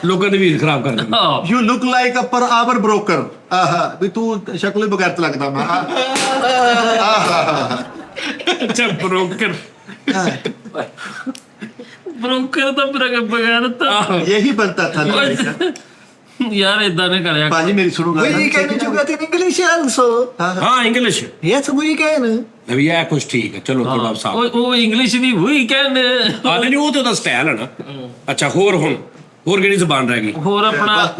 ਲੋਕਾਂ ਦੇ ਵੀਰ ਖਰਾਬ ਕਰ ਦਿੰਦੇ ਆਹ, ਯੂ ਲੁੱਕ ਲਾਈਕ ਅ ਪਰ ਆਵਰ ਬ੍ਰੋਕਰ ਆਹਾ ਵੀ ਤੂੰ ਸ਼ਕਲ ਬਗੈਰ ਤੇ ਲੱਗਦਾ ਮੈਂ ਅੱਛਾ ਬ੍ਰੋਕਰ ਬ੍ਰੋਕਰ ਤਾਂ ਬਗੈਰ ਤਾਂ ਯਹੀ ਬੰਦਾ ਥਾ ਯਾਰ ਇਦਾਂ ਨੇ ਕਰਿਆ ਭਾਜੀ ਮੇਰੀ ਸੁਣੋ ਗੱਲ We can educate in English also. ਹਾਂ ਇੰਗਲਿਸ਼ Yes, we can. ਵੀ ਇਹ ਕੁਝ ਠੀਕ ਹੈ ਚਲੋ ਥੋੜਾ ਸਾਫ ਉਹ ਇੰਗਲਿਸ਼ ਵੀ ਵੀ ਕੈਨ ਆ ਨਹੀਂ ਉਹ ਤਾਂ ਉਹਦਾ ਸਟਾਈਲ ਹੈ ਨਾ ਅੱਛਾ ਹੋਰ ਕਿਹੜੀ ਜ਼ਬਾਨ ਰਹਿ ਗਈ ਹੋਰ ਆਪਣਾ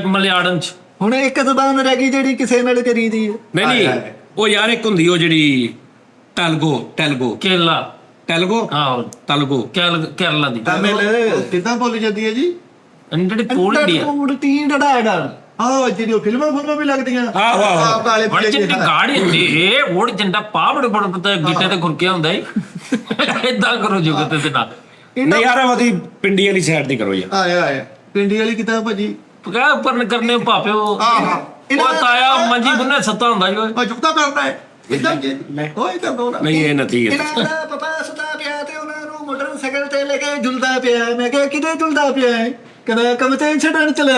ਮਲਿਆਲਮ ਚ ਹੁਣ ਇੱਕ ਜ਼ਬਾਨ ਰਹਿ ਗਈ ਜਿਹੜੀ ਕਿਸੇ ਨਾਲ ਕਰੀਦੀ ਹੈ। ਨਹੀਂ ਨਹੀਂ ਉਹ ਯਾਰ ਇੱਕ ਹੁੰਦੀ ਉਹ ਜਿਹੜੀ ਟੈਲਗੋ ਕੇਰਲਾ ਆਹੋ ਤਲਗੋ ਕੇਰਲਾ ਦੀ ਤਮਿਲ ਕਿੱਦਾਂ ਬੋਲੀ ਜਾਂਦੀ ਹੈ ਜੀ? ਜਿਹੜੀ ਕੋਲ ਇੰਡੀਆ ਆਹ ਜਿਹੜੀ ਉਹ ਫਿਲਮਾਂ ਵੀ ਲੱਗਦੀਆਂ ਆਹੋ, ਆਹੋ। ਆਹ ਕਾਲੇ ਬੜੀ ਪੀਲੇ ਚੰਗੀ ਗਾੜੀ ਹੁੰਦੀ ਇਹ ਉਹ ਜੰਡਾ ਪਾਵੜ ਪਤਾ ਗਿੱਟੇ ਤੇ ਖੁਰਕਿਆ ਹੁੰਦਾ ਈ ਏਦਾਂ ਕਰੋ ਜੁਗਤ ਤੇ ਨਾ ਨਹੀਂ ਯਾਰ ਉਹਦੀ ਪਿੰਡੀ ਵਾਲੀ ਸਾਈਡ ਦੀ ਕਰੋ ਯਾਰ। ਆਇਆ ਪਿੰਡੀ ਵਾਲੀ ਕਿਤਾਬ ਭਾਜੀ ਕਹ ਉੱਪਰ ਕਰਨੇ ਭਾਪਿਓ ਉਹ ਤਾਇਆ ਮੰਜੀ ਬੰਨੇ ਸੱਤਾ ਹੁੰਦਾ ਜੋ ਉਹ ਚੁੱਕਤਾ ਕਰਦਾ ਹੈ ਇਦਾਂ ਹੋਏ ਕਰ ਦੋ ਨਾ ਨਹੀਂ ਇਹ ਨਤੀ ਹੈ ਇਹਨਾਂ ਦਾ ਪਪਾ ਸੁਤਾ ਪਿਆ ਤੇ ਉਹਨਾਂ ਨੂੰ ਮੋਟਰਸਾਈਕਲ ਤੇ ਲੈ ਕੇ ਜੁਲਦਾ ਪਿਆ। ਮੈਂ ਕਿਹਾ ਕਿਤੇ ਜੁਲਦਾ ਪਿਆ ਹੈ? ਕਹਿੰਦਾ ਕੰਮ ਤੇ ਛੱਡਣ ਚਲਾ।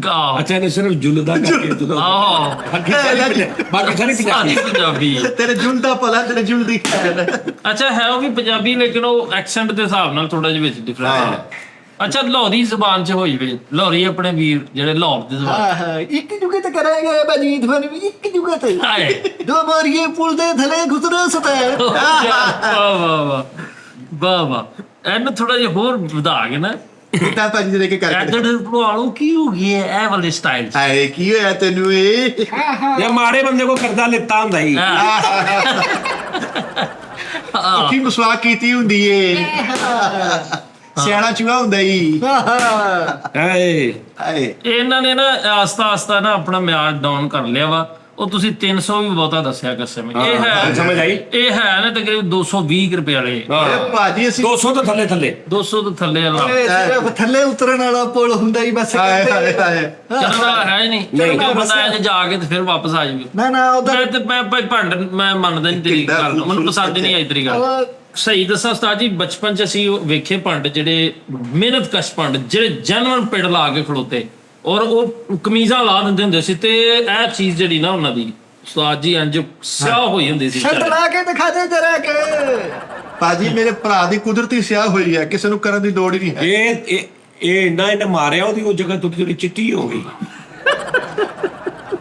ਗਾਓ ਅੱਛਾ ਇਹਨੇ ਸਿਰਫ ਜੁਲਦਾ ਕਰਕੇ ਤੂੰ ਆਹੋ ਬਾਕੀ ਸਾਰੀ ਪੰਜਾਬੀ ਪੰਜਾਬੀ ਤੇਰੇ ਜੁਲਦਾ ਭਲਾ ਤੇਰੇ ਜੁਲਦੀ ਅੱਛਾ ਹੈ ਉਹ ਵੀ ਪੰਜਾਬੀ ਲੇਕਿਨ ਉਹ ਐਕਸੈਂਟ ਦੇ ਹਿਸਾਬ ਨਾਲ ਥੋੜਾ ਜਿਹਾ ਵਿੱਚ ਡਿਫਰੈਂਸ ਹੈ। ਅੱਛਾ ਲਾਹੌਰੀ ਜ਼ਬਾਨ ਚ ਹੋਈ ਵੇ ਲਾਹੌਰੀ ਆਪਣੇ ਵੀਰ ਜਿਹੜੇ ਲਾਹੌਰ ਦੇ ਜ਼ਬਾਨ ਹਾਂ ਇੱਕ ਜੁਗੇ ਤੇ ਕਰਾਂਗੇ ਬਾਜੀ ਤੁਹਾਨੂੰ ਵੀ ਇੱਕ ਜੁਗੇ ਤੇ ਹਾਏ ਦੋ ਮਾਰੀਏ ਪੁੱਲ ਦੇ ਥਲੇ ਗੁਜ਼ਰ ਸਤਾ। ਵਾਹ ਵਾਹ ਵਾਹ ਇਹਨੂੰ ਥੋੜਾ ਜਿਹਾ ਹੋਰ ਵਧਾ ਕੇ ਨਾ ਕਿਤਾਬ ਭਾਜੀ ਦੇ ਕੇ ਕਰਕੇ ਐਡਰ ਪਵਾਲੋ ਕੀ ਹੋ ਗਿਆ ਇਹ ਵਾਲੇ ਸਟਾਈਲ ਹਾਏ ਕੀ ਹੋਇਆ ਤੈਨੂੰ ਇਹ ਜਾਂ ਮਾੜੇ ਬੰਦੇ ਕੋ ਕਰਦਾ ਲਿੱਤਾ ਹੁੰਦਾ ਹੀ ਕੀ ਮਸਵਾਕ ਕੀਤੀ ਹੁੰਦੀ ਏ ਸਿਆਣਾ ਚੂਹਾ ਹੁੰਦਾ ਹੀ ਹਾਏ ਹਾਏ ਇਹਨਾਂ ਨੇ ਨਾ ਆਸਤਾ ਆਸਤਾ ਨਾ ਆਪਣਾ ਮਿਆਰ ਡਾਊਨ ਕਰ ਲਿਆ ਵਾ ਉਹ ਤੁਸੀਂ 300 ਵੀ ਬਹੁਤਾ ਦੱਸਿਆ ਕਸਮ ਇਹ ਹੈ ਸਮਝ ਆਈ ਇਹ ਹੈ ਨਾ ਤਕਰੀਬਨ 220 ਰੁਪਏ ਵਾਲੇ ਇਹ ਭਾਜੀ ਅਸੀਂ 200 ਤੋਂ ਥੱਲੇ 200 ਤੋਂ ਥੱਲੇ ਵਾਲਾ ਇਹ ਸਿਰਫ ਥੱਲੇ ਉਤਰਨ ਵਾਲਾ ਪੁੱਲ ਹੁੰਦਾ ਹੀ ਬਸ। ਹਾਏ ਹਾਏ ਹਾਏ ਚੱਲਣ ਵਾਲਾ ਹੈ ਹੀ ਨਹੀਂ ਕਿਉਂਕਿ ਬੰਦਾ ਇਹ ਜਾ ਕੇ ਤੇ ਫਿਰ ਵਾਪਸ ਆ ਜਾਵੇ ਨਾ ਉਧਰ ਮੈਂ ਤੇ ਮੈਂ ਭਾਈ ਭੰਡ ਮੈਂ ਮੰਨਦਾ ਨਹੀਂ ਤੇਰੀ ਗੱਲ ਨੂੰ, ਮੈਨੂੰ ਪਸੰਦ ਨਹੀਂ ਆਈ ਤੇਰੀ ਗੱਲ। ਸਹੀ ਦੱਸਾਂ ਉਸਤਾਦ ਜੀ ਬਚਪਨ ਚ ਅਸੀਂ ਵੇਖੇ ਭੰਡ ਜਿਹੜੇ ਮਿਹਨਤ ਕਸ਼ ਭੰਡ ਜਿਹੜੇ ਜਨਵਨ ਪਿੜ ਲਾ ਕੇ ਖਲੋਤੇ ਔਰ ਉਹ ਕਮੀਜ਼ਾਂ ਲਾ ਦਿੰਦੇ ਹੁੰਦੇ ਸੀ ਤੇ ਇਹ ਚੀਜ਼ ਜਿਹੜੀ ਨਾ ਉਹਨਾਂ ਦੀ ਉਸਤਾਦ ਜੀ ਇੰਜ ਸਿਆਹ ਹੋਈ ਹੁੰਦੀ ਸੀ ਛੱਡ ਲਾ ਕੇ ਦਿਖਾ ਦੇ ਜਰਾ ਕੇ। ਭਾਜੀ ਮੇਰੇ ਭਰਾ ਦੀ ਕੁਦਰਤੀ ਸਿਆਹ ਹੋਈ ਹੈ ਕਿਸੇ ਨੂੰ ਕਰਨ ਦੀ ਲੋੜ ਹੀ ਨਹੀਂ ਹੈ ਇਹ ਇੰਨਾ ਇਹਨੇ ਮਾਰਿਆ ਉਹਦੀ ਉਹ ਜਗ੍ਹਾ ਥੋੜੀ ਚਿੱਟੀ ਹੋ ਗਈ।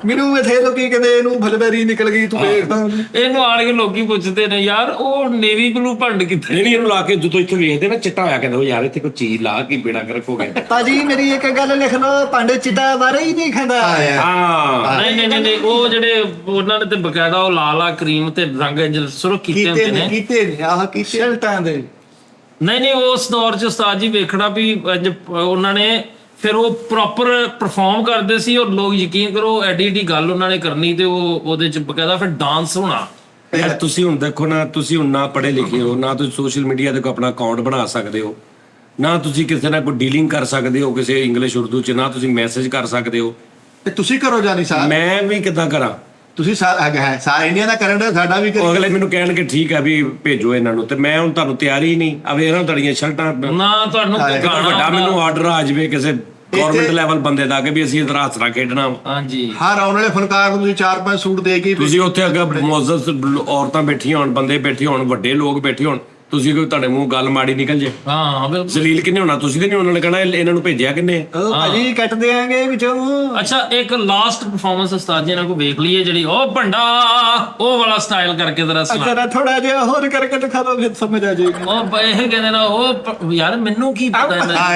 ਮੈਨੂੰ ਇਥੇ ਲੋਕੀ ਕਹਿੰਦੇ ਇਹਨੂੰ ਫਲਬੈਰੀ ਨਿਕਲ ਗਈ ਤੂੰ ਵੇਖਦਾ ਇਹਨੂੰ ਆਣ ਕੇ ਲੋਕੀ ਪੁੱਛਦੇ ਨੇ ਯਾਰ ਉਹ ਨੇਵੀ ਬਲੂ ਭੰਡ ਕਿੱਥੇ ਨਹੀਂ ਇਹਨੂੰ ਲਾ ਕੇ ਜਦੋਂ ਇੱਥੇ ਵੇਖਦੇ ਨਾ ਚਿੱਟਾ ਹੋਇਆ ਕਹਿੰਦੇ ਉਹ ਯਾਰ ਇੱਥੇ ਕੋਈ ਚੀਜ਼ ਲਾ ਕੇ ਬੇੜਾ ਕਰ ਰੱਖੋਗੇ। ਭਾਜੀ ਮੇਰੀ ਇੱਕ ਗੱਲ ਲਿਖ ਲਓ ਭਾਂਡੇ ਚਿੱਟਾ ਬਾਰੇ ਹੀ ਨਹੀਂ ਖਾਂਦਾ। ਹਾਂ ਨਹੀਂ ਉਹ ਜਿਹੜੇ ਉਹਨਾਂ ਨੇ ਤੇ ਬਕਾਇਦਾ ਉਹ ਲਾਲ ਆ ਕਰੀਮ ਤੇ ਰੰਗ ਇੰਜ ਸੁਰਖ ਕੀਤੇ ਹੁੰਦੇ ਨੇ ਕੀਤੇ ਨੇ ਆਹ ਕੀਤੇ ਸ਼ਰਟਾਂ ਦੇ ਨਹੀਂ ਉਸ ਦੌਰ 'ਚ ਉਸਤਾਦ ਜੀ ਵੇਖਣਾ ਵੀ ਇੰਜ ਉਹਨਾਂ ਨੇ ਫਿਰ ਉਹ ਪ੍ਰੋਪਰ ਪਰਫਾਰਮ ਕਰਦੇ ਸੀ ਔਰ ਲੋਕ ਯਕੀਨ ਕਰੋ ਐਡੀ ਗੱਲ ਉਹਨਾਂ ਨੇ ਕਰਨੀ ਤੇ ਉਹ ਉਹਦੇ 'ਚ ਬਕਾਇਦਾ ਫਿਰ ਡਾਂਸ ਹੋਣਾ। ਯਾਰ ਤੁਸੀਂ ਹੁਣ ਦੇਖੋ ਨਾ ਤੁਸੀਂ ਹੁਣ ਨਾ ਪੜ੍ਹੇ ਲਿਖੇ ਹੋ ਨਾ ਤੁਸੀਂ ਸੋਸ਼ਲ ਮੀਡੀਆ ਤੇ ਕੋਈ ਆਪਣਾ ਅਕਾਊਂਟ ਬਣਾ ਸਕਦੇ ਹੋ ਨਾ ਤੁਸੀਂ ਕਿਸੇ ਨਾਲ ਕੋਈ ਡੀਲਿੰਗ ਕਰ ਸਕਦੇ ਹੋ ਕਿਸੇ ਇੰਗਲਿਸ਼ ਉਰਦੂ 'ਚ ਨਾ ਤੁਸੀਂ ਮੈਸੇਜ ਕਰ ਸਕਦੇ ਹੋ। ਤੇ ਤੁਸੀਂ ਕਰੋ ਜਾਨੀ ਸਾਹਿਬ ਮੈਂ ਵੀ ਕਿੱਦਾਂ ਕਰਾਂ ਤੁਸੀਂ ਸਾਰਾ ਇੰਡੀਆ ਦਾ ਕਰਨ ਦਾ ਸਾਡਾ ਵੀ ਉਹ ਅਗਲੇ ਮੈਨੂੰ ਕਹਿਣਗੇ ਠੀਕ ਹੈ ਵੀ ਭੇਜੋ ਇਹਨਾਂ ਨੂੰ ਤੇ ਮੈਂ ਹੁਣ ਤੁਹਾਨੂੰ ਤਿਆਰੀ ਨਹੀਂ ਅਵੇ ਇਹਨਾਂ ਤੁਹਾਡੀਆਂ ਸ਼ਰਟਾਂ ਨਾ ਤੁਹਾਨੂੰ ਗਾਣਾ ਵੱਡਾ ਮੈਨੂੰ ਆਰਡਰ ਆ ਜਾਵੇ ਕਿਸੇ ਗਵਰਨਮੈਂਟ ਲੈਵਲ ਬੰਦੇ ਦਾ ਕਿ ਵੀ ਅਸੀਂ ਇਧਰ ਹੱਥ ਨਾਲ ਖੇਡਣਾ। ਹਾਂਜੀ ਹਰ ਆਉਣ ਵਾਲੇ ਫਨਕਾਰ ਨੂੰ ਤੁਸੀਂ 4-5 ਸੂਟ ਦੇ ਕੇ ਤੁਸੀਂ ਉੱਥੇ ਅੱਗੇ ਮੌਜ਼ਜ਼ ਔਰਤਾਂ ਬੈਠੀਆਂ ਹੋਣ ਬੰਦੇ ਬੈਠੇ ਹੋਣ ਵੱਡੇ ਲੋਕ ਬੈਠੇ ਹੋਣ ਤੁਸੀਂ ਕੋਈ ਤੁਹਾਡੇ ਮੂੰਹ ਗੱਲ ਮਾੜੀ ਨਿਕਲ ਜੇ ਹਾਂ ਬਿਲਕੁਲ ਜ਼ਲੀਲ ਕਿੰਨੇ ਹੋਣਾ ਤੁਸੀਂ ਤੇ ਨਹੀਂ ਉਹਨਾਂ ਨੇ ਕਹਿਣਾ ਇਹਨਾਂ ਨੂੰ ਭੇਜਿਆ ਕਿੰਨੇ। ਉਹ ਭਾਜੀ ਕੱਟ ਦੇਾਂਗੇ ਵਿੱਚੋਂ। ਅੱਛਾ ਇੱਕ ਲਾਸਟ ਪਰਫਾਰਮੈਂਸ ਉਸਤਾਦ ਜੀ ਇਹਨਾਂ ਕੋ ਵੇਖ ਲਈਏ ਜਿਹੜੀ ਉਹ ਭੰਡਾ ਉਹ ਵਾਲਾ ਸਟਾਈਲ ਕਰਕੇ ਜ਼ਰਾ ਸੁਣਾ ਜਰਾ ਥੋੜਾ ਜਿਹਾ ਹੋਰ ਕਰਕੇ ਦਿਖਾ ਦੋ ਫਿਰ ਸਮਝ ਆ ਜਾਏਗੀ। ਉਹ ਇਹ ਕਹਿੰਦੇ ਨਾ ਉਹ ਯਾਰ ਮੈਨੂੰ ਕੀ ਪਤਾ ਇਹਨਾਂ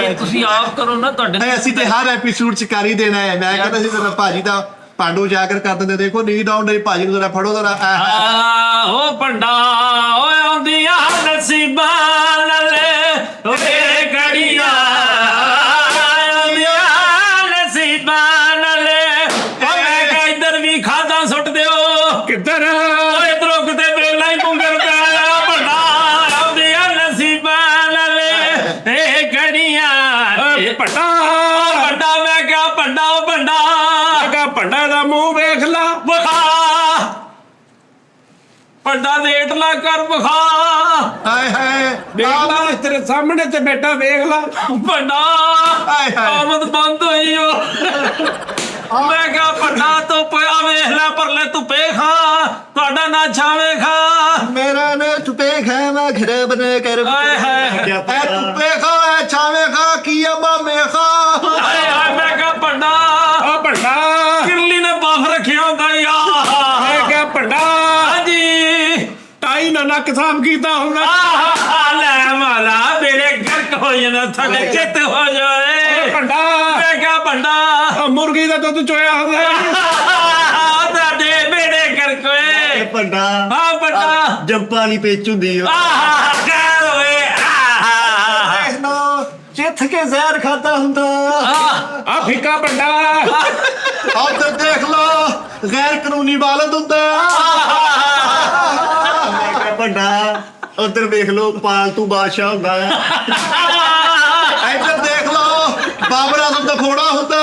ਇਹ ਤੁਸੀਂ ਆਪ ਕਰੋ ਨਾ ਤੁਹਾਡੇ ਅਸੀਂ ਤੇ ਹਰ ਐਪੀਸੋਡ ਚ ਕਰ ਹੀ ਦੇਣਾ ਹੈ। ਮੈਂ ਕਹਿੰਦਾ ਸੀ ਤੇਰਾ ਭਾਜੀ ਦਾ ਪਾਂਡੂ ਜਾਗਰ ਕਰ ਦਿੰਦੇ ਦੇਖੋ ਨੀਂਦ ਆਉਣ ਡਈ ਭਾਜੀ ਨੂੰ ਜਰਾ ਫੜੋ ਜਰਾ ਉਹ ਭੰਡਾ ਓਏ ਆਉਂਦੀਆਂ ਨਸੀਬਾਂ ਨਾਲੇ ਓਏ ਕੜੀਆਂ ਆਉਂਦੀਆਂ ਨਸੀਬਾਂ ਨਾਲੇ ਓਏ ਕਾ ਇੱਧਰ ਵੀ ਖਾਦਾਂ ਸੁੱਟ ਦਿਓ ਕਿੱਧਰ ਓਏ ਇਧਰੋਂ ਕਿਤੇ ਬੇਲਾ ਹੀ ਪੁੰਗਰ ਪਿਆ ਭੰਡਾ ਆਉਂਦੀਆਂ ਨਸੀਬਾਂ ਨਾਲੇ ਏ ਕੜੀਆਂ ਭੰਡਾ ਭੰਡਾ ਮੈਂ ਕਿਹਾ ਭੰਡਾ ਭੰਡਾ ਭੰਡਾ ਦਾ ਮੂੰਹ ਵੇਖ ਲਾ ਵਿਖਾ ਭੰਡਾ ਦੇਟ ਲਾ ਕਰ ਵਿਖਾ ਹਾਏ ਹਾਏ ਵੇਖ ਲਾ ਤੇਰੇ ਸਾਹਮਣੇ ਤੇ ਬੇਟਾ ਵੇਖ ਲਾ ਭੰਡਾ ਹਾਏ ਹਾਏ ਆਮਦ ਬੰਦ ਹੋਈ ਓ ਮੈਂ ਕਿਹਾ ਭੰਡਾ ਤੂੰ ਪਿਆ ਵੇਖ ਲੈ ਪਰਲੇ ਧੁੱਪੇ ਖਾ ਤੁਹਾਡਾ ਨਾ ਛਾਵੇਂ ਖਾ ਮੇਰਾ ਨਾ ਤੁਪੇ ਖਾਵਾ ਘਰ ਬਨ ਕਰ ਆਏ ਹਾਏ ਐ ਧੁੱਪੇ ਖਾ ਐ ਛਾਵੇਂ ਖਾ ਕੀ ਆ ਮਾਮੇ ਖਾ ਆਏ ਹਾਏ ਮੈਂ ਕਿਹਾ ਭੰਡਾ ਉਹ ਭੰਡਾ ਕਿਰਲੀ ਨੇ ਬਾਫ ਰੱਖਿਆ ਹੁੰਦਾ ਯਾ ਮੈਂ ਕਿਹਾ ਭੰਡਾ ਹਾਂਜੀ ਟਾਈ ਨਾ ਨੱਕ ਸਾਫ਼ ਕੀਤਾ ਹੁੰਦਾ। ਲੈ ਮਾਲਾ ਮੇਰੇ ਗਰਕ ਹੋ ਜਾਣਾ ਥੱਲੇ ਚਿੱਤ ਹੋ ਜਾਏ ਭੰਡਾ ਮੈਂ ਕਿਹਾ ਭੰਡਾ ਮੁਰਗੀ ਦਾ ਦੁੱਧ ਚੋਇਆ ਹੁੰਦਾ। ਤੁਹਾਡੇ ਬੇੜੇ ਗਰਕ ਹੋਏ ਇਹ ਭੰਡਾ ਹਾਂ ਭੰਡਾ ਜੰਪਾਂ ਵਾਲੀ ਪੇਚ ਹੁੰਦੀ ਆ। ਕਹਿ ਓਏ ਦੇਖ ਲੋ ਚਿੱਥ ਕੇ ਜ਼ਹਿਰ ਖਾਦਾ ਹੁੰਦਾ। ਆ ਫਿੱਕਾ ਭੰਡਾ ਉੱਧਰ ਦੇਖ ਲਓ ਗੈਰ ਕਾਨੂੰਨੀ ਬਾਲਦ ਹੁੰਦਾ। ਮੈਂ ਕਿਹਾ ਭੰਡਾ ਉਧਰ ਵੇਖ ਲੋ ਪਾਲਤੂ ਬਾਦਸ਼ਾਹ ਹੁੰਦਾ ਹੈ। ਇੱਧਰ ਦੇਖ ਲਓ ਬਾਬਰ ਆਜ਼ਮ ਦਾ ਫੋੜਾ ਹੁੰਦਾ।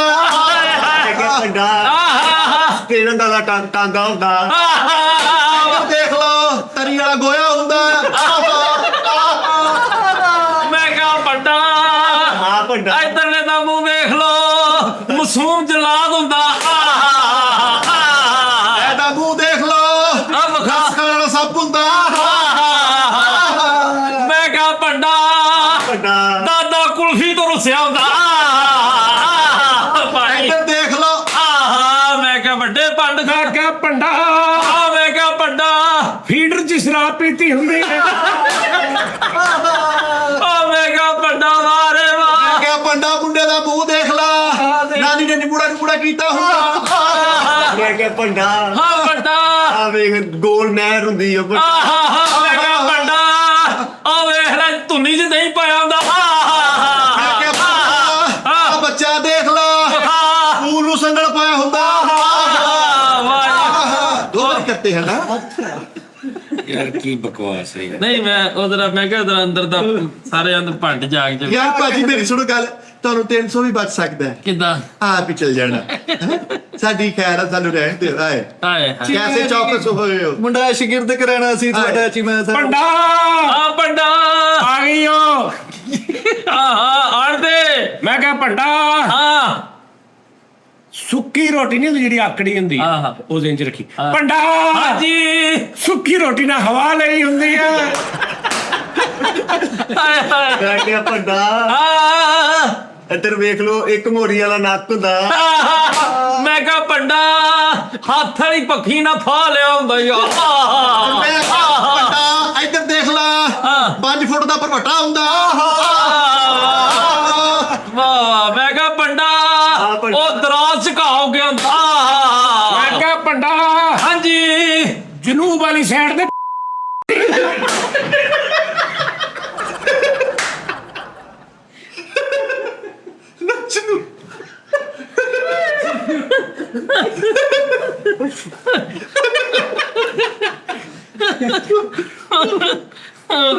ਮੈਂ ਕਿਹਾ ਭੰਡਾ ਤੇਰਨ ਦਾ ਟਾਂਗਾ ਹੁੰਦਾ। ਇੱਧਰ ਦੇਖ ਲਓ ਤਰੀ ਵਾਲਾ ਗੋਇਆ ਹੁੰਦਾ। ਮੈਂ ਕਿਹਾ ਭੰਡਾ ਹਾਂ ਭੰਡਾ ਇਧਰਲੇ ਦਾ ਮੂੰਹ ਵੇਖ ਲੋ ਮਾਸੂਮ ਜਲਾਦ ਹੁੰਦਾ। ਇਹਦਾ ਮੂੰਹ ਦੇਖ ਲਓ ਵਿਖਾ। ਖਾਣ ਵਾਲਾ ਸੱਪ ਹੁੰਦਾ। ਮੈਂ ਕਿਹਾ ਭੰਡਾ ਭੰਡਾ ਦਾਦਾ ਕੁਲਫੀ ਤੋਂ ਰੁੱਸਿਆ ਹੁੰਦਾ। ਭਾਈ ਇੱਧਰ ਦੇਖ ਲਓ ਮੈਂ ਕਿਹਾ ਵੱਡੇ ਭੰਡ ਮੈਂ ਕਿਹਾ ਭੰਡਾ ਮੈਂ ਕਿਹਾ ਭੰਡਾ ਫੀਡਰ 'ਚ ਸ਼ਰਾਬ ਪੀਤੀ ਹੁੰਦੀ ਹੈ। ਮੈਂ ਕਿਹਾ ਭੰਡਾ ਮਾਰੇ ਵਾਹ ਕਿਆ ਪੰਡਾ ਮੁੰਡੇ ਦਾ ਮੂੰਹ ਦੇਖ ਲਾ ਨਾਨੀ ਨੇ ਨਿਬੂੜਾ ਕੀਤਾ ਹੁੰਦਾ। ਮੈਂ ਕਿਹਾ ਭੰਡਾ ਹਾਂ ਭੰਡਾ ਆ ਵੇਖ ਗੋਲ ਨਹਿਰ ਹੁੰਦੀ ਆ। ਮੈਂ ਕਿਹਾ ਭੰਡਾ ਆ ਵੇਖ ਲੈ ਧੁੰਨੀ 'ਚ ਨਹੀਂ ਪਾਇਆ ਹੁੰਦਾ। ਮੈਂ ਕਿਹਾ ਪੰਡਾ ਆ ਬੱਚਾ ਦੇਖ ਲਾ ਫੂਲ ਨੂੰ ਸੰਗਲ ਪਾਇਆ ਹੁੰਦਾ। ਦੋ ਵਾਰ ਕਰਤੇ ਹੈ ਨਾ। ਯਾਰ ਕੀ ਬਕਵਾਸ ਹੈ ਯਾਰ। ਨਹੀਂ ਮੈਂ ਉਧਰ ਮੈਂ ਕਿਹਾ ਉਧਰ ਅੰਦਰ ਦਾ ਸਾਰੇ ਅੰਦਰ ਭੰਡ ਜਾਗ ਜਾ ਯਾਰ ਭਾਜੀ ਮੇਰੀ ਸੁਣੋ ਗੱਲ ਤੁਹਾਨੂੰ 300 ਵੀ ਬਚ ਸਕਦਾ ਹੈ। ਕਿੱਦਾਂ ਆਪ ਹੀ ਚਲ ਜਾਣਾ ਸਾਡੀ ਖੈਰ ਆ ਸਾਨੂੰ ਰਹਿਣ ਦੇ ਹਾਏ ਹਾਏ ਕੈਸੇ ਚੌਕਸ ਹੋਏ ਹੋ। ਮੁੰਡਾ ਸ਼ਾਗਿਰਦ ਕਰਾਣਾ ਸੀ ਤੁਹਾਡਾ ਚੀਮਾ ਸਾਹਿਬ। ਭੰਡਾ ਆ ਭੰਡਾ ਆ ਗਈ ਓ। ਆਣ ਦੇ ਮੈਂ ਕਿਹਾ ਭੰਡਾ ਹਾਂ ਸੁੱਕੀ ਰੋਟੀ ਨਹੀਂ ਹੁੰਦੀ ਜਿਹੜੀ ਆਕੜੀ ਹੁੰਦੀ ਆਹ। ਉਹ ਜ਼ਿੰਜ ਰੱਖੀ। ਆਹ। ਭੰਡਾ ਹਾਂਜੀ ਸੁੱਕੀ ਰੋਟੀ ਨਾਲ ਹਵਾ ਲਈ ਹੁੰਦੀ ਹੈ। ਹਾਏ ਹਾਏ ਮੈਂ ਕਿਹਾ ਭੰਡਾ ਇੱਧਰ ਵੇਖ ਲੋ ਇੱਕ ਮੋਰੀ ਵਾਲਾ ਨੱਕ ਹੁੰਦਾ। ਮੈਂ ਕਿਹਾ ਭੰਡਾ ਹੱਥ ਵਾਲੀ ਪੱਖੀ ਨਾ ਫਾ ਲਿਆ ਹੁੰਦਾ ਯਾਰ। ਮੈਂ ਕਿਹਾ ਪੰਡਾ ਇੱਧਰ ਦੇਖ ਲਾ 5 ਫੁੱਟ ਦਾ ਭਰਵਟਾ ਹੁੰਦਾ। ਵਾਹ ਮੈਂ ਕਿਹਾ ਭੰਡਾ ਉਹ ਦਰਾਜ਼ ਝੁਕਾਓ ਗਿਆ ਹੁੰਦਾ। ਮੈਂ ਕਿਹਾ ਭੰਡਾ ਹਾਂਜੀ ਜਨੂਬ ਵਾਲੀ ਸਾਈਡ ਤੇ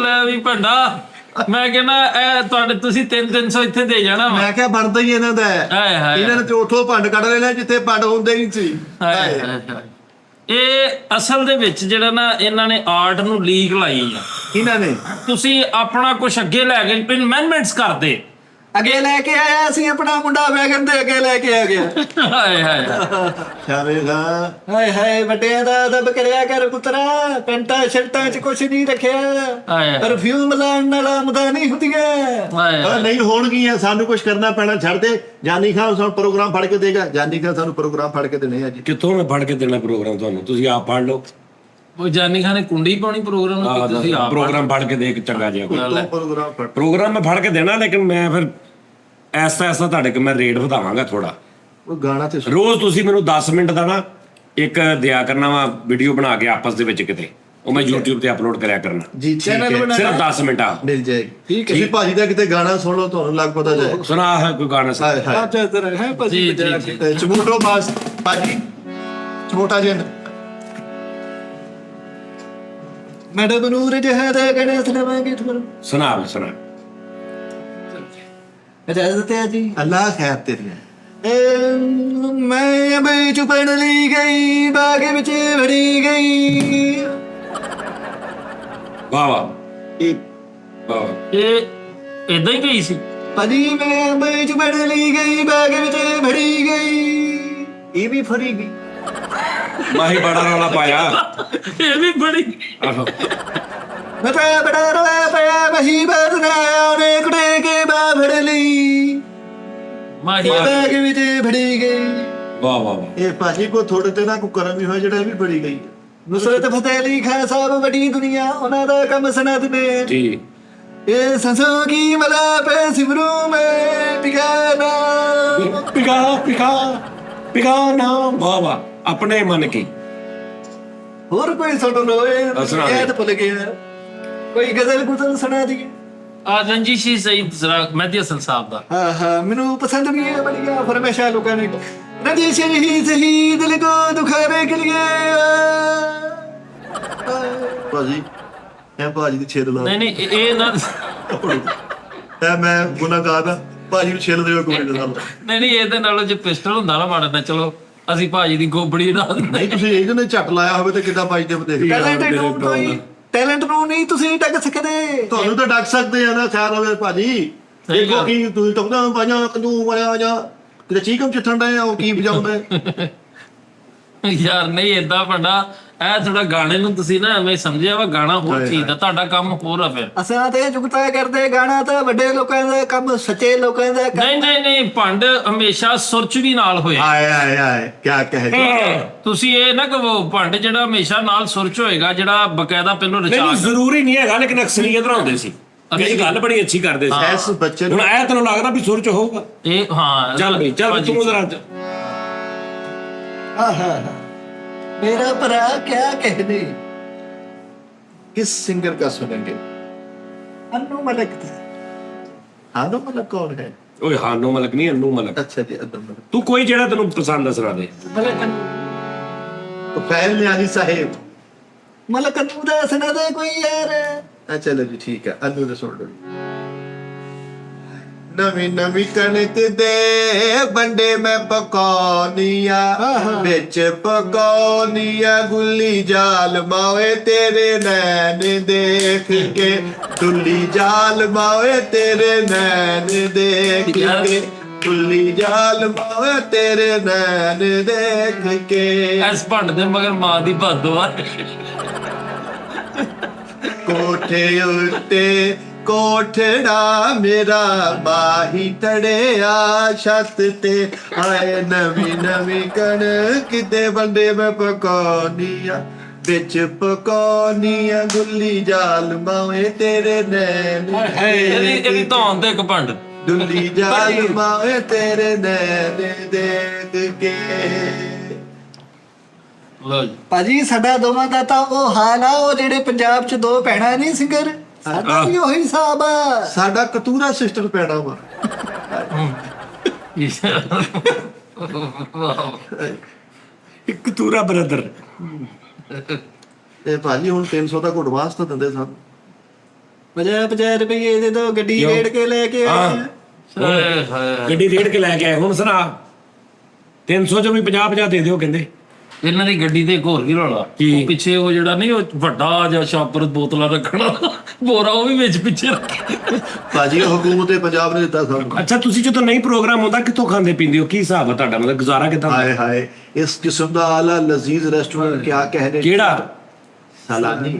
ਲੈ ਵੀ ਭੰਡਾ ਮੈਂ ਕਹਿੰਦਾ ਇਹ ਤੁਹਾਡੇ ਤੁਸੀਂ 300 ਇੱਥੇ ਦੇ ਜਾਣਾ ਵਾ। ਮੈਂ ਕਿਹਾ ਬਣਦਾ ਹੀ ਇਹਨਾਂ ਦਾ ਹੈ। ਹਾਏ ਹਾਏ ਇਹਨਾਂ ਨੇ ਤੇ ਉਥੋਂ ਭੰਡ ਕੱਢ ਲੈਣਾ ਜਿੱਥੇ ਭੰਡ ਹੁੰਦੇ ਨਹੀਂ ਸੀ। ਹਾਏ ਹਾਏ ਹਾਏ। ਇਹ ਅਸਲ ਦੇ ਵਿੱਚ ਜਿਹੜਾ ਨਾ ਇਹਨਾਂ ਨੇ ਆਰਟ ਨੂੰ ਲੀਕ ਲਾਈ ਆ। ਇਹਨਾਂ ਨੇ ਤੁਸੀਂ ਆਪਣਾ ਕੁਝ ਅੱਗੇ ਲੈ ਕੇ ਅਮੈਂਡਮੈਂਟਸ ਕਰਦੇ। ਅੱਗੇ ਲੈ ਕੇ ਆਇਆ ਸੀ ਆਪਣਾ ਮੁੰਡਾ ਵੈਗਨ ਦੇ ਅੱਗੇ ਲੈ ਕੇ ਆ ਗਿਆ। ਹਾਏ ਹਾਏ ਸ਼ਾਵੇ ਖਾਂ ਹਾਏ ਹਾਏ ਵੱਡਿਆਂ ਦਾ ਅਦਬ ਕਰਿਆ ਕਰ ਪੁੱਤਰਾ। ਪੈਂਟਾਂ ਸ਼ਰਟਾਂ 'ਚ ਕੁਛ ਨਹੀਂ ਰੱਖਿਆ। ਹਾਏ ਪਰਫਿਊਮ ਲਾਉਣ ਨਾਲ ਆਮਦਾਂ ਨਹੀਂ ਹੁੰਦੀਆਂ। ਹਾਏ ਨਹੀਂ ਹੋਣਗੀਆਂ ਸਾਨੂੰ ਕੁਝ ਕਰਨਾ ਪੈਣਾ ਛੱਡ ਦੇ। ਜਾਨੀ ਖਾਨ ਸਾਨੂੰ ਪ੍ਰੋਗਰਾਮ ਫੜ ਕੇ ਦੇਗਾ। ਜਾਨੀ ਖਾਨ ਸਾਨੂੰ ਪ੍ਰੋਗਰਾਮ ਫੜ ਕੇ ਦੇਣੇ ਅੱਜ। ਕਿੱਥੋਂ ਮੈਂ ਫੜ ਕੇ ਦੇਣਾ ਪ੍ਰੋਗਰਾਮ ਤੁਹਾਨੂੰ? ਤੁਸੀਂ ਆਪ ਫੜ ਲਓ। ਉਹ ਜਾਨੀ ਖਾਨ ਨੇ ਕੁੰਡੀ ਪਾਉਣੀ ਪ੍ਰੋਗਰਾਮ ਨੂੰ ਕਿ ਤੁਸੀਂ ਆਪ ਪ੍ਰੋਗਰਾਮ ਫੜ ਕੇ ਦੇ ਕੇ ਚੰਗਾ ਜਿਹਾ ਕੋਈ। ਤੂੰ ਪ੍ਰੋਗਰਾਮ ਫੜ ਪ੍ਰੋਗਰਾਮ ਮੈਂ ਫੜ ਕੇ ਦੇਣਾ ਲੇਕਿਨ ਮੈਂ ਫਿਰ ਐਸਾ ਐਸਾ ਤੁਹਾਡੇ ਕੋਲ ਮੈਂ ਰੇਟ ਵਧਾਵਾਂਗਾ ਥੋੜਾ। ਉਹ ਗਾਣਾ ਤੇ ਸੁਣ। ਰੋਜ਼ ਤੁਸੀਂ ਮੈਨੂੰ 10 ਮਿੰਟ ਦਾ ਨਾ ਇੱਕ ਦਿਆ ਕਰਨਾ ਵਾ ਵੀਡੀਓ ਬਣਾ ਕੇ ਆਪਸ ਦੇ ਵਿੱਚ ਕਿਤੇ ਉਹ ਮੈਂ YouTube ਤੇ ਅਪਲੋਡ ਕਰਿਆ ਕਰਨਾ। ਜੀ ਚੈਨਲ ਬਣਾ ਸਿਰਫ 10 ਮਿੰਟ ਆ ਮਿਲ ਜਾਏਗੀ। ਤੁਸੀਂ ਭਾਜੀ ਦਾ ਕਿਤੇ ਗਾਣਾ ਸੁਣ ਲਓ ਤੁਹਾਨੂੰ ਲੱਗ ਪਤਾ ਜਾਏ। ਸੁਣਾ ਹੈ ਕੋਈ ਗਾਣਾ ਸਾ ਹਾਏ ਹਾਏ ਅੱਛਾ ਤੇਰਾ ਹੈ ਭਾਜੀ ਜੀ, ਜੀ, ਜੀ। ਚਮੋਟੋ ਬਾਸ ਭਾਜੀ ਚਮੋਟਾ ਜਿੰਨ ਮੈਡਮ ਨੂਰ ਜਹਾਂ ਦਾ ਗਣੇਸ਼ ਲਵਾਂਗੇ ਤੁਹਾਨੂੰ। ਸੁਣਾ ਵੀ ਸੁਣਾ। ਇਜਾਜ਼ਤ ਹੈ ਜੀ। ਅੱਲਾ ਖੈਰ ਤੇਰੀ ਮੈਂ ਅੰਬੇ ਚੁਪਣ ਲਈ ਗਈ ਬਾਗ ਵਿੱਚ ਵੜੀ ਗਈ। ਵਾਹ ਵਾਹ ਇਹ ਵਾਹ। ਇਹ ਇਦਾਂ ਹੀ ਗਈ ਸੀ। ਭਾਜੀ ਮੈਂ ਅੰਬੇ ਚੁਪਣ ਲਈ ਗਈ ਬਾਗ ਵਿੱਚ ਵੜੀ ਗਈ। ਇਹ ਵੀ ਫਰੀ ਗਈ। ਮਾਹੀ ਬੜਾ ਰੌਲਾ ਪਾਇਆ। ਇਹ ਵੀ ਬੜੀ ਆਹੋ ਮੈਂ ਤਾਂ ਬੜਾ ਰੌਲਾ ਪਾਇਆ ਮਹੀਬਤ ਨਾ ਉਹਨੇ ਕੁੜੇ ਕੇ ਬਾਫੜ ਲਈ ਮਾਹੀ ਬਾਗ ਵਿੱਚ ਵੜੀ ਗਈ। ਵਾਹ ਵਾਹ ਵਾਹ। ਇਹ ਭਾਜੀ ਕੋ ਥੋੜੇ ਤੇ ਨਾ ਕੋ ਕਰਮ ਵੀ ਹੋਇਆ ਜਿਹੜਾ ਇਹ ਵੀ ਬੜੀ ਗਈ। ਨੁਸਰਤ ਫਤਿਹ ਅਲੀ ਖਾਨ ਸਾਹਿਬ ਵੱਡੀ ਦੁਨੀਆ ਉਹਨਾਂ ਦਾ ਕੰਮ ਸਨਅਤ ਨੇ ਜੀ ਇਹ ਸੰਸੋਂ ਕੀ ਮਲਾ ਪੇ ਸਿਮਰੂ ਮੈਂ ਟਿਕਾਣਾ ਪਿਗਾ ਨਾ ਬਾਬਾ ਆਪਣੇ ਮਨ ਕੀ ਹੋਰ ਕੋਈ ਸੁਣ ਲੋਏ ਸੁਣਾ ਦੇ। ਯਾਦ ਭੁੱਲ ਗਿਆ ਕੋਈ ਗਜ਼ਲ ਗੁਜ਼ਲ ਸੁਣਾ ਦੀ ਰਣਜੀਤ ਸਈਦ ਜ਼ਰਾ ਮਹਿਦੀ ਹਸਨ ਸਾਹਿਬ ਦਾ ਹਾਂ ਹਾਂ ਮੈਨੂੰ ਪਸੰਦ ਨਹੀਂ ਹੈ ਬੜੀਆਂ ਫਰਮਾਇਸ਼ਾਂ ਲੋਕਾਂ ਨੇ ਰੰਜੀਤ ਹੀ ਸਹੀ ਦਿਲ ਕੋ ਦੁਖਾਵੇ ਕੇ ਲਈ ਭਾਜੀ ਇਹ ਭਾਜੀ ਦੀ ਛੇਦ ਲਾ ਨਹੀਂ ਇਹ ਨਾ ਇਹ ਮੈਂ ਗੁਨਾਹਗਾਰ ਆ ਭਾਜੀ ਨੂੰ ਛੇਲ ਦਿਓ ਕੋਈ ਗੱਲ ਨਹੀਂ ਇਹਦੇ ਨਾਲੋਂ ਜੇ ਪਿਸਟਲ ਹੁੰਦਾ ਨਾ ਮਾੜਾ ਨਾ ਚਲੋ ਅਸੀਂ ਭਾਜੀ ਦੀ ਗੋਬੜੀ ਲਾ ਦਿੰਦੇ ਨਹੀਂ ਤੁਸੀਂ ਇਹਦੇ ਨੇ ਝੱਟ ਲਾਇਆ ਹੋਵੇ ਤੇ ਕਿੱਦਾਂ ਭਾਜੀ ਦੇ ਦੇਖ ਟੈਲੈਂਟ ਨੂੰ ਨਹੀਂ ਤੁਸੀਂ ਡੱਕ ਸਕਦੇ ਤੁਹਾਨੂੰ ਤਾਂ ਡੱਕ ਸਕਦੇ ਆ ਨਾ ਖੈਰ ਹੋਵੇ ਭਾਜੀ ਸਹੀ ਦੇਖੋ ਗੱਲ। ਕੀ ਤੁਸੀਂ ਟੁਕਦਾ ਭਾਜਾ ਕੰਦੂ ਵਾਲਿਆ ਜਾਂ ਕਿਤੇ ਚੀਕਮ ਚਿੱਠਣ ਡਏ ਆ ਉਹ ਕੀ ਵਜਾਉਂਦੇ ਯਾਰ ਨਹੀਂ ਏਦਾਂ ਭੰਡਾ ਇਹ ਥੋੜਾ ਗਾਣੇ ਨੂੰ ਤੁਸੀਂ ਨਾ ਐਵੇਂ ਸਮਝਿਆ ਵਾ ਗਾਣਾ ਹੋਰ ਚੀਜ਼ ਦਾ ਤੁਹਾਡਾ ਕੰਮ ਹੋਰ ਆ ਫਿਰ ਅਸਾਂ ਤੇ ਜੁਗਤਾ ਕਰਦੇ ਗਾਣਾ ਤਾਂ ਵੱਡੇ ਲੋਕਾਂ ਦਾ ਕੰਮ ਸੱਚੇ ਲੋਕਾਂ ਦਾ ਕੰਮ ਨਹੀਂ ਭੰਡ ਹਮੇਸ਼ਾ ਸੁਰ ਚ ਵੀ ਨਾਲ ਹੋਏ ਆਏ ਆਏ ਆਏ ਕੀ ਕਹੇ ਤੁਸੀਂ ਇਹ ਨਾ ਕਹੋ ਭੰਡ ਜਿਹੜਾ ਹਮੇਸ਼ਾ ਨਾਲ ਸੁਰ ਚ ਹੋਏਗਾ ਜਿਹੜਾ ਬਕਾਇਦਾ ਪਹਿਲੋਂ ਨਹੀਂ ਰਚਾ ਜ਼ਰੂਰੀ ਨਹੀਂ ਹੈਗਾ ਲੇਕਿਨ ਅਕਸਰੀਅਤ ਬਣਾਉਂਦੇ ਸੀ ਇਹ ਗੱਲ ਬੜੀ ਅੱਛੀ ਕਰਦੇ ਸੀ ਇਸ ਬੱਚੇ ਨੂੰ ਹੁਣ ਇਹ ਤੈਨੂੰ ਲੱਗਦਾ ਵੀ ਸੁਰ ਚ ਹੋਊਗਾ ਇਹ ਹਾਂ ਚੱਲ ਬਈ ਚੱਲ ਭਾਜੀ। ਤੂੰ ਜ਼ਰਾ ਆਹਾ मेरा भरा क्या कहने किस सिंगर का सुनेंगे अन्नू मलिक था हानो मलिक कौन है ਓਏ ਹਾਨੋ ਮਲਕ ਨਹੀਂ ਅੰਨੂ ਮਲਕ अच्छा जी अदम मलिक ਤੂੰ ਕੋਈ ਜਿਹੜਾ ਤੈਨੂੰ ਪਸੰਦ ਆ ਸੁਣਾ ਦੇ मलिक तो फैल न्याजी साहेब मलिक अन्नू दा सुना दे कोई यार चलो जी ठीक है अनु ने सुन लो नवी नवी कणक दे बंडे में पकौनिया बिच पकौनिया गुल्ली जाल मावे तेरे नैन देख के दुल्ली जाल मावे तेरे नैन देख के दुल्ली जाल मावे तेरे नैन देख के ਇਸ ਭੰਡ ਦੇ ਮਗਰ ਮਾਂ ਦੀ ਭਾਦੋ ਆ ਕੋਠੇ ਉੱਤੇ ਕੋਠੜਾ ਮੇਰਾ ਬਾਹੀ ਤੜਿਆ ਛੱਤ ਤੇ ਆਏ ਨਵੀਂ ਨਵੀਂ ਕਣਕ ਦੇ ਬੰਦੇ ਮੈਂ ਪਕਾਉਣੀਆਂ ਵਿੱਚ ਪਕਾਉਣੀਆਂ ਗੁੱਲੀ ਜਾਲ ਮਾਵੇ ਤੇਰੇ ਨੈਣ ਇਹਦੀ ਧੌਣ ਤੇ ਇੱਕ ਭੰਡ ਦੁੱਲੀ ਜਾਲ ਮਾਵੇ ਤੇਰੇ ਨੈਣ ਦੇਖ ਕੇ ਲੋ ਜੀ ਭਾਜੀ ਸਾਡਾ ਦੋਵਾਂ ਦਾ ਤਾਂ ਉਹ ਹਾਲ ਆ ਉਹ ਜਿਹੜੇ ਪੰਜਾਬ 'ਚ ਦੋ ਭੈਣਾਂ ਨਹੀਂ ਸਿੰਗਰ ਸਾਡਾ ਵੀ ਉਹੀ ਹਿਸਾਬ ਆ ਸਾਡਾ ਕਤੂਰਾ ਸਿਸਟਰ ਪੈਣਾ ਵਾ ਇੱਕ ਤੂਰਾ ਬ੍ਰਦਰ ਤੇ ਭਾਜੀ ਹੁਣ 300 ਦਾ ਐਡਵਾਂਸ ਤਾਂ ਦਿੰਦੇ ਸਾਨੂੰ 50 ਰੁਪਏ ਦੇ ਦੋ ਗੱਡੀ ਰੇੜ ਕੇ ਲੈ ਕੇ ਆਏ ਗੱਡੀ ਰੇੜ ਕੇ ਲੈ ਕੇ ਆਏ ਹੁਣ ਸੁਣਾ 300 ਚੋਂ ਵੀ 50 ਦੇ ਦਿਓ ਕਹਿੰਦੇ ਇਹਨਾਂ ਦੀ ਗੱਡੀ ਤੇ ਇੱਕ ਹੋਰ ਵੀ ਰੌਲਾ ਕੀ? ਉਹ ਪਿੱਛੇ ਉਹ ਜਿਹੜਾ ਨਹੀਂ ਉਹ ਵੱਡਾ ਜਿਹਾ ਸ਼ਾਪਰ ਬੋਤਲਾਂ ਰੱਖਣਾ ਬੋਰਾ ਉਹ ਵੀ ਵਿੱਚ ਪਿੱਛੇ ਰੱਖਿਆ ਭਾਜੀ ਹਕੂਮਤ ਪੰਜਾਬ ਨੇ ਦਿੱਤਾ ਸਾਨੂੰ ਅੱਛਾ ਤੁਸੀਂ ਜਦੋਂ ਨਹੀਂ ਪ੍ਰੋਗਰਾਮ ਹੁੰਦਾ ਕਿੱਥੋਂ ਖਾਂਦੇ ਪੀਂਦੇ ਹੋ ਕੀ ਹਿਸਾਬ ਆ ਤੁਹਾਡਾ ਮਤਲਬ ਗੁਜ਼ਾਰਾ ਕਿੱਦਾਂ ਹੁੰਦਾ? ਹਾਏ ਹਾਏ ਇਸ ਕਿਸਮ ਦਾ ਆਲਾ ਲਜ਼ੀਜ਼ ਰੈਸਟੋਰੈਂਟ ਕਿਆ ਕਹਨੇ ਕਿਹੜਾ ਸਲਾਨੀ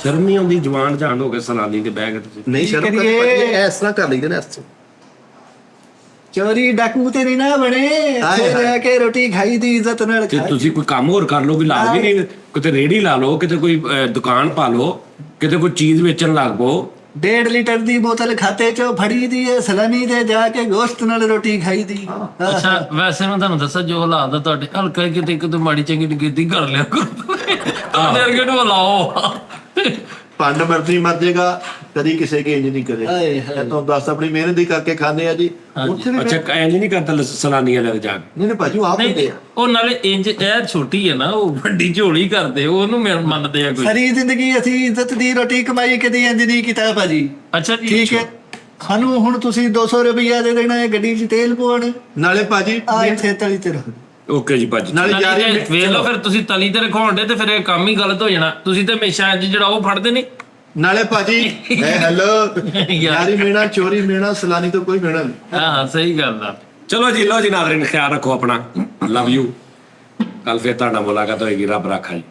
ਸ਼ਰਮ ਨਹੀਂ ਆਉਂਦੀ ਜਵਾਨ ਜਾਣ ਹੋ ਕੇ ਸਲਾਨੀ ਦੇ ਬੈਗ ਤੁਸੀਂ ਨਹੀਂ ਸ਼ਰਮ ਕਰ ਕਰੀਏ? ਭਾਜੀ ਇਸ ਤਰ੍ਹਾਂ ਕਰ ਲਈਦੇ ਨੇ ਇਸ ਤੋਂ ਚੋਰੀ ਡਾਕੂ ਤੇ ਨਹੀਂ ਨਾ ਬਣੇ ਇੱਥੇ ਰਹਿ ਕੇ ਰੋਟੀ ਖਾਈ ਦੀ ਇੱਜ਼ਤ ਨਾਲ ਤੇ ਖਾਈ ਤੁਸੀਂ ਕੋਈ ਕੰਮ ਹੋਰ ਕਰ ਲਓ ਵੀ ਲਾਜ ਵੀ ਨਹੀਂ ਕਿਤੇ ਰੇੜੀ ਲਾ ਲਓ ਕਿਤੇ ਕੋਈ ਦੁਕਾਨ ਪਾ ਲਓ ਕਿਤੇ ਕੋਈ ਚੀਜ਼ ਵੇਚਣ ਲੱਗ ਪਓ 1.5 ਲੀਟਰ ਦੀ ਬੋਤਲ ਖਾਤੇ 'ਚੋਂ ਫੜੀ ਦੀ ਏ ਸਲਾਨੀ ਤੇ ਜਾ ਕੇ ਗੋਸ਼ਤ ਨਾਲ ਰੋਟੀ ਖਾਈ ਦੀ ਅੱਛਾ ਵੈਸੇ ਮੈਂ ਤੁਹਾਨੂੰ ਦੱਸਾਂ ਜੋ ਹਾਲਾਤ ਆ ਤੁਹਾਡੇ ਹਲਕਾ ਕਿਤੇ ਮਾੜੀ ਚੰਗੀ ਡਿਗਰੀ ਕਰ ਲਿਆ ਕਰੋ ਅਰਗੇ ਨੂੰ ਲਾਓ ਪੰਡ ਮਰਦੀ ਮਰ ਜਾਏਗਾ ਕਦੀ ਕਿਸੇ ਕੇ ਇੰਜ ਨਹੀਂ ਕਰੇ ਹਾਏ ਇਹ ਤੁਹਾਨੂੰ ਦੱਸ ਆਪਣੀ ਮਿਹਨਤ ਦੀ ਕਰਕੇ ਖਾਂਦੇ ਆ ਜੀ ਉੱਥੇ ਵੀ ਅੱਛਾ ਇੰਜ ਨਹੀਂ ਕਰਦਾ ਸਲਾਨੀਆਂ ਲੱਗ ਜਾ ਕੇ ਨਹੀਂ ਨਹੀਂ ਭਾਜੀ ਉਹ ਆਪ ਹੁੰਦੇ ਨਹੀਂ ਆ ਉਹ ਨਾਲੇ ਇੰਜ ਇਹ ਛੋਟੀ ਹੈ ਨਾ ਉਹ ਵੱਡੀ ਝੋਲੀ ਕਰਦੇ ਉਹਨੂੰ ਮੰਨਦੇ ਆ ਕੋਈ ਸਾਰੀ ਜ਼ਿੰਦਗੀ ਅਸੀਂ ਇੱਜ਼ਤ ਦੀ ਰੋਟੀ ਕਮਾਈ ਕਦੀ ਇੰਜ ਨਹੀਂ ਕੀਤਾ ਭਾਜੀ ਅੱਛਾ ਜੀ ਠੀਕ ਹੈ ਸਾਨੂੰ ਹੁਣ ਤੁਸੀਂ 200 ਰੁਪਇਆ ਦੇ ਦੇਣਾ ਹੈ ਗੱਡੀ 'ਚ ਤੇਲ ਪਵਾਉਣ ਨਾਲੇ ਭਾਜੀ ਆ ਇੱਥੇ ਤਲੀ ਤੇ ਰਹੋ ਓਕੇ ਜੀ ਭਾਜੀ ਨਾਲੇ ਯਾਰੀ ਵੇਖ ਲਓ ਫਿਰ ਤੁਸੀਂ ਤਲੀ ਤੇ ਰਖਾਉਂਦੇ ਤੇ ਫਿਰ ਇਹ ਕੰਮ ਹੀ ਗਲਤ ਹੋ ਜਾਣਾ ਤੁਸੀਂ ਤੇ ਹਮੇਸ਼ਾ ਇੰਜ ਜਿਹੜਾ ਉਹ ਫੜਦੇ ਨਹੀਂ ਨਾਲੇ ਭਾਜੀ ਹੈਲੋ ਯਾਰੀ ਮੇਣਾ ਚੋਰੀ ਮੇਣਾ ਸਲਾਨੀ ਤੋਂ ਕੋਈ ਮੇਣਾ ਨਹੀਂ ਹਾਂ ਸਹੀ ਗੱਲ ਆ ਚਲੋ ਜੀ ਲਓ ਜੀ ਨਾਜ਼ਰੀਨ ਖਿਆਲ ਰੱਖੋ ਆਪਣਾ ਲਵ ਯੂ ਕੱਲ ਫਿਰ ਤੁਹਾਡਾ ਮੁਲਾਕਾਤ ਹੋਏਗੀ ਰੱਬ ਰਾਖਾ ਜੀ